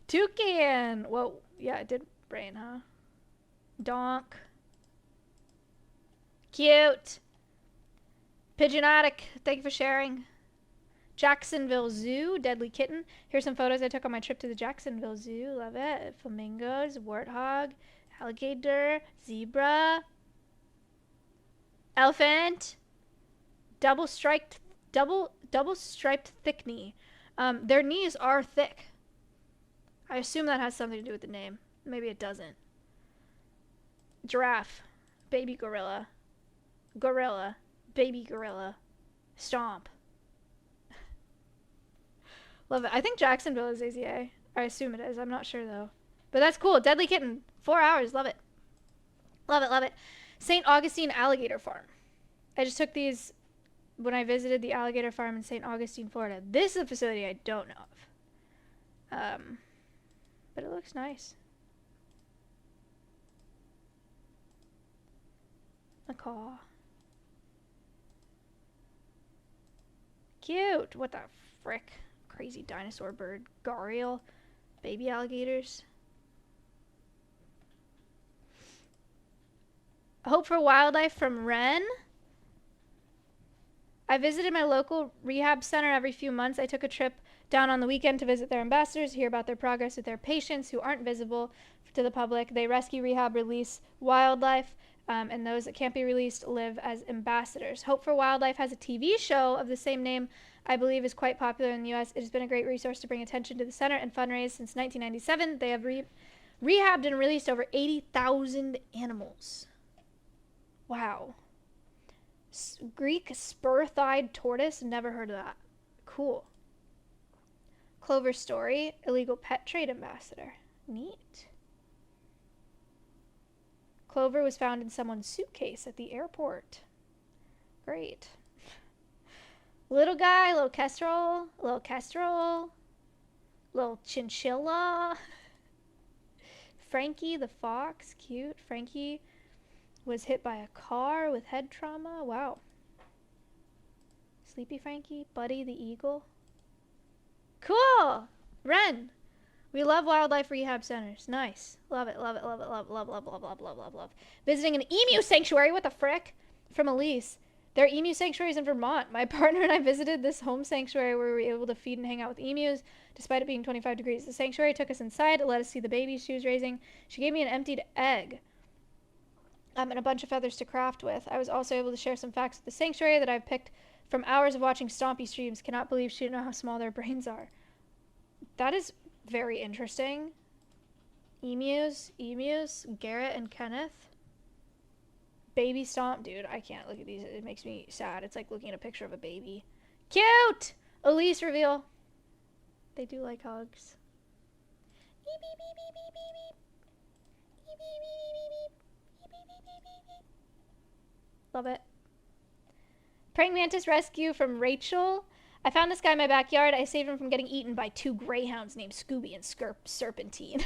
Toucan. Whoa. Yeah, it did rain, huh? Donk. Cute. Pigeonatic. Thank you for sharing. Jacksonville Zoo. Deadly kitten. Here's some photos I took on my trip to the Jacksonville Zoo. Love it. Flamingos. Warthog. Alligator. Zebra. Elephant. Double striped thick knee. Their knees are thick. I assume that has something to do with the name. Maybe it doesn't. Giraffe. Baby gorilla. Gorilla. Baby gorilla. Stomp. Love it. I think Jacksonville is AZA. I assume it is. I'm not sure though. But that's cool. Deadly kitten. 4 hours. Love it. Love it. Love it. St. Augustine Alligator Farm. I just took these when I visited the alligator farm in St. Augustine, Florida. This is a facility I don't know of. But it looks nice. Macaw. Cute. What the frick? Crazy dinosaur bird. Gharial. Baby alligators. Hope for Wildlife from Ren. I visited my local rehab center every few months. I took a trip down on the weekend to visit their ambassadors, hear about their progress with their patients who aren't visible to the public. They rescue, rehab, release wildlife, and those that can't be released live as ambassadors. Hope for Wildlife has a TV show of the same name, I believe is quite popular in the U.S. It has been a great resource to bring attention to the center and fundraise since 1997. They have rehabbed and released over 80,000 animals. Wow. Greek spur-thighed tortoise? Never heard of that. Cool. Clover Story, illegal pet trade ambassador. Neat. Clover was found in someone's suitcase at the airport. Great. Little guy, little kestrel, little chinchilla. Frankie the fox, cute. Frankie was hit by a car with head trauma. Wow. Sleepy Frankie, Buddy the eagle. Cool! Ren. We love wildlife rehab centers. Nice. Love it, love it, love it, love, love, love, love, love, love, love, love. Visiting an emu sanctuary. What the frick? From Elise. There are emu sanctuaries in Vermont. My partner and I visited this home sanctuary where we were able to feed and hang out with emus, despite it being 25 degrees. The sanctuary took us inside, let us see the babies she was raising. She gave me an emptied egg and a bunch of feathers to craft with. I was also able to share some facts with the sanctuary that I've picked from hours of watching Stompy streams. Cannot believe she didn't know how small their brains are. That is very interesting. Emus, Garrett and Kenneth. Baby Stomp, dude, I can't look at these. It makes me sad. It's like looking at a picture of a baby. Cute! Elise reveal. They do like hugs. Beep, beep, beep, beep, beep, beep, beep. Beep, beep, beep, beep, beep. Beep, beep, beep, beep, beep, beep. Love it. Praying mantis rescue from Rachel. I found this guy in my backyard. I saved him from getting eaten by 2 greyhounds named Scooby and Serpentine.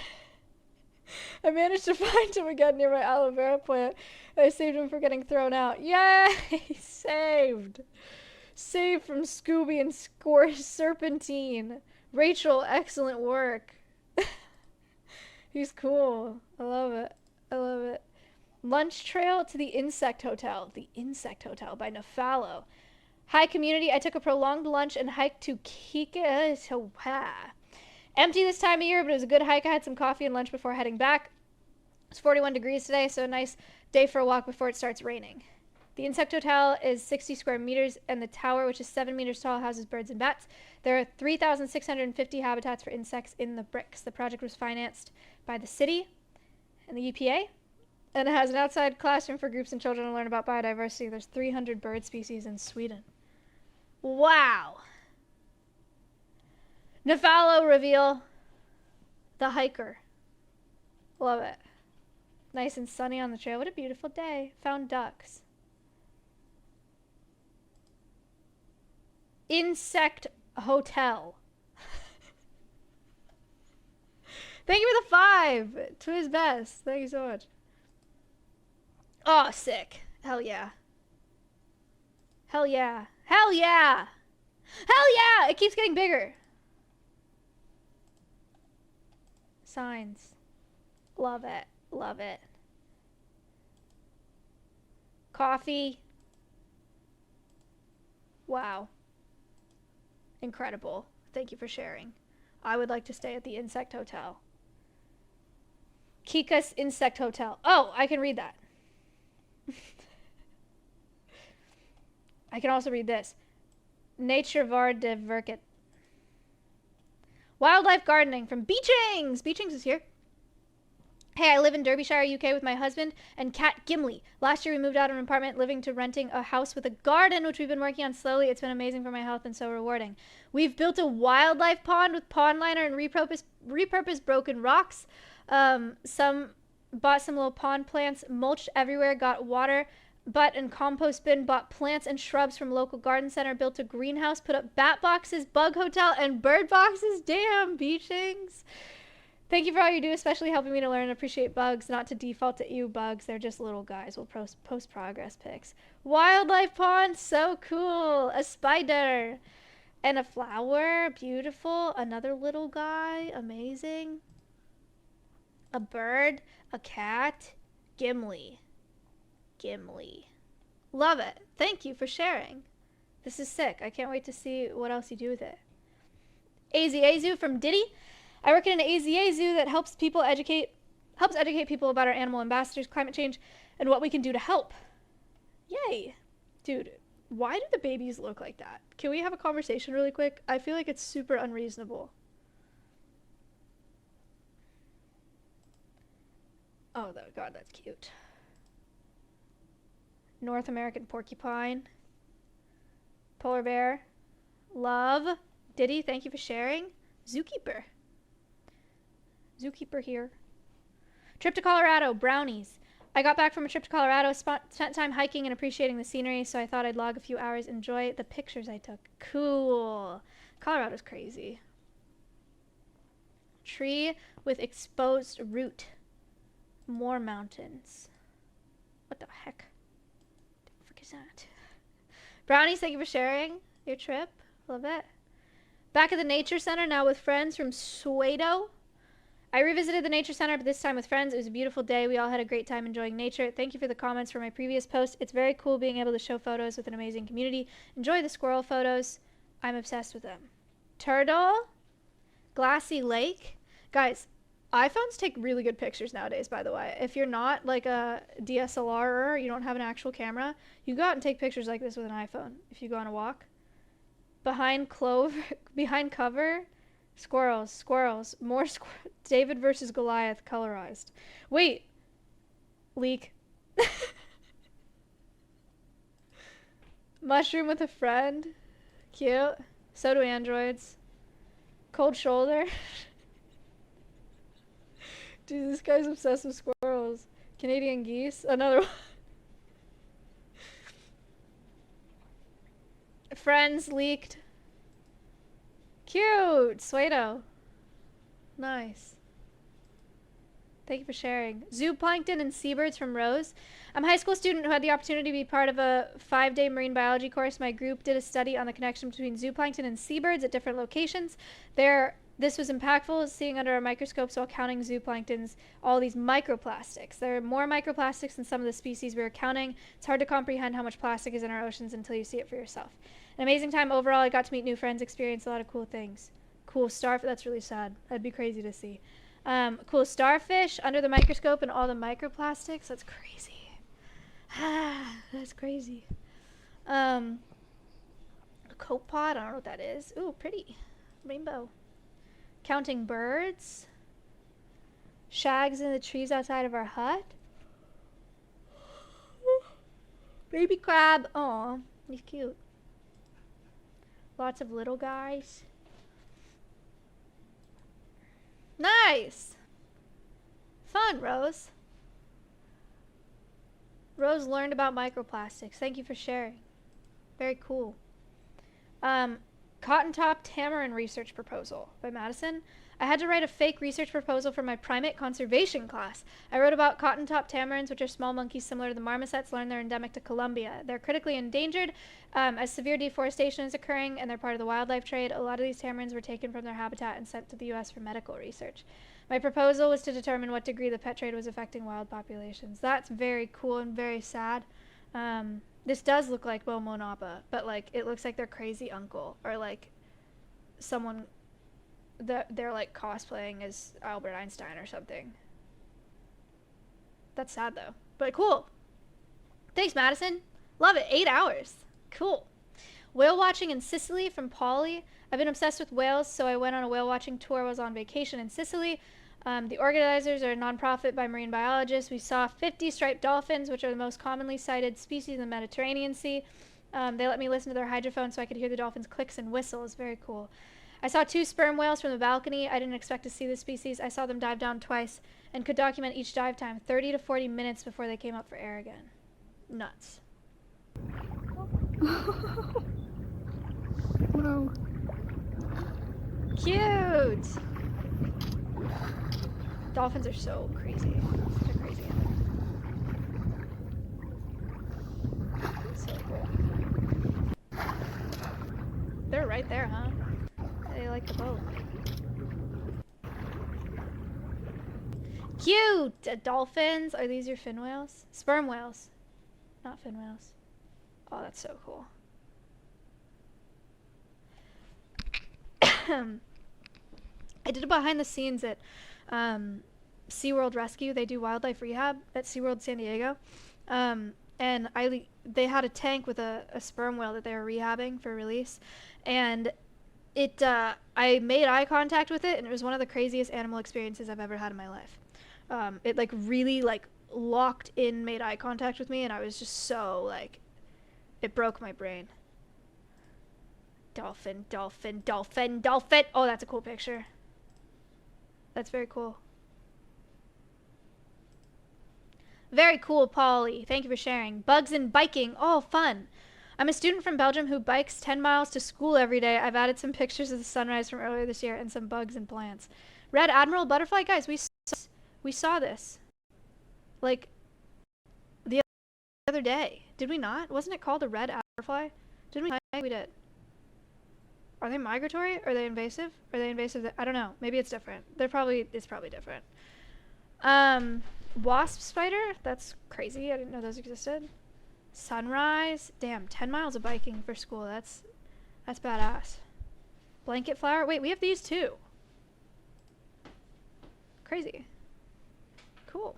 I managed to find him again near my aloe vera plant. I saved him from getting thrown out. Yay! Saved! Saved from Scooby and Serpentine. Rachel, excellent work. He's cool. I love it. I love it. Lunch trail to the Insect Hotel. The Insect Hotel by Nafalo. Hi, community. I took a prolonged lunch and hiked to Kika. Empty this time of year, but it was a good hike. I had some coffee and lunch before heading back. It's 41 degrees today, so a nice day for a walk before it starts raining. The Insect Hotel is 60 square meters, and the tower, which is 7 meters tall, houses birds and bats. There are 3,650 habitats for insects in the bricks. The project was financed by the city and the EPA, and it has an outside classroom for groups and children to learn about biodiversity. There's 300 bird species in Sweden. Wow. Nafalo reveal. The hiker. Love it. Nice and sunny on the trail. What a beautiful day. Found ducks. Insect Hotel. Thank you for the 5. To his best. Thank you so much. Oh, sick. Hell yeah. Hell yeah. Hell yeah. Hell yeah. It keeps getting bigger. Signs. Love it. Love it. Coffee. Wow. Incredible. Thank you for sharing. I would like to stay at the Insect Hotel. Kika's Insect Hotel. Oh, I can read that. I can also read this. Nature var de Verket. Wildlife gardening from Beechings. Beechings is here. Hey, I live in Derbyshire, UK with my husband and cat Gimli. Last year we moved out of an apartment living to renting a house with a garden, which we've been working on slowly. It's been amazing for my health and so rewarding. We've built a wildlife pond with pond liner and repurposed broken rocks. Bought some little pond plants, mulched everywhere, got water, butt and compost bin, bought plants and shrubs from local garden center, built a greenhouse, put up bat boxes, bug hotel, and bird boxes. Damn, Beechings. Thank you for all you do, especially helping me to learn and appreciate bugs. Not to default to you bugs, they're just little guys. We'll post progress pics. Wildlife pond, so cool. A spider and a flower, beautiful. Another little guy, amazing. A bird, a cat, Gimli. Gimli. Love it. Thank you for sharing. This is sick. I can't wait to see what else you do with it. AZA Zoo from Diddy. I work in an AZA zoo that helps people educate helps educate people about our animal ambassadors, climate change, and what we can do to help. Yay. Dude, why do the babies look like that? Can we have a conversation really quick? I feel like it's super unreasonable. Oh, God, that's cute. North American porcupine. Polar bear. Love. Diddy, thank you for sharing. Zookeeper. Zookeeper here. Trip to Colorado. Brownies. I got back from a trip to Colorado, spent time hiking and appreciating the scenery, so I thought I'd log a few hours, enjoy the pictures I took. Cool. Colorado's crazy. Tree with exposed root. More mountains. What the heck? What the frick is that? Brownies, thank you for sharing your trip. Love it. Back at the Nature Center now with friends from Suedo. I revisited the Nature Center, but this time with friends. It was a beautiful day. We all had a great time enjoying nature. Thank you for the comments for my previous post. It's very cool being able to show photos with an amazing community. Enjoy the squirrel photos. I'm obsessed with them. Turtle. Glassy Lake. Guys, iPhones take really good pictures nowadays, by the way. If you're not like a DSLR, you don't have an actual camera, you go out and take pictures like this with an iPhone if you go on a walk. Behind cover, squirrels, more David versus Goliath colorized. Wait, leak. Mushroom with a friend, cute. So do androids. Cold shoulder. Dude, this guy's obsessed with squirrels. Canadian geese, another one. Friends leaked. Cute! Suedo. Nice. Thank you for sharing. Zooplankton and seabirds from Rose. I'm a high school student who had the opportunity to be part of a 5-day marine biology course. My group did a study on the connection between zooplankton and seabirds at different locations. This was impactful, seeing under our microscopes while counting zooplanktons, all these microplastics. There are more microplastics than some of the species we were counting. It's hard to comprehend how much plastic is in our oceans until you see it for yourself. An amazing time overall. I got to meet new friends, experience a lot of cool things. Cool starfish. That's really sad. That'd be crazy to see. Cool starfish under the microscope and all the microplastics. That's crazy. That's crazy. A copepod. I don't know what that is. Ooh, pretty. Rainbow. Counting birds. Shags in the trees outside of our hut. Baby crab. Aw, he's cute. Lots of little guys. Nice. Fun, Rose. Rose learned about microplastics. Thank you for sharing. Very cool. Cotton Top Tamarin Research Proposal by Madison. I had to write a fake research proposal for my primate conservation class. I wrote about cotton top tamarins, which are small monkeys similar to the marmosets. Learned they're endemic to Colombia. They're critically endangered as severe deforestation is occurring, and they're part of the wildlife trade. A lot of these tamarins were taken from their habitat and sent to the U.S. for medical research. My proposal was to determine what degree the pet trade was affecting wild populations. That's very cool and very sad. This does look like Momo Napa, but like it looks like their crazy uncle or like someone that they're like cosplaying as Albert Einstein or something. That's sad though, but cool. Thanks, Madison. Love it. 8 hours. Cool. Whale watching in Sicily from Polly. I've been obsessed with whales, so I went on a whale watching tour. I was on vacation in Sicily. The organizers are a nonprofit by marine biologists. We saw 50 striped dolphins, which are the most commonly sighted species in the Mediterranean Sea. They let me listen to their hydrophone so I could hear the dolphins' clicks and whistles. Very cool. I saw 2 sperm whales from the balcony. I didn't expect to see the species. I saw them dive down twice and could document each dive time, 30 to 40 minutes before they came up for air again. Nuts. Wow. Cute! Dolphins are so crazy. Such a crazy animal. So cool. They're right there, huh? They like the boat. Cute! Dolphins. Are these your fin whales? Sperm whales. Not fin whales. Oh, that's so cool. I did a behind the scenes at SeaWorld Rescue. They do wildlife rehab at SeaWorld San Diego. And they had a tank with a sperm whale that they were rehabbing for release. And I made eye contact with it, and it was one of the craziest animal experiences I've ever had in my life. It like really like locked in, made eye contact with me, and I was just so like, it broke my brain. Dolphin, dolphin, dolphin, dolphin. Oh, that's a cool picture. That's very cool. Very cool, Polly. Thank you for sharing. Bugs and biking. Oh, fun. I'm a student from Belgium who bikes 10 miles to school every day. I've added some pictures of the sunrise from earlier this year and some bugs and plants. Red Admiral Butterfly. Guys, we saw this. Like, the other day. Did we not? Wasn't it called a red butterfly? Didn't we? We did. Are they migratory? Are they invasive? Are they invasive? I don't know. Maybe it's different. It's probably different. Wasp spider? That's crazy. I didn't know those existed. Sunrise. Damn, 10 miles of biking for school. That's badass. Blanket flower. Wait, we have these too. Crazy. Cool.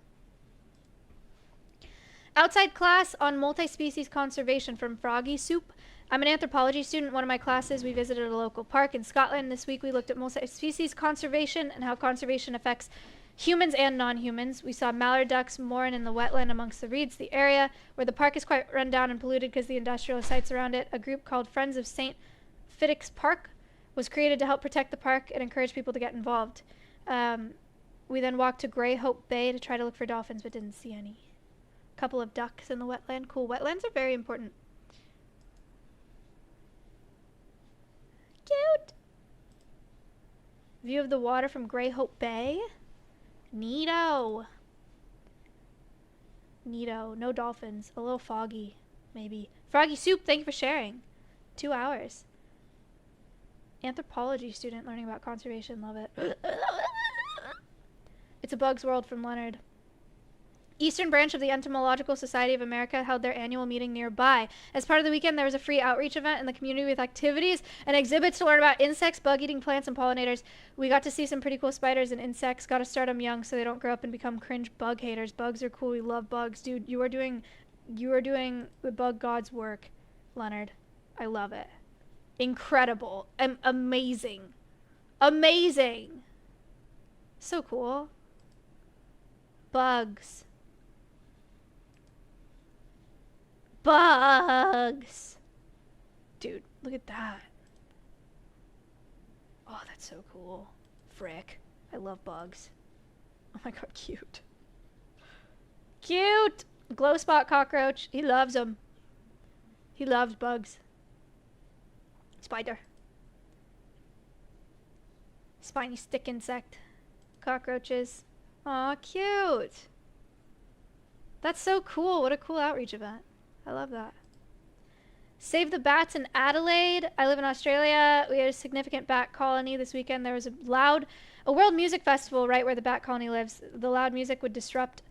Outside class on multi-species conservation from Froggy Soup. I'm an anthropology student. One of my classes, we visited a local park in Scotland. This week we looked at multi-species conservation and how conservation affects humans and non-humans. We saw mallard ducks mooring in the wetland amongst the reeds. The area where the park is quite run down and polluted because the industrial sites around it. A group called Friends of St. Fiddick's Park was created to help protect the park and encourage people to get involved. We then walked to Grey Hope Bay to try to look for dolphins, but didn't see any. A couple of ducks in the wetland. Cool. Wetlands are very important. Cute. View of the water from Grey Hope Bay. Neato. Neato. No dolphins. A little foggy, maybe. Froggy Soup, thank you for sharing. 2 hours. Anthropology student learning about conservation. Love it. It's a Bug's World from Leonard. Eastern branch of the Entomological Society of America held their annual meeting nearby. As part of the weekend, there was a free outreach event in the community with activities and exhibits to learn about insects, bug-eating plants, and pollinators. We got to see some pretty cool spiders and insects. Got to start them young so they don't grow up and become cringe bug haters. Bugs are cool. We love bugs. Dude, you are doing the bug god's work, Leonard. I love it. Incredible. Amazing. Amazing. So cool. Bugs. Bugs. Dude, look at that. Oh, that's so cool. Frick. I love bugs. Oh my god, cute. Cute! Glow spot cockroach. He loves them. He loves bugs. Spider. Spiny stick insect. Cockroaches. Aw, cute. That's so cool. What a cool outreach event. I love that. Save the bats in Adelaide. I live in Australia. We had a significant bat colony this weekend. There was a world music festival right where the bat colony lives. The loud music would disrupt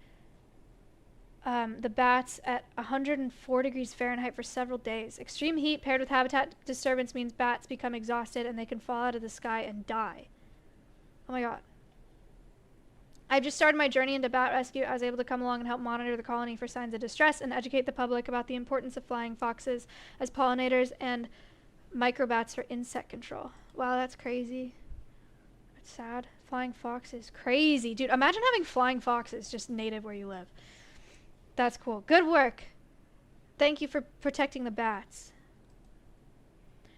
the bats at 104 degrees Fahrenheit for several days. Extreme heat paired with habitat disturbance means bats become exhausted and they can fall out of the sky and die. Oh my god. I just started my journey into bat rescue. I was able to come along and help monitor the colony for signs of distress and educate the public about the importance of flying foxes as pollinators and microbats for insect control. Wow, that's crazy. That's sad. Flying foxes. Crazy. Dude, imagine having flying foxes just native where you live. That's cool. Good work. Thank you for protecting the bats.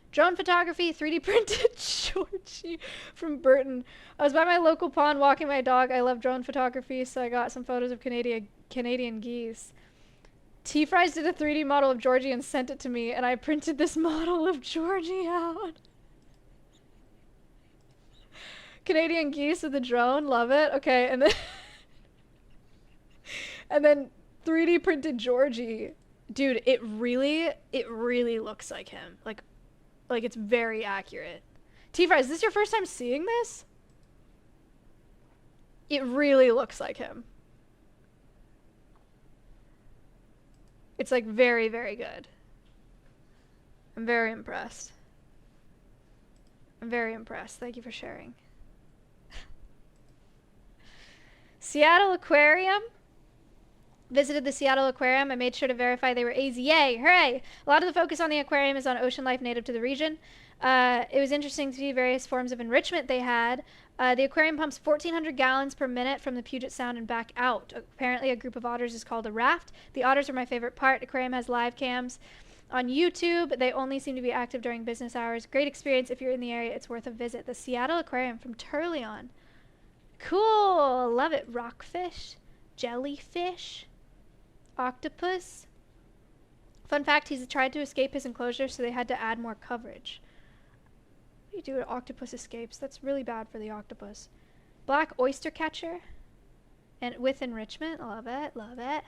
Drone photography, 3D printed Georgie from Burton. I was by my local pond walking my dog. I love drone photography, so I got some photos of Canadian geese. T-Fries did a 3D model of Georgie and sent it to me, and I printed this model of Georgie out. Canadian geese with the drone, love it. Okay, and then and then 3D printed Georgie. Dude, it really looks like him. Like it's very accurate. T-Fries, is this your first time seeing this? It really looks like him. It's like very, very good. I'm very impressed. I'm very impressed. Thank you for sharing. Seattle Aquarium. Visited the Seattle Aquarium. I made sure to verify they were AZ. Yay! Hooray! A lot of the focus on the aquarium is on ocean life native to the region. It was interesting to see various forms of enrichment they had. The aquarium pumps 1,400 gallons per minute from the Puget Sound and back out. Apparently, a group of otters is called a raft. The otters are my favorite part. The aquarium has live cams on YouTube. They only seem to be active during business hours. Great experience. If you're in the area, it's worth a visit. The Seattle Aquarium from Turleon. Cool. Love it. Rockfish. Jellyfish. Octopus. Fun fact, he's tried to escape his enclosure, so they had to add more coverage. What do you do when octopus escapes? That's really bad for the octopus. Black oyster catcher. And with enrichment. Love it. Love it.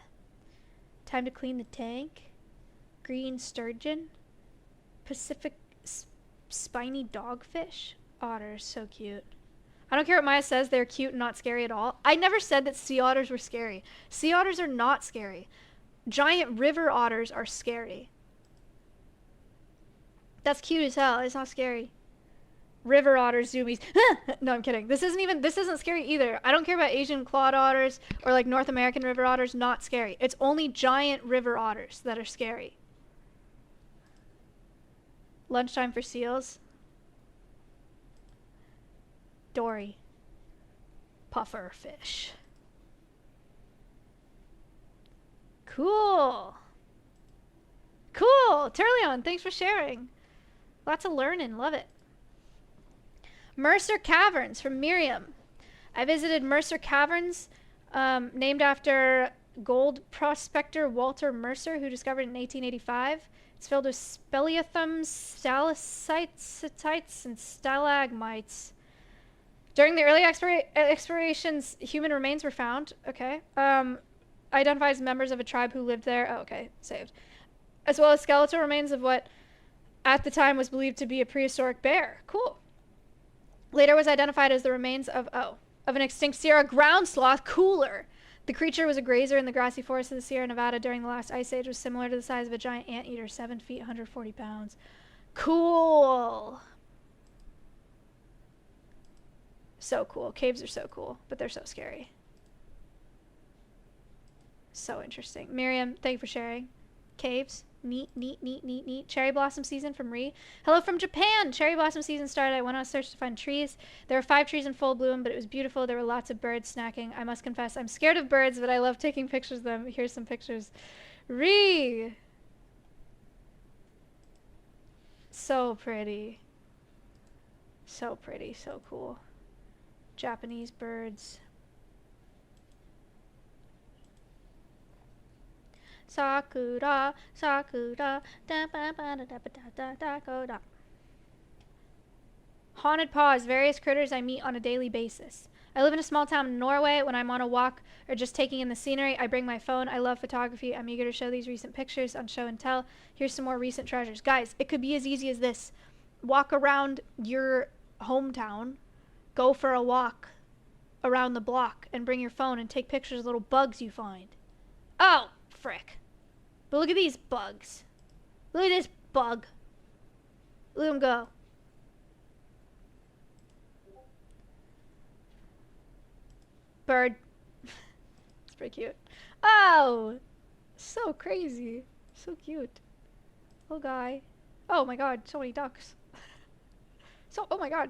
Time to clean the tank. Green sturgeon. Pacific spiny dogfish. Otters. So cute. I don't care what Maya says, they're cute and not scary at all. I never said that sea otters were scary. Sea otters are not scary. Giant river otters are scary. That's cute as hell. It's not scary. River otters, zoomies. No, I'm kidding. This isn't scary either. I don't care about Asian clawed otters or like North American river otters. Not scary. It's only giant river otters that are scary. Lunchtime for seals. Dory. Puffer fish. Cool. Cool. Turleon, thanks for sharing. Lots of learning. Love it. Mercer Caverns from Miriam. I visited Mercer Caverns, named after gold prospector Walter Mercer, who discovered it in 1885. It's filled with speleothems, stalactites, and stalagmites. During the early explorations, human remains were found. Okay. Identified as members of a tribe who lived there. Oh, okay. Saved. As well as skeletal remains of what at the time was believed to be a prehistoric bear. Cool. Later was identified as the remains of an extinct Sierra ground sloth, Cooler. The creature was a grazer in the grassy forest of the Sierra Nevada during the last ice age, was similar to the size of a giant anteater, 7 feet, 140 pounds. Cool. So cool. Caves are so cool, but they're so scary. So interesting. Miriam, thank you for sharing. Caves. Neat, neat, neat, neat, neat. Cherry blossom season from Ree. Hello from Japan. Cherry blossom season started. I went on a search to find trees. There were 5 trees in full bloom, but it was beautiful. There were lots of birds snacking. I must confess, I'm scared of birds, but I love taking pictures of them. Here's some pictures. Ree! So pretty. So pretty. So cool. Japanese birds. Sakura, Sakura, da ba ba da da ba da da go da. Haunted paws, various critters I meet on a daily basis. I live in a small town in Norway. When I'm on a walk or just taking in the scenery, I bring my phone. I love photography. I'm eager to show these recent pictures on Show and Tell. Here's some more recent treasures. Guys, it could be as easy as this. Walk around your hometown. Go for a walk around the block and bring your phone and take pictures of little bugs you find. Oh, frick. But look at these bugs. Look at this bug. Look at him go. Bird. It's pretty cute. Oh! So crazy. So cute. Little guy. Oh my god, so many ducks. So, oh my god.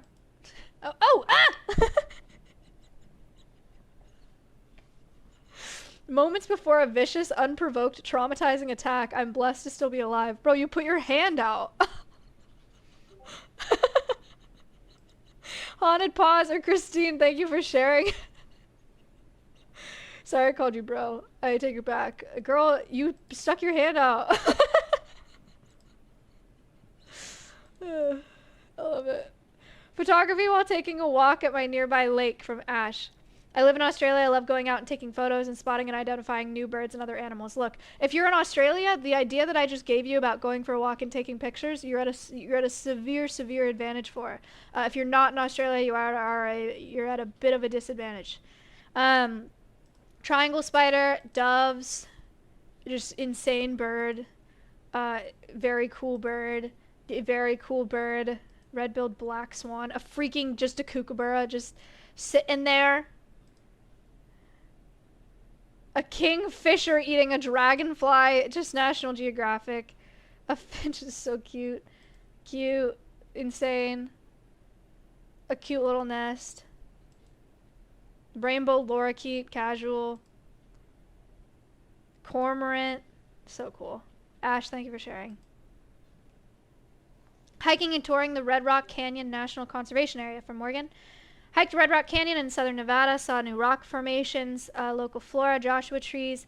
Oh, ah! Moments before a vicious, unprovoked, traumatizing attack, I'm blessed to still be alive. Bro, you put your hand out. Haunted Paws or Christine, thank you for sharing. Sorry I called you bro. I take it back. Girl, you stuck your hand out. I love it. Photography while taking a walk at my nearby lake from Ash. I live in Australia. I love going out and taking photos and spotting and identifying new birds and other animals. Look, if you're in Australia, the idea that I just gave you about going for a walk and taking pictures, you're at a severe advantage for. If you're not in Australia, you're at a bit of a disadvantage. Triangle spider, doves, just insane bird, very cool bird, red-billed black swan, just a kookaburra just sitting there. A kingfisher eating a dragonfly. Just National Geographic. A finch is so cute. Cute. Insane. A cute little nest. Rainbow lorikeet. Casual. Cormorant. So cool. Ash, thank you for sharing. Hiking and touring the Red Rock Canyon National Conservation Area from Morgan. Hiked Red Rock Canyon in southern Nevada, saw new rock formations, local flora, Joshua trees.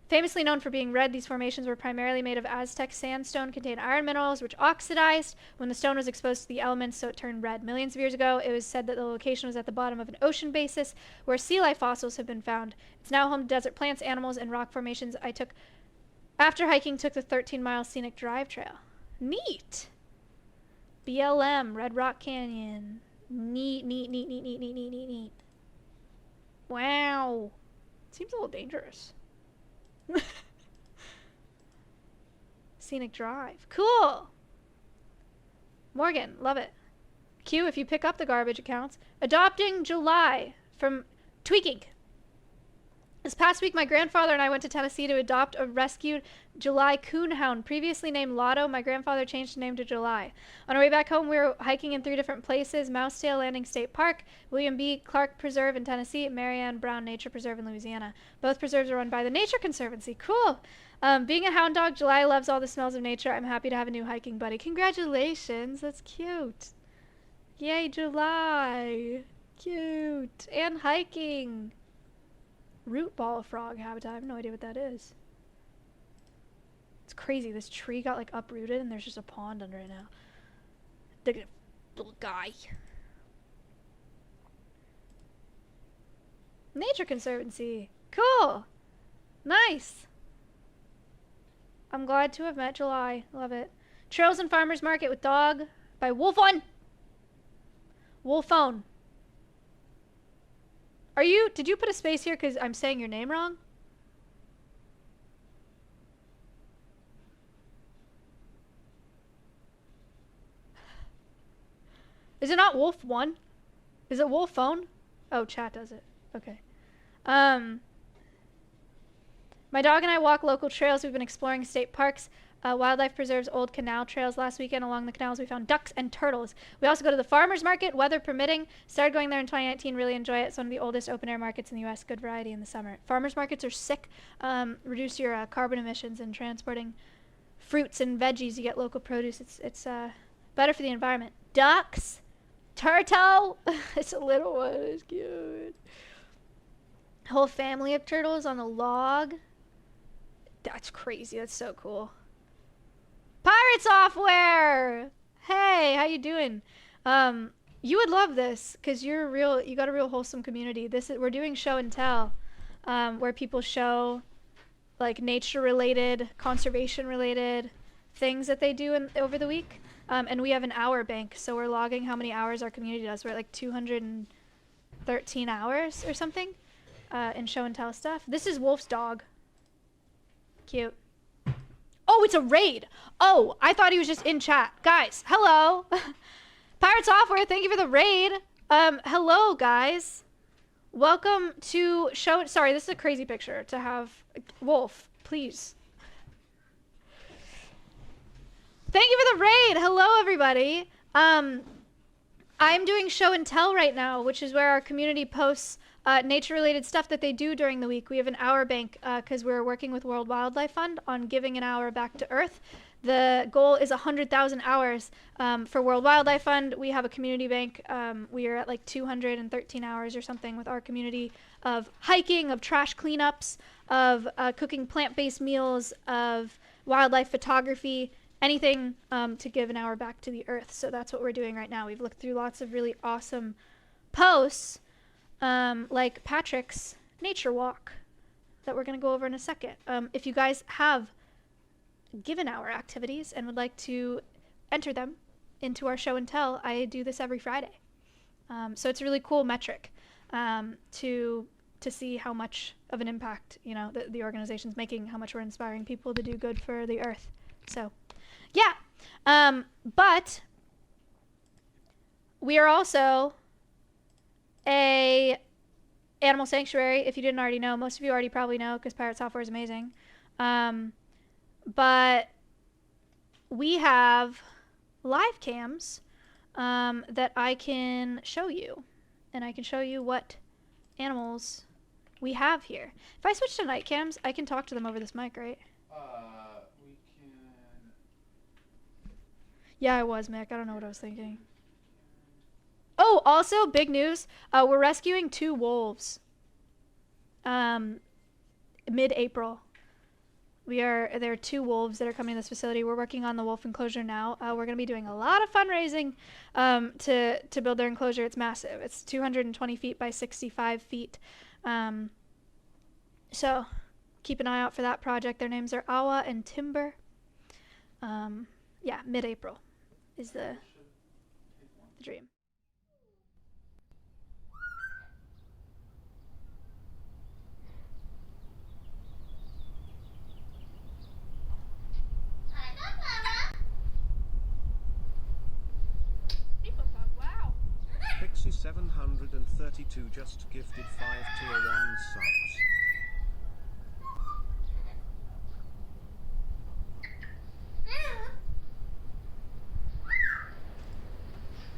Famously known for being red, these formations were primarily made of Aztec sandstone, contained iron minerals, which oxidized when the stone was exposed to the elements, so it turned red. Millions of years ago, it was said that the location was at the bottom of an ocean basis where sea life fossils have been found. It's now home to desert plants, animals, and rock formations. After hiking, took the 13-mile scenic drive trail. Neat! BLM, Red Rock Canyon. Neat, neat, neat, neat, neat, neat, neat, neat, neat. Wow. Seems a little dangerous. Scenic drive. Cool. Morgan, love it. Q, if you pick up the garbage accounts. Adopting July from Tweaking. This past week, my grandfather and I went to Tennessee to adopt a rescued July coonhound, previously named Lotto. My grandfather changed the name to July. On our way back home, we were hiking in 3 different places: Mousetail Landing State Park, William B. Clark Preserve in Tennessee, Marianne Brown Nature Preserve in Louisiana. Both preserves are run by the Nature Conservancy. Cool. Being a hound dog, July loves all the smells of nature. I'm happy to have a new hiking buddy. Congratulations. That's cute. Yay, July. Cute. And hiking. Root ball frog habitat. I have no idea what that is. It's crazy. This tree got like uprooted and there's just a pond under it now. Look at the little guy. Nature Conservancy. Cool. Nice. I'm glad to have met July. Love it. Trails and Farmers Market with Dog by Wolfone. Wolfone. Did you put a space here because I'm saying your name wrong? Is it not Wolf 1? Is it Wolf Phone? Oh, chat does it. Okay. My dog and I walk local trails. We've been exploring state parks, wildlife preserves, old canal trails. Last weekend along the canals we found ducks and turtles. We also go to the farmers market, weather permitting. Started going there in 2019. Really enjoy it. It's one of the oldest open-air markets in the U.S. Good variety in the summer. Farmers markets are sick. Reduce your carbon emissions in transporting fruits and veggies. You get local produce. It's better for the environment. Ducks. Turtle. It's a little one. It's cute. Whole family of turtles on a log. That's crazy. That's so cool. Pirate Software! Hey, how you doing? You would love this because you got a real wholesome community. We're doing show and tell, where people show like nature related, conservation related things that they do over the week. And we have an hour bank, so we're logging how many hours our community does. We're at like 213 hours or something in show and tell stuff. This is Wolf's dog. Cute. Oh, it's a raid. Oh, I thought he was just in chat. Guys, hello. Pirate Software, thank you for the raid. Hello, guys. Welcome to show. Sorry, this is a crazy picture to have. Wolf, please. Thank you for the raid. Hello, everybody. I'm doing show and tell right now, which is where our community posts nature-related stuff that they do during the week. We have an hour bank because we're working with World Wildlife Fund on giving an hour back to Earth. The goal is 100,000 hours for World Wildlife Fund. We have a community bank. We are at like 213 hours or something with our community of hiking, of trash cleanups, of cooking plant-based meals, of wildlife photography, anything to give an hour back to the Earth. So that's what we're doing right now. We've looked through lots of really awesome posts, like Patrick's nature walk that we're going to go over in a second. If you guys have given hour activities and would like to enter them into our show and tell, I do this every Friday. So it's a really cool metric to see how much of an impact, you know, the organization's making, how much we're inspiring people to do good for the Earth. So yeah, but we are also a animal sanctuary, if you didn't already know. Most of you already probably know because pirate software is amazing. But we have live cams that I can show you. And I can show you what animals we have here. If I switch to night cams, I can talk to them over this mic, right? We can. Yeah, I was, Mick. I don't know what I was thinking. Oh, also, big news. We're rescuing 2 wolves. Mid-April. There are 2 wolves that are coming to this facility. We're working on the wolf enclosure now. We're going to be doing a lot of fundraising to build their enclosure. It's massive. It's 220 feet by 65 feet. So keep an eye out for that project. Their names are Awa and Timber. Yeah, mid-April is the dream. Pixie 732 just gifted 5 tier 1 subs.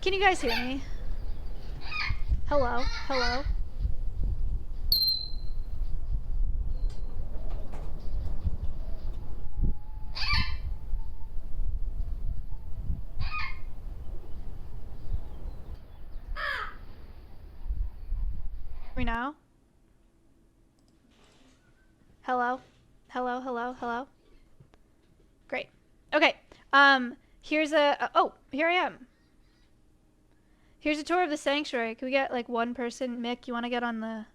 Can you guys hear me? Hello? Hello? Me now? Hello? Hello, hello, hello? Great. Okay. Here's oh, here I am. Here's a tour of the sanctuary. Can we get like one person? Mick, you want to get on the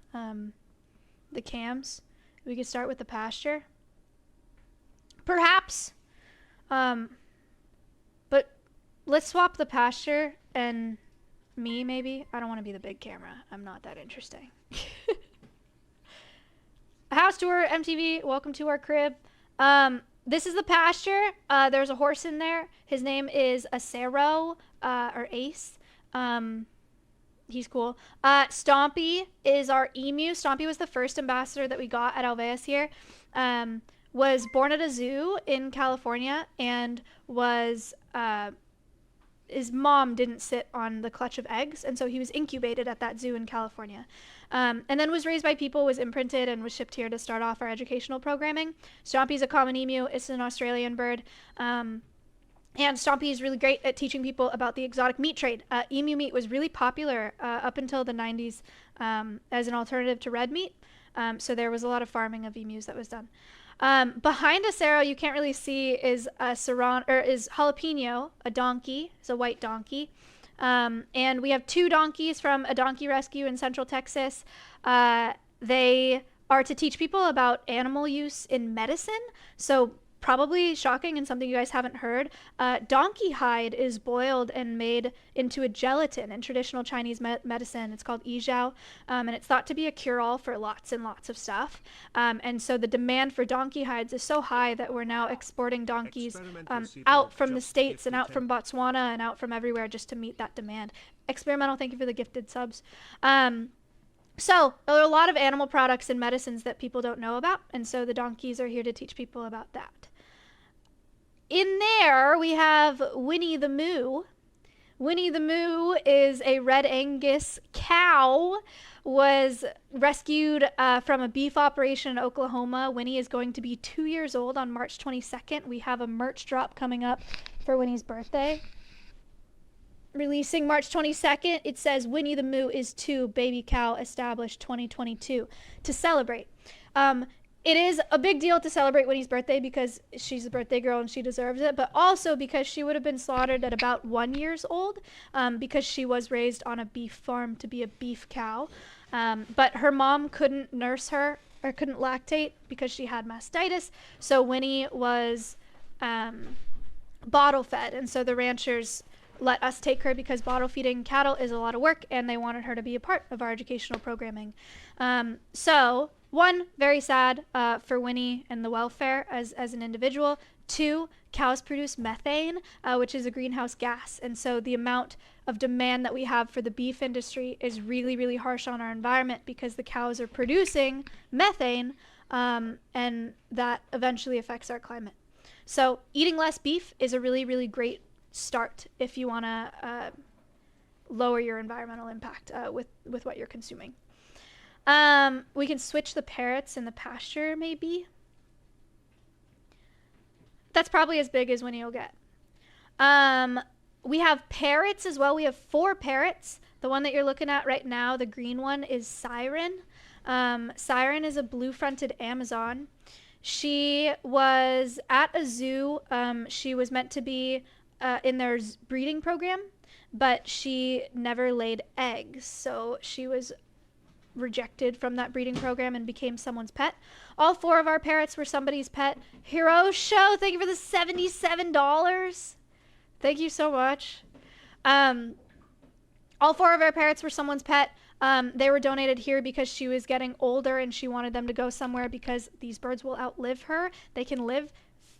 cams? We could start with the pasture. Perhaps. But let's swap the pasture and me, maybe. I don't want to be the big camera. I'm not that interesting. A house tour, MTV. Welcome to our crib. This is the pasture. There's a horse in there. His name is Acero, or Ace. He's cool. Stompy is our emu. Stompy was the first ambassador that we got at Alveus here. Was born at a zoo in California and was his mom didn't sit on the clutch of eggs, and so he was incubated at that zoo in California. And then was raised by people, was imprinted, and was shipped here to start off our educational programming. Stompy's a common emu. It's an Australian bird. And Stompy is really great at teaching people about the exotic meat trade. Emu meat was really popular up until the 90s as an alternative to red meat. So there was a lot of farming of emus that was done. Behind Acero, you can't really see, is Jalapeno, a donkey. It's a white donkey. And we have 2 donkeys from a donkey rescue in Central Texas. They are to teach people about animal use in medicine. So probably shocking and something you guys haven't heard. Donkey hide is boiled and made into a gelatin in traditional Chinese medicine. It's called Yijiao, and it's thought to be a cure-all for lots and lots of stuff. And so the demand for donkey hides is so high that we're now exporting donkeys out from the States and out from Botswana and out from everywhere just to meet that demand. Experimental, thank you for the gifted subs. So there are a lot of animal products and medicines that people don't know about, and so the donkeys are here to teach people about that. In there, we have Winnie the Moo. Winnie the Moo is a Red Angus cow, was rescued from a beef operation in Oklahoma. Winnie is going to be 2 years old on March 22nd. We have a merch drop coming up for Winnie's birthday. Releasing March 22nd, it says Winnie the Moo is 2, baby cow established 2022 to celebrate. It is a big deal to celebrate Winnie's birthday because she's a birthday girl and she deserves it, but also because she would have been slaughtered at about 1 year old because she was raised on a beef farm to be a beef cow. But her mom couldn't nurse her or couldn't lactate because she had mastitis, so Winnie was bottle fed, and so the ranchers let us take her because bottle feeding cattle is a lot of work and they wanted her to be a part of our educational programming. So, 1, very sad for Winnie and the welfare as an individual. 2, cows produce methane, which is a greenhouse gas. And so the amount of demand that we have for the beef industry is really, really harsh on our environment because the cows are producing methane, and that eventually affects our climate. So eating less beef is a really, really great start if you want to lower your environmental impact with what you're consuming. We can switch the parrots in the pasture, maybe. That's probably as big as Winnie will get. We have parrots as well. We have 4 parrots. The one that you're looking at right now, the green one, is Siren. Siren is a blue-fronted Amazon. She was at a zoo. She was meant to be in their breeding program, but she never laid eggs. So she was rejected from that breeding program and became someone's pet. All 4 of our parrots were somebody's pet. Hero Show, thank you for the $77. Thank you so much. All 4 of our parrots were someone's pet. They were donated here because she was getting older and she wanted them to go somewhere because these birds will outlive her. They can live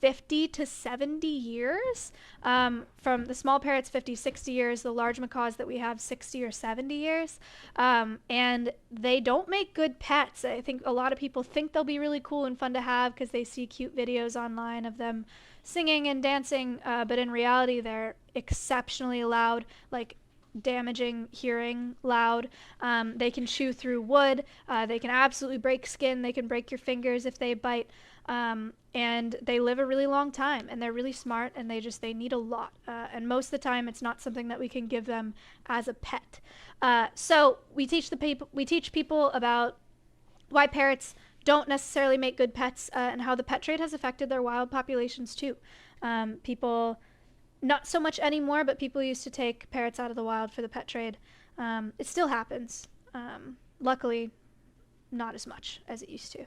50 to 70 years. From the small parrots, 50, 60 years. The large macaws that we have, 60 or 70 years. And they don't make good pets. I think a lot of people think they'll be really cool and fun to have because they see cute videos online of them singing and dancing. But in reality, they're exceptionally loud, like damaging hearing loud. They can chew through wood. They can absolutely break skin. They can break your fingers if they bite. And they live a really long time, and they're really smart, and they need a lot. And most of the time, it's not something that we can give them as a pet. So we teach people about why parrots don't necessarily make good pets, and how the pet trade has affected their wild populations too. People, not so much anymore, but people used to take parrots out of the wild for the pet trade. It still happens. Luckily, not as much as it used to.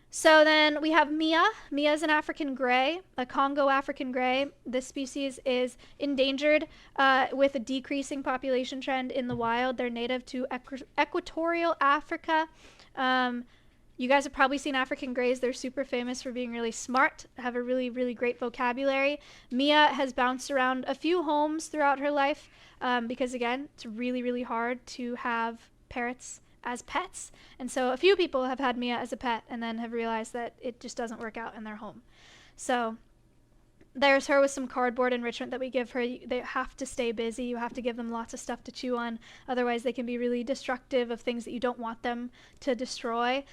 So then we have Mia. Mia is an African gray, a Congo African gray. This species is endangered with a decreasing population trend in the wild. They're native to equatorial Africa. You guys have probably seen African grays. They're super famous for being really smart, have a really, really great vocabulary. Mia has bounced around a few homes throughout her life because, again, it's really, really hard to have parrots as pets. And so a few people have had Mia as a pet and then have realized that it just doesn't work out in their home. So there's her with some cardboard enrichment that we give her. They have to stay busy. You have to give them lots of stuff to chew on. Otherwise, they can be really destructive of things that you don't want them to destroy.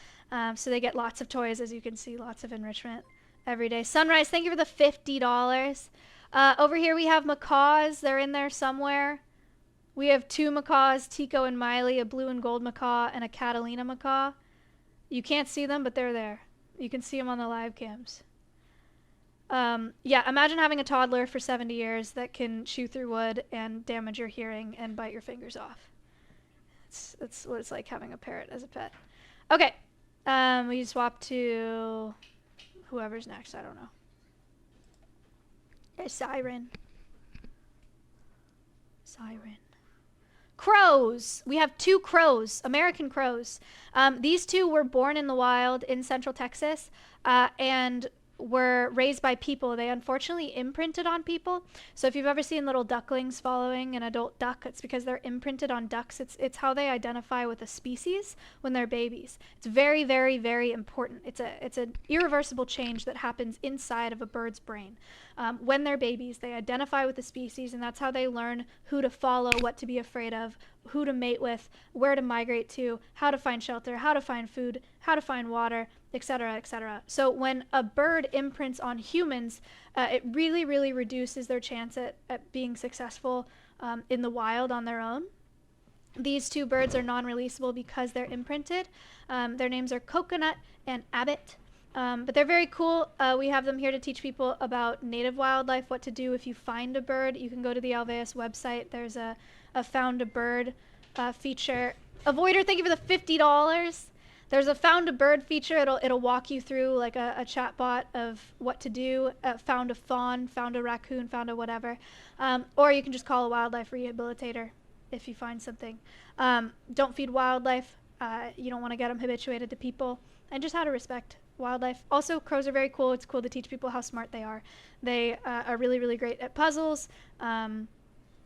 So they get lots of toys, as you can see, lots of enrichment every day. Sunrise, thank you for the $50. Over here we have macaws. They're in there somewhere. We have 2 macaws, Tico and Miley, a blue and gold macaw and a Catalina macaw. You can't see them, but they're there. You can see them on the live cams. Yeah, imagine having a toddler for 70 years that can chew through wood and damage your hearing and bite your fingers off. That's what it's like having a parrot as a pet. Okay, we swap to whoever's next, I don't know. A siren. Siren. Crows. We have 2 crows, American crows. These 2 were born in the wild in Central Texas and were raised by people. They unfortunately imprinted on people. So if you've ever seen little ducklings following an adult duck, it's because they're imprinted on ducks. It's how they identify with a species when they're babies. It's very, very, very important. It's an irreversible change that happens inside of a bird's brain. When they're babies, they identify with the species, and that's how they learn who to follow, what to be afraid of, who to mate with, where to migrate to, how to find shelter, how to find food, how to find water, etc., etc. So when a bird imprints on humans, it really, really reduces their chance at being successful in the wild on their own. These 2 birds are non-releasable because they're imprinted. Their names are Coconut and Abbott. But they're very cool. We have them here to teach people about native wildlife, what to do if you find a bird. You can go to the Alveus website. There's a found a bird feature. Avoider, thank you for the $50. There's a found a bird feature. It'll walk you through like a chat bot of what to do. Found a fawn, found a raccoon, found a whatever. Or you can just call a wildlife rehabilitator if you find something. Don't feed wildlife. You don't want to get them habituated to people. And just how to respect wildlife. Also, crows are very cool. It's cool to teach people how smart they are. They are really, really great at puzzles.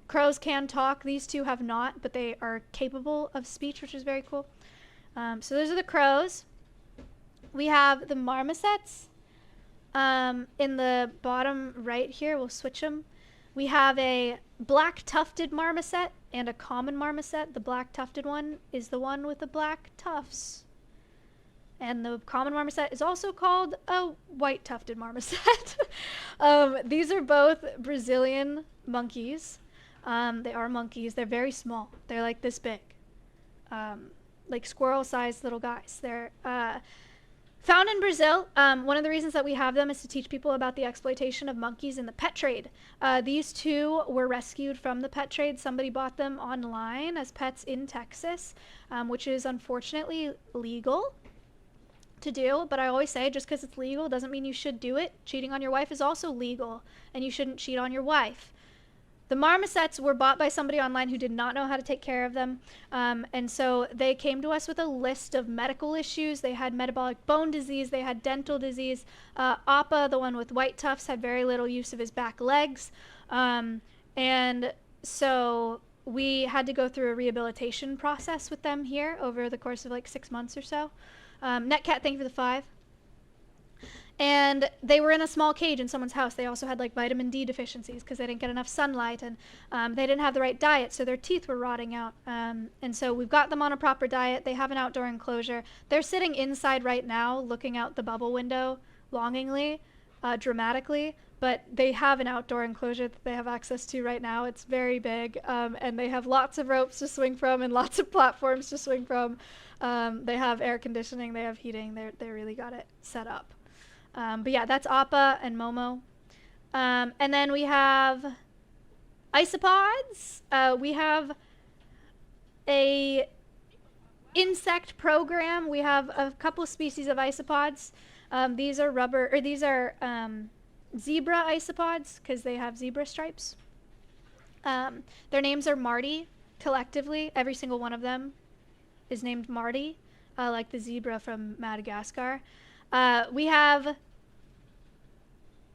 Crows can talk. These two have not, but they are capable of speech, which is very cool. So those are the crows. We have the marmosets. In the bottom right here, we'll switch them. We have a black tufted marmoset and a common marmoset. The black tufted one is the one with the black tufts. And the common marmoset is also called a white tufted marmoset. These are both Brazilian monkeys. They are monkeys. They're very small. They're like this big. Like squirrel-sized little guys. They're found in Brazil. One of the reasons that we have them is to teach people about the exploitation of monkeys in the pet trade. These two were rescued from the pet trade. Somebody bought them online as pets in Texas, which is unfortunately legal to do. But I always say, just because it's legal doesn't mean you should do it. Cheating on your wife is also legal, and you shouldn't cheat on your wife. The marmosets were bought by somebody online who did not know how to take care of them. And so they came to us with a list of medical issues. They had metabolic bone disease. They had dental disease. Appa, the one with white tufts, had very little use of his back legs. And so we had to go through a rehabilitation process with them here over the course of like 6 months or so. Netcat, thank you for the 5. And they were in a small cage in someone's house. They also had like vitamin D deficiencies because they didn't get enough sunlight, and they didn't have the right diet, so their teeth were rotting out. And so we've got them on a proper diet. They have an outdoor enclosure. They're sitting inside right now looking out the bubble window longingly, dramatically, but they have an outdoor enclosure that they have access to right now. It's very big, and they have lots of ropes to swing from and lots of platforms to swing from. They have air conditioning. They have heating. They really got it set up. But yeah, that's Appa and Momo. And then we have isopods. We have a insect program. We have a couple species of isopods. These are zebra isopods because they have zebra stripes. Their names are Marty collectively. Every single one of them is named Marty, like the zebra from Madagascar. We have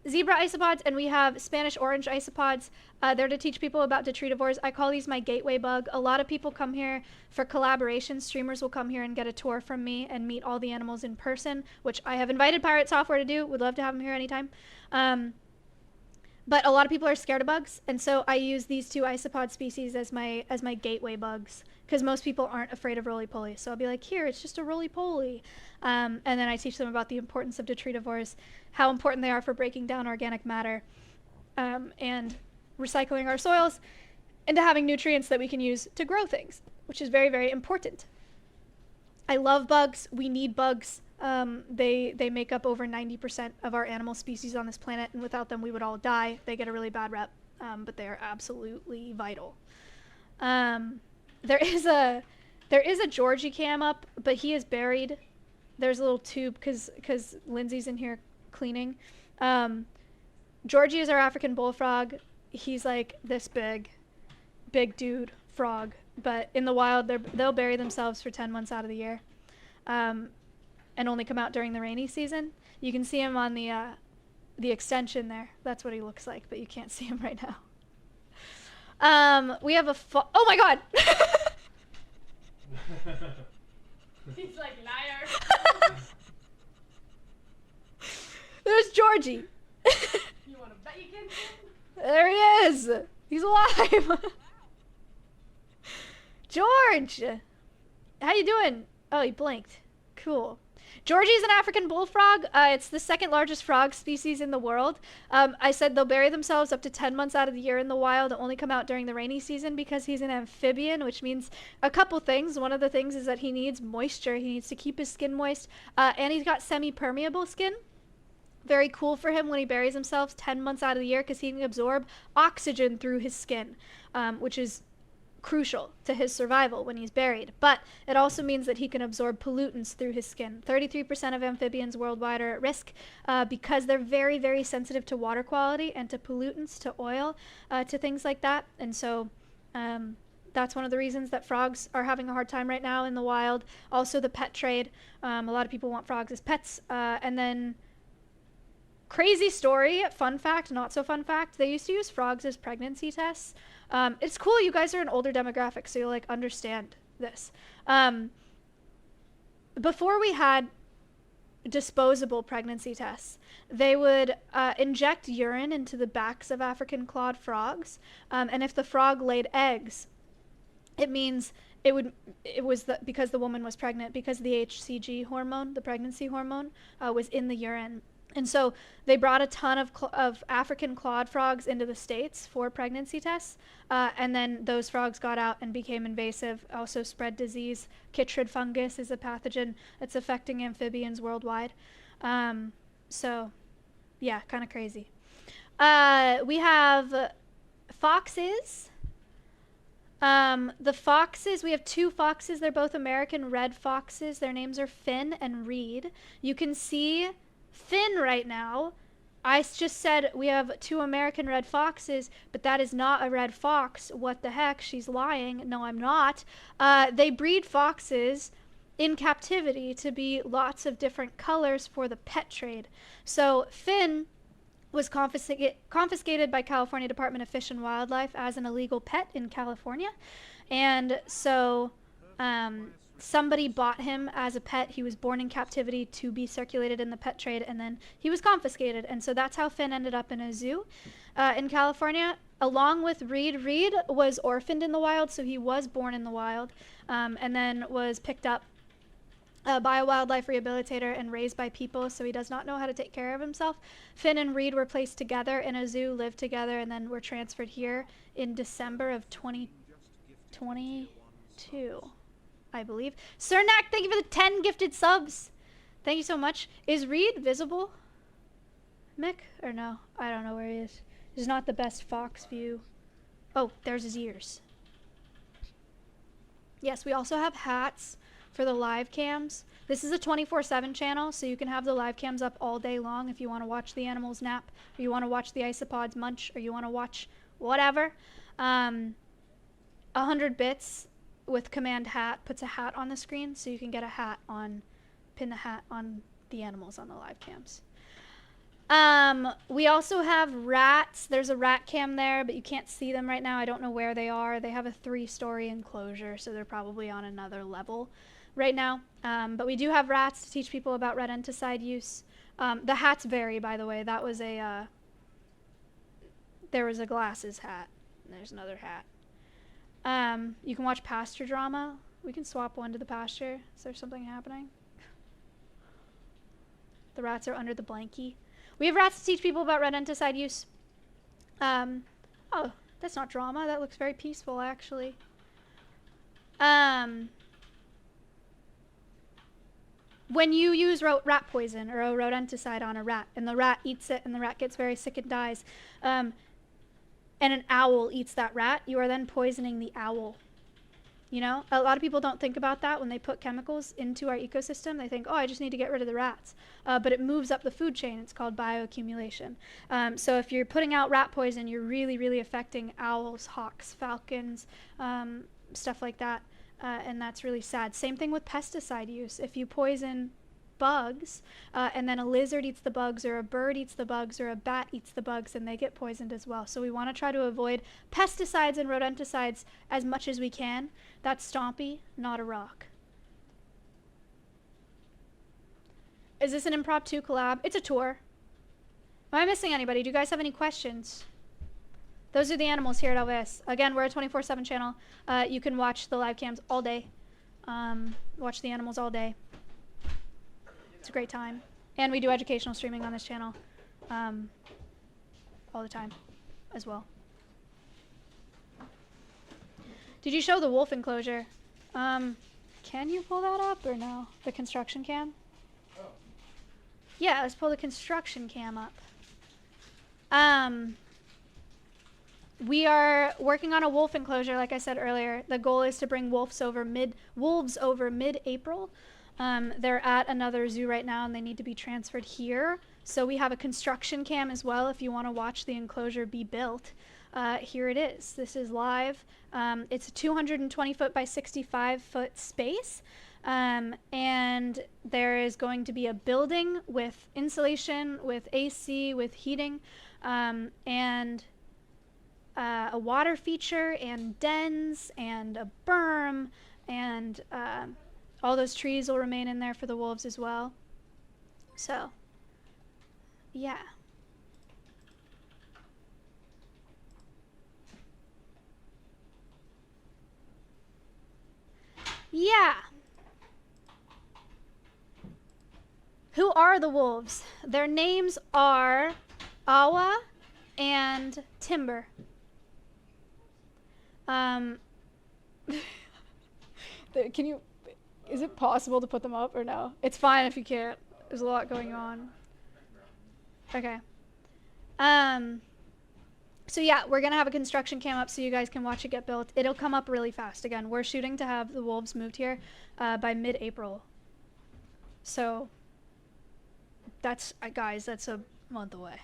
zebra isopods, and we have Spanish orange isopods. They're to teach people about detritivores. I call these my gateway bug. A lot of people come here for collaborations. Streamers will come here and get a tour from me and meet all the animals in person, which I have invited Pirate Software to do. Would love to have them here anytime. But a lot of people are scared of bugs, and so I use these two isopod species as my gateway bugs, because most people aren't afraid of roly-poly. So I'll be like, here, it's just a roly-poly. And then I teach them about the importance of detritivores, how important they are for breaking down organic matter, and recycling our soils into having nutrients that we can use to grow things, which is very, very important. I love bugs. We need bugs. They make up over 90% of our animal species on this planet, and without them we would all die. They get a really bad rep, but they are absolutely vital. There is a Georgie cam up, but he is buried. There's a little tube because Lindsay's in here cleaning. Georgie is our African bullfrog. He's like this big dude frog, but in the wild they'll bury themselves for 10 months out of the year. And only come out during the rainy season. You can see him on the extension there. That's what he looks like, but you can't see him right now. We have oh my god! He's like, liar. There's Georgie. You want to bet you can? There he is. He's alive. George! How you doing? Oh, he blinked. Cool. Georgie is an African bullfrog. It's the second largest frog species in the world. I said they'll bury themselves up to 10 months out of the year in the wild and only come out during the rainy season because he's an amphibian, which means a couple things. One of the things is that he needs moisture. He needs to keep his skin moist. And he's got semi-permeable skin. Very cool for him when he buries himself 10 months out of the year because he can absorb oxygen through his skin, which is crucial to his survival when he's buried. But it also means that he can absorb pollutants through his skin. 33% of amphibians worldwide are at risk because they're very, very sensitive to water quality and to pollutants, to oil, to things like that. And so That's one of the reasons that frogs are having a hard time right now in the wild. Also the pet trade. A lot of people want frogs as pets. And then crazy story, fun fact, not so fun fact. They used to use frogs as pregnancy tests. It's cool. You guys are an older demographic, so you'll like understand this. Before we had disposable pregnancy tests, they would inject urine into the backs of African clawed frogs, and if the frog laid eggs, it means because the woman was pregnant, because the HCG hormone, the pregnancy hormone, was in the urine. And so they brought a ton of African clawed frogs into the States for pregnancy tests, and then those frogs got out and became invasive, also spread disease. Chytrid fungus is a pathogen that's affecting amphibians worldwide. So, yeah, kind of crazy. We have foxes. The foxes, we have 2 foxes. They're both American red foxes. Their names are Finn and Reed. You can see Finn right now. I just said we have 2 American red foxes, but that is not a red fox. What the heck? She's lying. No, I'm not. They breed foxes in captivity to be lots of different colors for the pet trade. So Finn was confiscated by California Department of Fish and Wildlife as an illegal pet in California. And so somebody bought him as a pet. He was born in captivity to be circulated in the pet trade, and then he was confiscated. And so that's how Finn ended up in a zoo in California, along with Reed. Reed was orphaned in the wild, so he was born in the wild, and then was picked up by a wildlife rehabilitator and raised by people, so he does not know how to take care of himself. Finn and Reed were placed together in a zoo, lived together, and then were transferred here in December of 2022. I believe. Cernak, thank you for the 10 gifted subs. Thank you so much. Is Reed visible, Mick? Or no? I don't know where he is. This is not the best fox view. Oh, there's his ears. Yes, we also have hats for the live cams. This is a 24/7 channel, so you can have the live cams up all day long if you want to watch the animals nap, or you want to watch the isopods munch, or you want to watch whatever. 100 bits with command hat puts a hat on the screen, so you can get a hat on, pin the hat on the animals on the live cams. We also have rats. There's a rat cam there, but you can't see them right now. I don't know where they are. They have a 3-story enclosure, so they're probably on another level right now. But we do have rats to teach people about rodenticide use. The hats vary, by the way. That was a, there was a glasses hat. And there's another hat. You can watch pasture drama. We can swap one to the pasture. Is there something happening? The rats are under the blankie. We have rats to teach people about rodenticide use. Oh, that's not drama. That looks very peaceful, actually. When you use rat poison or a rodenticide on a rat, and the rat eats it, and the rat gets very sick and dies, and an owl eats that rat, you are then poisoning the owl. You know, a lot of people don't think about that when they put chemicals into our ecosystem. They think, oh, I just need to get rid of the rats. But it moves up the food chain. It's called bioaccumulation. So if you're putting out rat poison, you're really, really affecting owls, hawks, falcons, stuff like that. And that's really sad. Same thing with pesticide use. If you poison bugs, and then a lizard eats the bugs, or a bird eats the bugs, or a bat eats the bugs, and they get poisoned as well. So we want to try to avoid pesticides and rodenticides as much as we can. That's Stompy, not a rock. Is this an impromptu collab? It's a tour. Am I missing anybody? Do you guys have any questions? Those are the animals here at Alveus. Again, we're a 24/7 channel. You can watch the live cams all day. Watch the animals all day. It's a great time. And we do educational streaming on this channel all the time as well. Did you show the wolf enclosure? Can you pull that up or no? The construction cam? Oh. Yeah, let's pull the construction cam up. We are working on a wolf enclosure, like I said earlier. The goal is to bring wolves over mid-April. They're at another zoo right now, and they need to be transferred here. So we have a construction cam as well if you want to watch the enclosure be built. here it is. This is live. It's a 220 foot by 65 foot space. And there is going to be a building with insulation, with AC, with heating, and a water feature, and dens, and a berm, and all those trees will remain in there for the wolves as well. So, yeah. Yeah. Who are the wolves? Their names are Awa and Timber. Can you, is it possible to put them up or no? It's fine if you can't. There's a lot going on. Okay. So yeah, we're gonna have a construction cam up so you guys can watch it get built. It'll come up really fast. Again, we're shooting to have the wolves moved here by mid-April. So that's, guys, that's a month away.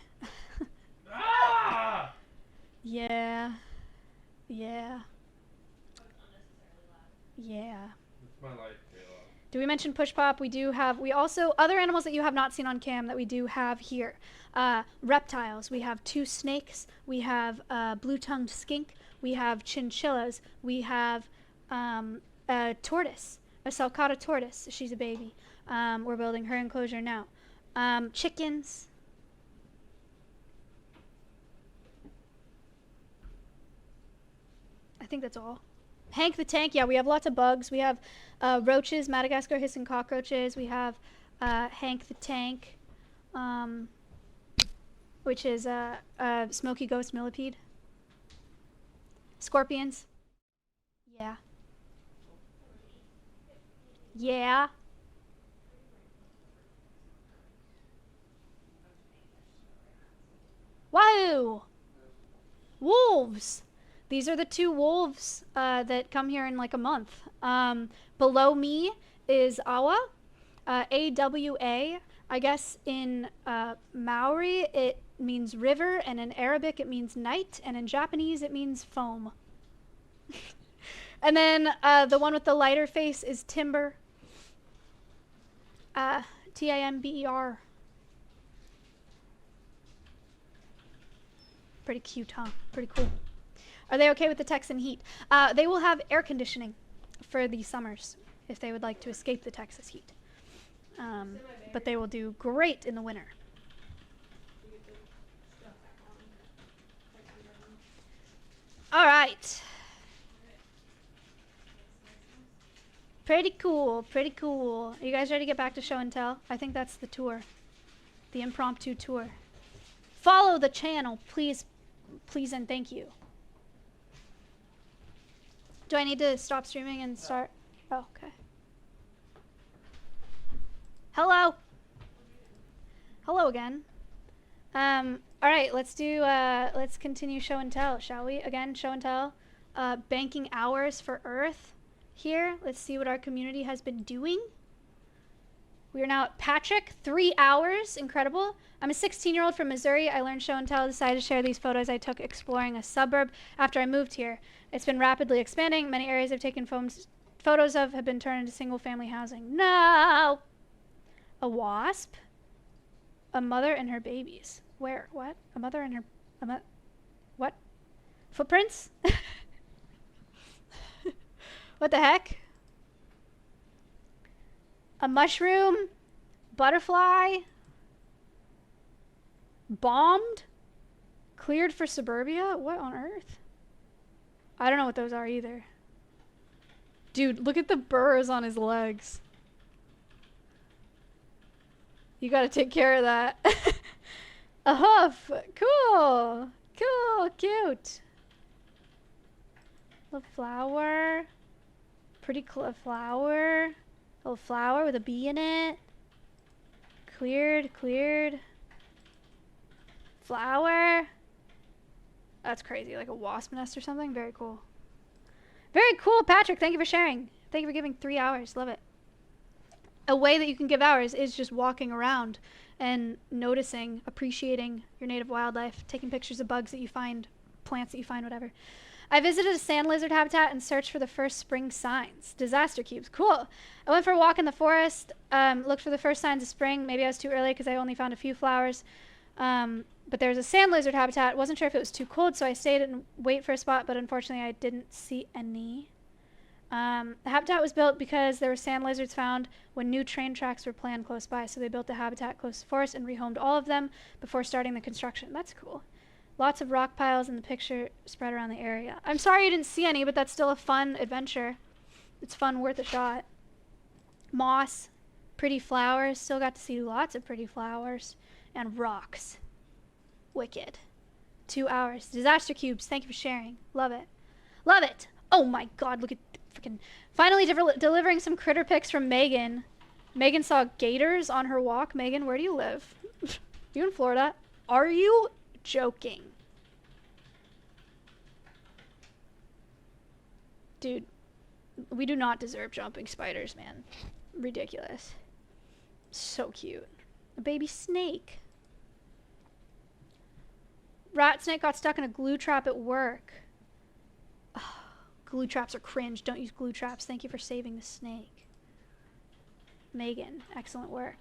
Ah! Yeah. Yeah. Yeah. It's my life, Kayla. Do we mention Push Pop? We do have, we also, other animals that you have not seen on cam that we do have here. Reptiles. We have 2 snakes. We have a blue-tongued skink. We have chinchillas. We have a tortoise, a sulcata tortoise. She's a baby. We're building her enclosure now. Chickens. I think that's all. Hank the Tank, yeah, we have lots of bugs. We have roaches, Madagascar hissing cockroaches. We have Hank the Tank, which is a smoky ghost millipede. Scorpions. Yeah. Yeah. Whoa! Wolves! These are the 2 wolves that come here in like a month. Below me is Awa, A-W-A. I guess in Maori it means river, and in Arabic it means night, and in Japanese it means foam. And then the one with the lighter face is Timber. T-I-M-B-E-R. Pretty cute, huh? Pretty cool. Are they okay with the Texan heat? They will have air conditioning for the summers if they would like to escape the Texas heat. But they will do great in the winter. All right. Pretty cool, pretty cool. Are you guys ready to get back to show and tell? I think that's the tour. The impromptu tour. Follow the channel, please, please and thank you. Do I need to stop streaming and start? Oh, okay. Hello. Hello again. All right, let's do, let's continue show and tell, shall we? Again, show and tell. Banking hours for Earth here. Let's see what our community has been doing. We are now at Patrick, 3 hours, incredible. I'm a 16-year-old from Missouri. I learned show and tell, decided to share these photos I took exploring a suburb after I moved here. It's been rapidly expanding. Many areas I've taken photos of have been turned into single-family housing. No! A wasp? A mother and her babies. Where? What? A mother and her... what? Footprints? What the heck? A mushroom? Butterfly? Bombed? Cleared for suburbia? What on earth? I don't know what those are either. Dude, look at the burrs on his legs. You gotta take care of that. A hoof. Cool. Cool. Cute. Little flower. Pretty flower. A little flower with a bee in it. Cleared. Cleared. Flower. That's crazy. Like a wasp nest or something. Very cool. Very cool, Patrick. Thank you for sharing. Thank you for giving 3 hours. Love it. A way that you can give hours is just walking around and noticing, appreciating your native wildlife, taking pictures of bugs that you find plants that you find, whatever. I visited a sand lizard habitat and searched for the first spring signs. Disaster cubes. Cool. I went for a walk in the forest, looked for the first signs of spring. Maybe I was too early because I only found a few flowers. But there was a sand lizard habitat. Wasn't sure if it was too cold, so I stayed and wait for a spot, but unfortunately I didn't see any. The habitat was built because there were sand lizards found when new train tracks were planned close by, so they built a habitat close to the forest and rehomed all of them before starting the construction. That's cool. Lots of rock piles in the picture spread around the area. I'm sorry you didn't see any, but that's still a fun adventure. It's fun, worth a shot. Moss, pretty flowers. Still got to see lots of pretty flowers. And rocks. Wicked. 2 hours. Disaster cubes. Thank you for sharing. Love it. Love it. Oh my god, look at freaking... Finally delivering some critter pics from Megan. Megan saw gators on her walk. Megan, where do you live? You in Florida? Are you joking? Dude, we do not deserve jumping spiders, man. Ridiculous. So cute. A baby snake. Rat snake got stuck in a glue trap at work. Oh, glue traps are cringe. Don't use glue traps. Thank you for saving the snake. Megan, excellent work.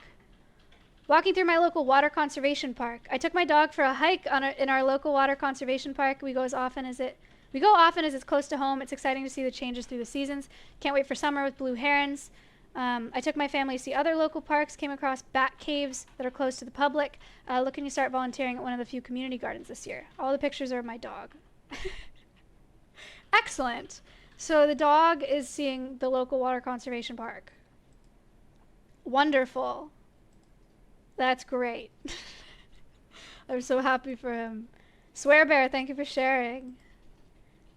Walking through my local water conservation park. I took my dog for a hike in our local water conservation park. We go often as it's close to home. It's exciting to see the changes through the seasons. Can't wait for summer with blue herons. I took my family to see other local parks, came across bat caves that are closed to the public. Looking to start volunteering at one of the few community gardens this year. All the pictures are of my dog. Excellent. So the dog is seeing the local water conservation park. Wonderful. That's great. I'm so happy for him. Swear Bear, thank you for sharing.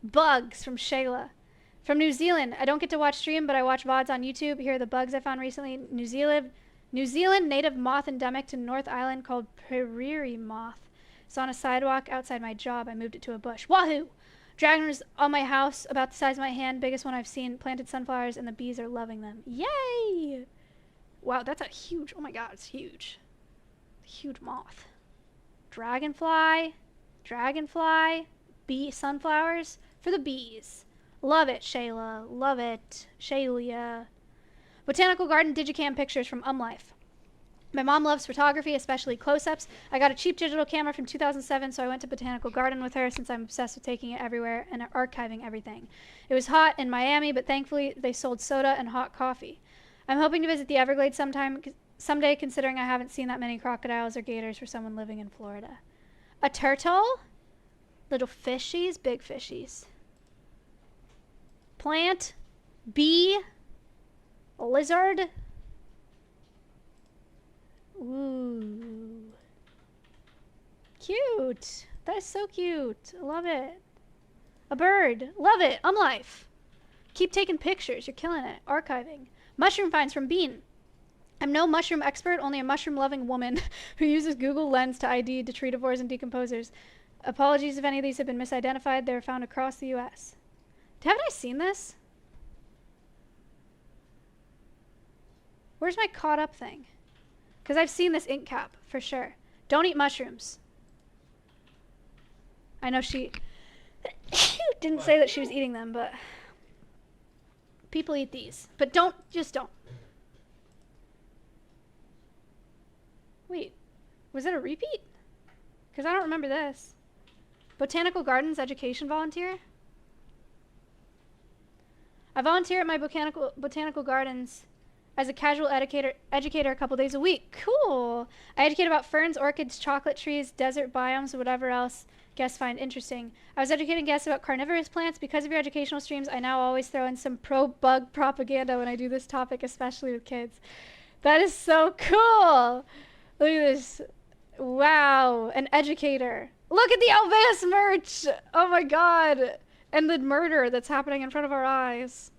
Bugs from Shayla. From New Zealand. I don't get to watch stream, but I watch VODs on YouTube. Here are the bugs I found recently. New Zealand native moth endemic to North Island called prairie moth. It's on a sidewalk outside my job. I moved it to a bush. Wahoo! Dragon was on my house, about the size of my hand. Biggest one I've seen. Planted sunflowers, and the bees are loving them. Yay! Wow, that's a huge... Oh my god, it's huge. Huge moth. Dragonfly. Bee sunflowers for the bees. Love it, Shayla. Love it. Shaylia. Botanical garden digicam pictures from Life. My mom loves photography, especially close-ups. I got a cheap digital camera from 2007, so I went to Botanical Garden with her since I'm obsessed with taking it everywhere and archiving everything. It was hot in Miami, but thankfully they sold soda and hot coffee. I'm hoping to visit the Everglades someday, considering I haven't seen that many crocodiles or gators for someone living in Florida. A turtle? Little fishies? Big fishies. Plant. Bee. Lizard. Ooh. Cute. That is so cute. I love it. A bird. Love it. Life. Keep taking pictures. You're killing it. Archiving. Mushroom finds from Bean. I'm no mushroom expert, only a mushroom-loving woman who uses Google Lens to ID detritivores and decomposers. Apologies if any of these have been misidentified. They are found across the U.S. Haven't I seen this? Where's my caught up thing? Because I've seen this ink cap, for sure. Don't eat mushrooms. I know she didn't say that she was eating them, but people eat these. But just don't. Wait, was it a repeat? Because I don't remember this. Botanical Gardens education volunteer? I volunteer at my botanical gardens as a casual educator a couple days a week. Cool. I educate about ferns, orchids, chocolate trees, desert biomes, whatever else guests find interesting. I was educating guests about carnivorous plants. Because of your educational streams, I now always throw in some pro-bug propaganda when I do this topic, especially with kids. That is so cool. Look at this. Wow. An educator. Look at the Alveus merch. Oh my god. And the murder that's happening in front of our eyes.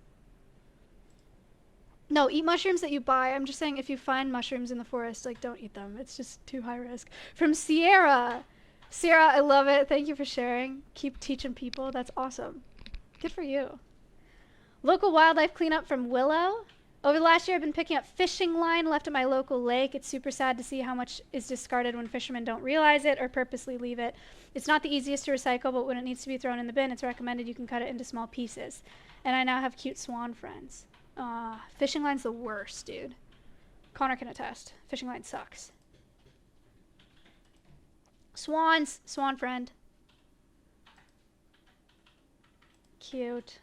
No, eat mushrooms that you buy. I'm just saying if you find mushrooms in the forest, like, don't eat them. It's just too high risk. From Sierra. Sierra, I love it. Thank you for sharing. Keep teaching people. That's awesome. Good for you. Local wildlife cleanup from Willow. Over the last year, I've been picking up fishing line left at my local lake. It's super sad to see how much is discarded when fishermen don't realize it or purposely leave it. It's not the easiest to recycle, but when it needs to be thrown in the bin, it's recommended you can cut it into small pieces. And I now have cute swan friends. Fishing line's the worst, dude. Connor can attest. Fishing line sucks. Swans. Swan friend. Cute.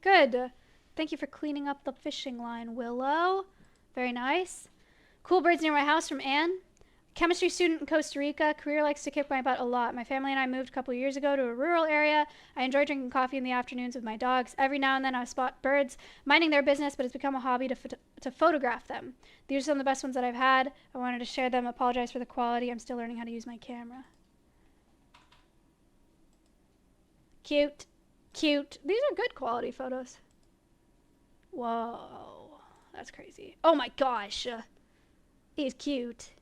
Good. Thank you for cleaning up the fishing line, Willow. Very nice. Cool birds near my house from Anne. Chemistry student in Costa Rica. Career likes to kick my butt a lot. My family and I moved a couple years ago to a rural area. I enjoy drinking coffee in the afternoons with my dogs. Every now and then I spot birds minding their business, but it's become a hobby to photograph them. These are some of the best ones that I've had. I wanted to share them. Apologize for the quality. I'm still learning how to use my camera. Cute. Cute. These are good quality photos. Whoa. That's crazy. Oh my gosh. He's cute.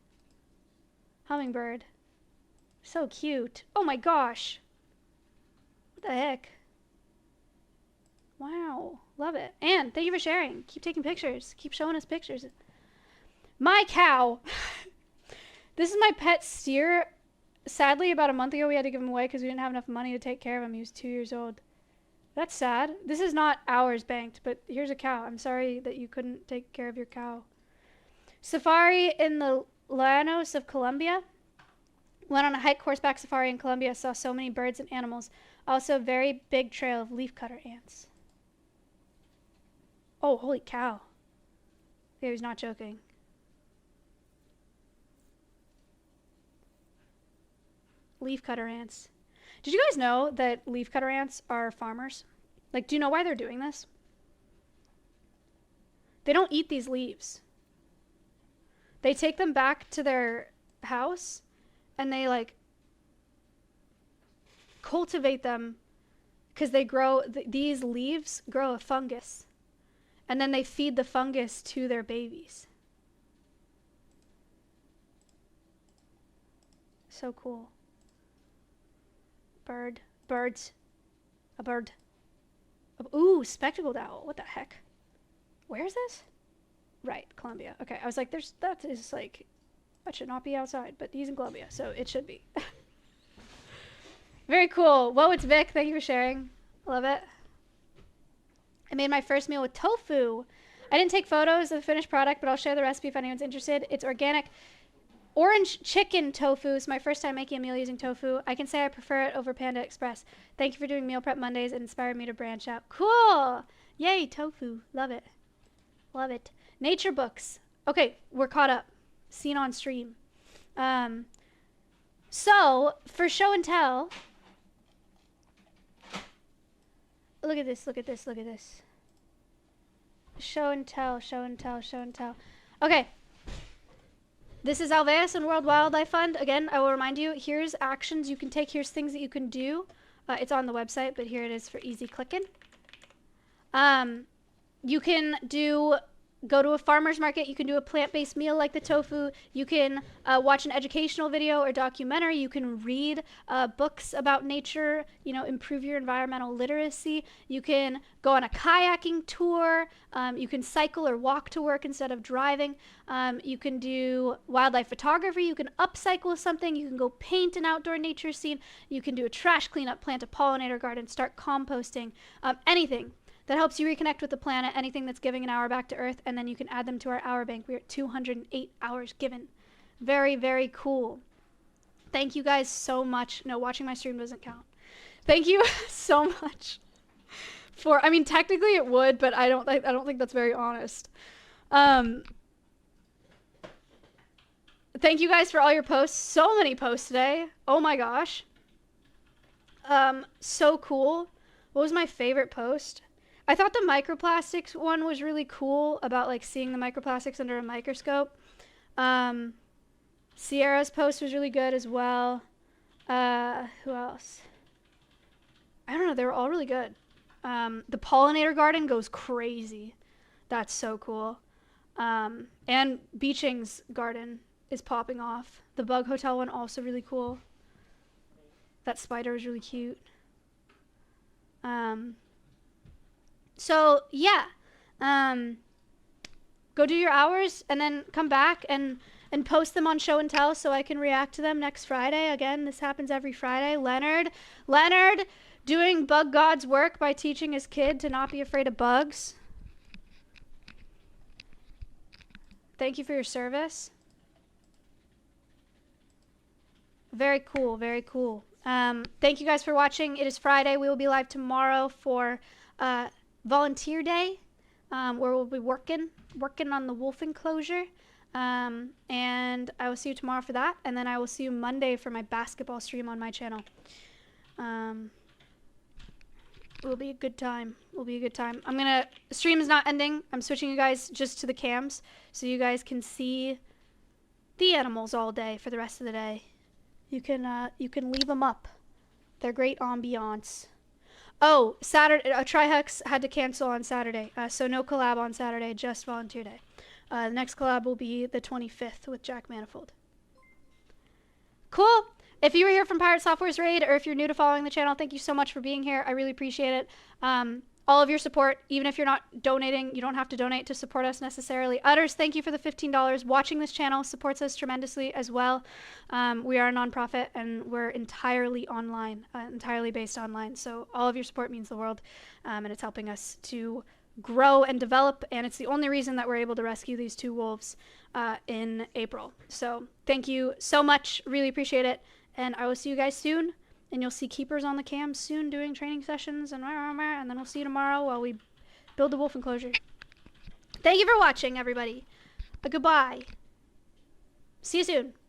Hummingbird. So cute. Oh my gosh. What the heck? Wow. Love it. And thank you for sharing. Keep taking pictures. Keep showing us pictures. My cow. This is my pet steer. Sadly, about a month ago, we had to give him away because we didn't have enough money to take care of him. He was 2 years old. That's sad. This is not hours banked, but here's a cow. I'm sorry that you couldn't take care of your cow. Safari in the Llanos of Colombia. Went on a hike horseback safari in Colombia. Saw so many birds and animals. Also, a very big trail of leafcutter ants. Oh, holy cow. Okay, he's not joking. Leafcutter ants. Did you guys know that leafcutter ants are farmers? Like, do you know why they're doing this? They don't eat these leaves. They take them back to their house and they like cultivate them because they grow, these leaves grow a fungus. And then they feed the fungus to their babies. So cool. Bird. Birds. A bird. Ooh, spectacled owl. What the heck? Where is this? Right, Colombia. Okay, I was like, that is like, that should not be outside, but he's in Colombia, so it should be. Very cool. Whoa, it's Vic. Thank you for sharing. Love it. I made my first meal with tofu. I didn't take photos of the finished product, but I'll share the recipe if anyone's interested. It's organic orange chicken tofu. It's my first time making a meal using tofu. I can say I prefer it over Panda Express. Thank you for doing Meal Prep Mondays. It inspired me to branch out. Cool. Yay, tofu. Love it. Love it. Nature books. Okay, we're caught up. Seen on stream. So, for show and tell. Look at this, look at this, look at this. Show and tell, show and tell, show and tell. Okay. This is Alveus and World Wildlife Fund. Again, I will remind you, here's actions you can take. Here's things that you can do. It's on the website, but here it is for easy clicking. You can go to a farmer's market. You can do a plant-based meal like the tofu. You can watch an educational video or documentary. You can read books about nature, improve your environmental literacy. You can go on a kayaking tour. You can cycle or walk to work instead of driving. You can do wildlife photography. You can upcycle something. You can go paint an outdoor nature scene. You can do a trash cleanup, plant a pollinator garden, start composting, anything that helps you reconnect with the planet, anything that's giving an hour back to Earth, and then you can add them to our hour bank. We're at 208 hours given. Very, very cool. Thank you guys so much. No, watching my stream doesn't count. Thank you so much for, I mean, technically it would, but I don't think that's very honest. Thank you guys for all your posts. So many posts today. Oh my gosh. So cool. What was my favorite post? I thought the microplastics one was really cool about like seeing the microplastics under a microscope. Sierra's post was really good as well. Who else? I don't know. They were all really good. The pollinator garden goes crazy. That's so cool. And Beeching's garden is popping off. The bug hotel one also really cool. That spider was really cute. So yeah, Go do your hours and then come back and post them on Show and Tell so I can react to them next Friday. Again, this happens every Friday. Leonard doing bug god's work by teaching his kid to not be afraid of bugs. Thank you for your service. Very cool, very cool. Thank you guys for watching. It is Friday. We will be live tomorrow for Volunteer Day, where we'll be working on the wolf enclosure. And I will see you tomorrow for that. And then I will see you Monday for my basketball stream on my channel. It will be a good time. It will be a good time. The stream is not ending. I'm switching you guys just to the cams so you guys can see the animals all day for the rest of the day. You can leave them up. They're great ambiance. Oh, Saturday, Trihex had to cancel on Saturday, so no collab on Saturday, just Volunteer Day. The next collab will be the 25th with Jack Manifold. Cool. If you were here from Pirate Software's raid, or if you're new to following the channel, thank you so much for being here. I really appreciate it. All of your support, even if you're not donating, you don't have to donate to support us necessarily. Utters, thank you for the $15. Watching this channel supports us tremendously as well. We are a nonprofit and we're entirely online, entirely based online. So all of your support means the world, and it's helping us to grow and develop. And it's the only reason that we're able to rescue these 2 wolves in April. So thank you so much. Really appreciate it. And I will see you guys soon. And you'll see keepers on the cams soon doing training sessions, and then we'll see you tomorrow while we build the wolf enclosure. Thank you for watching, everybody. Goodbye. See you soon.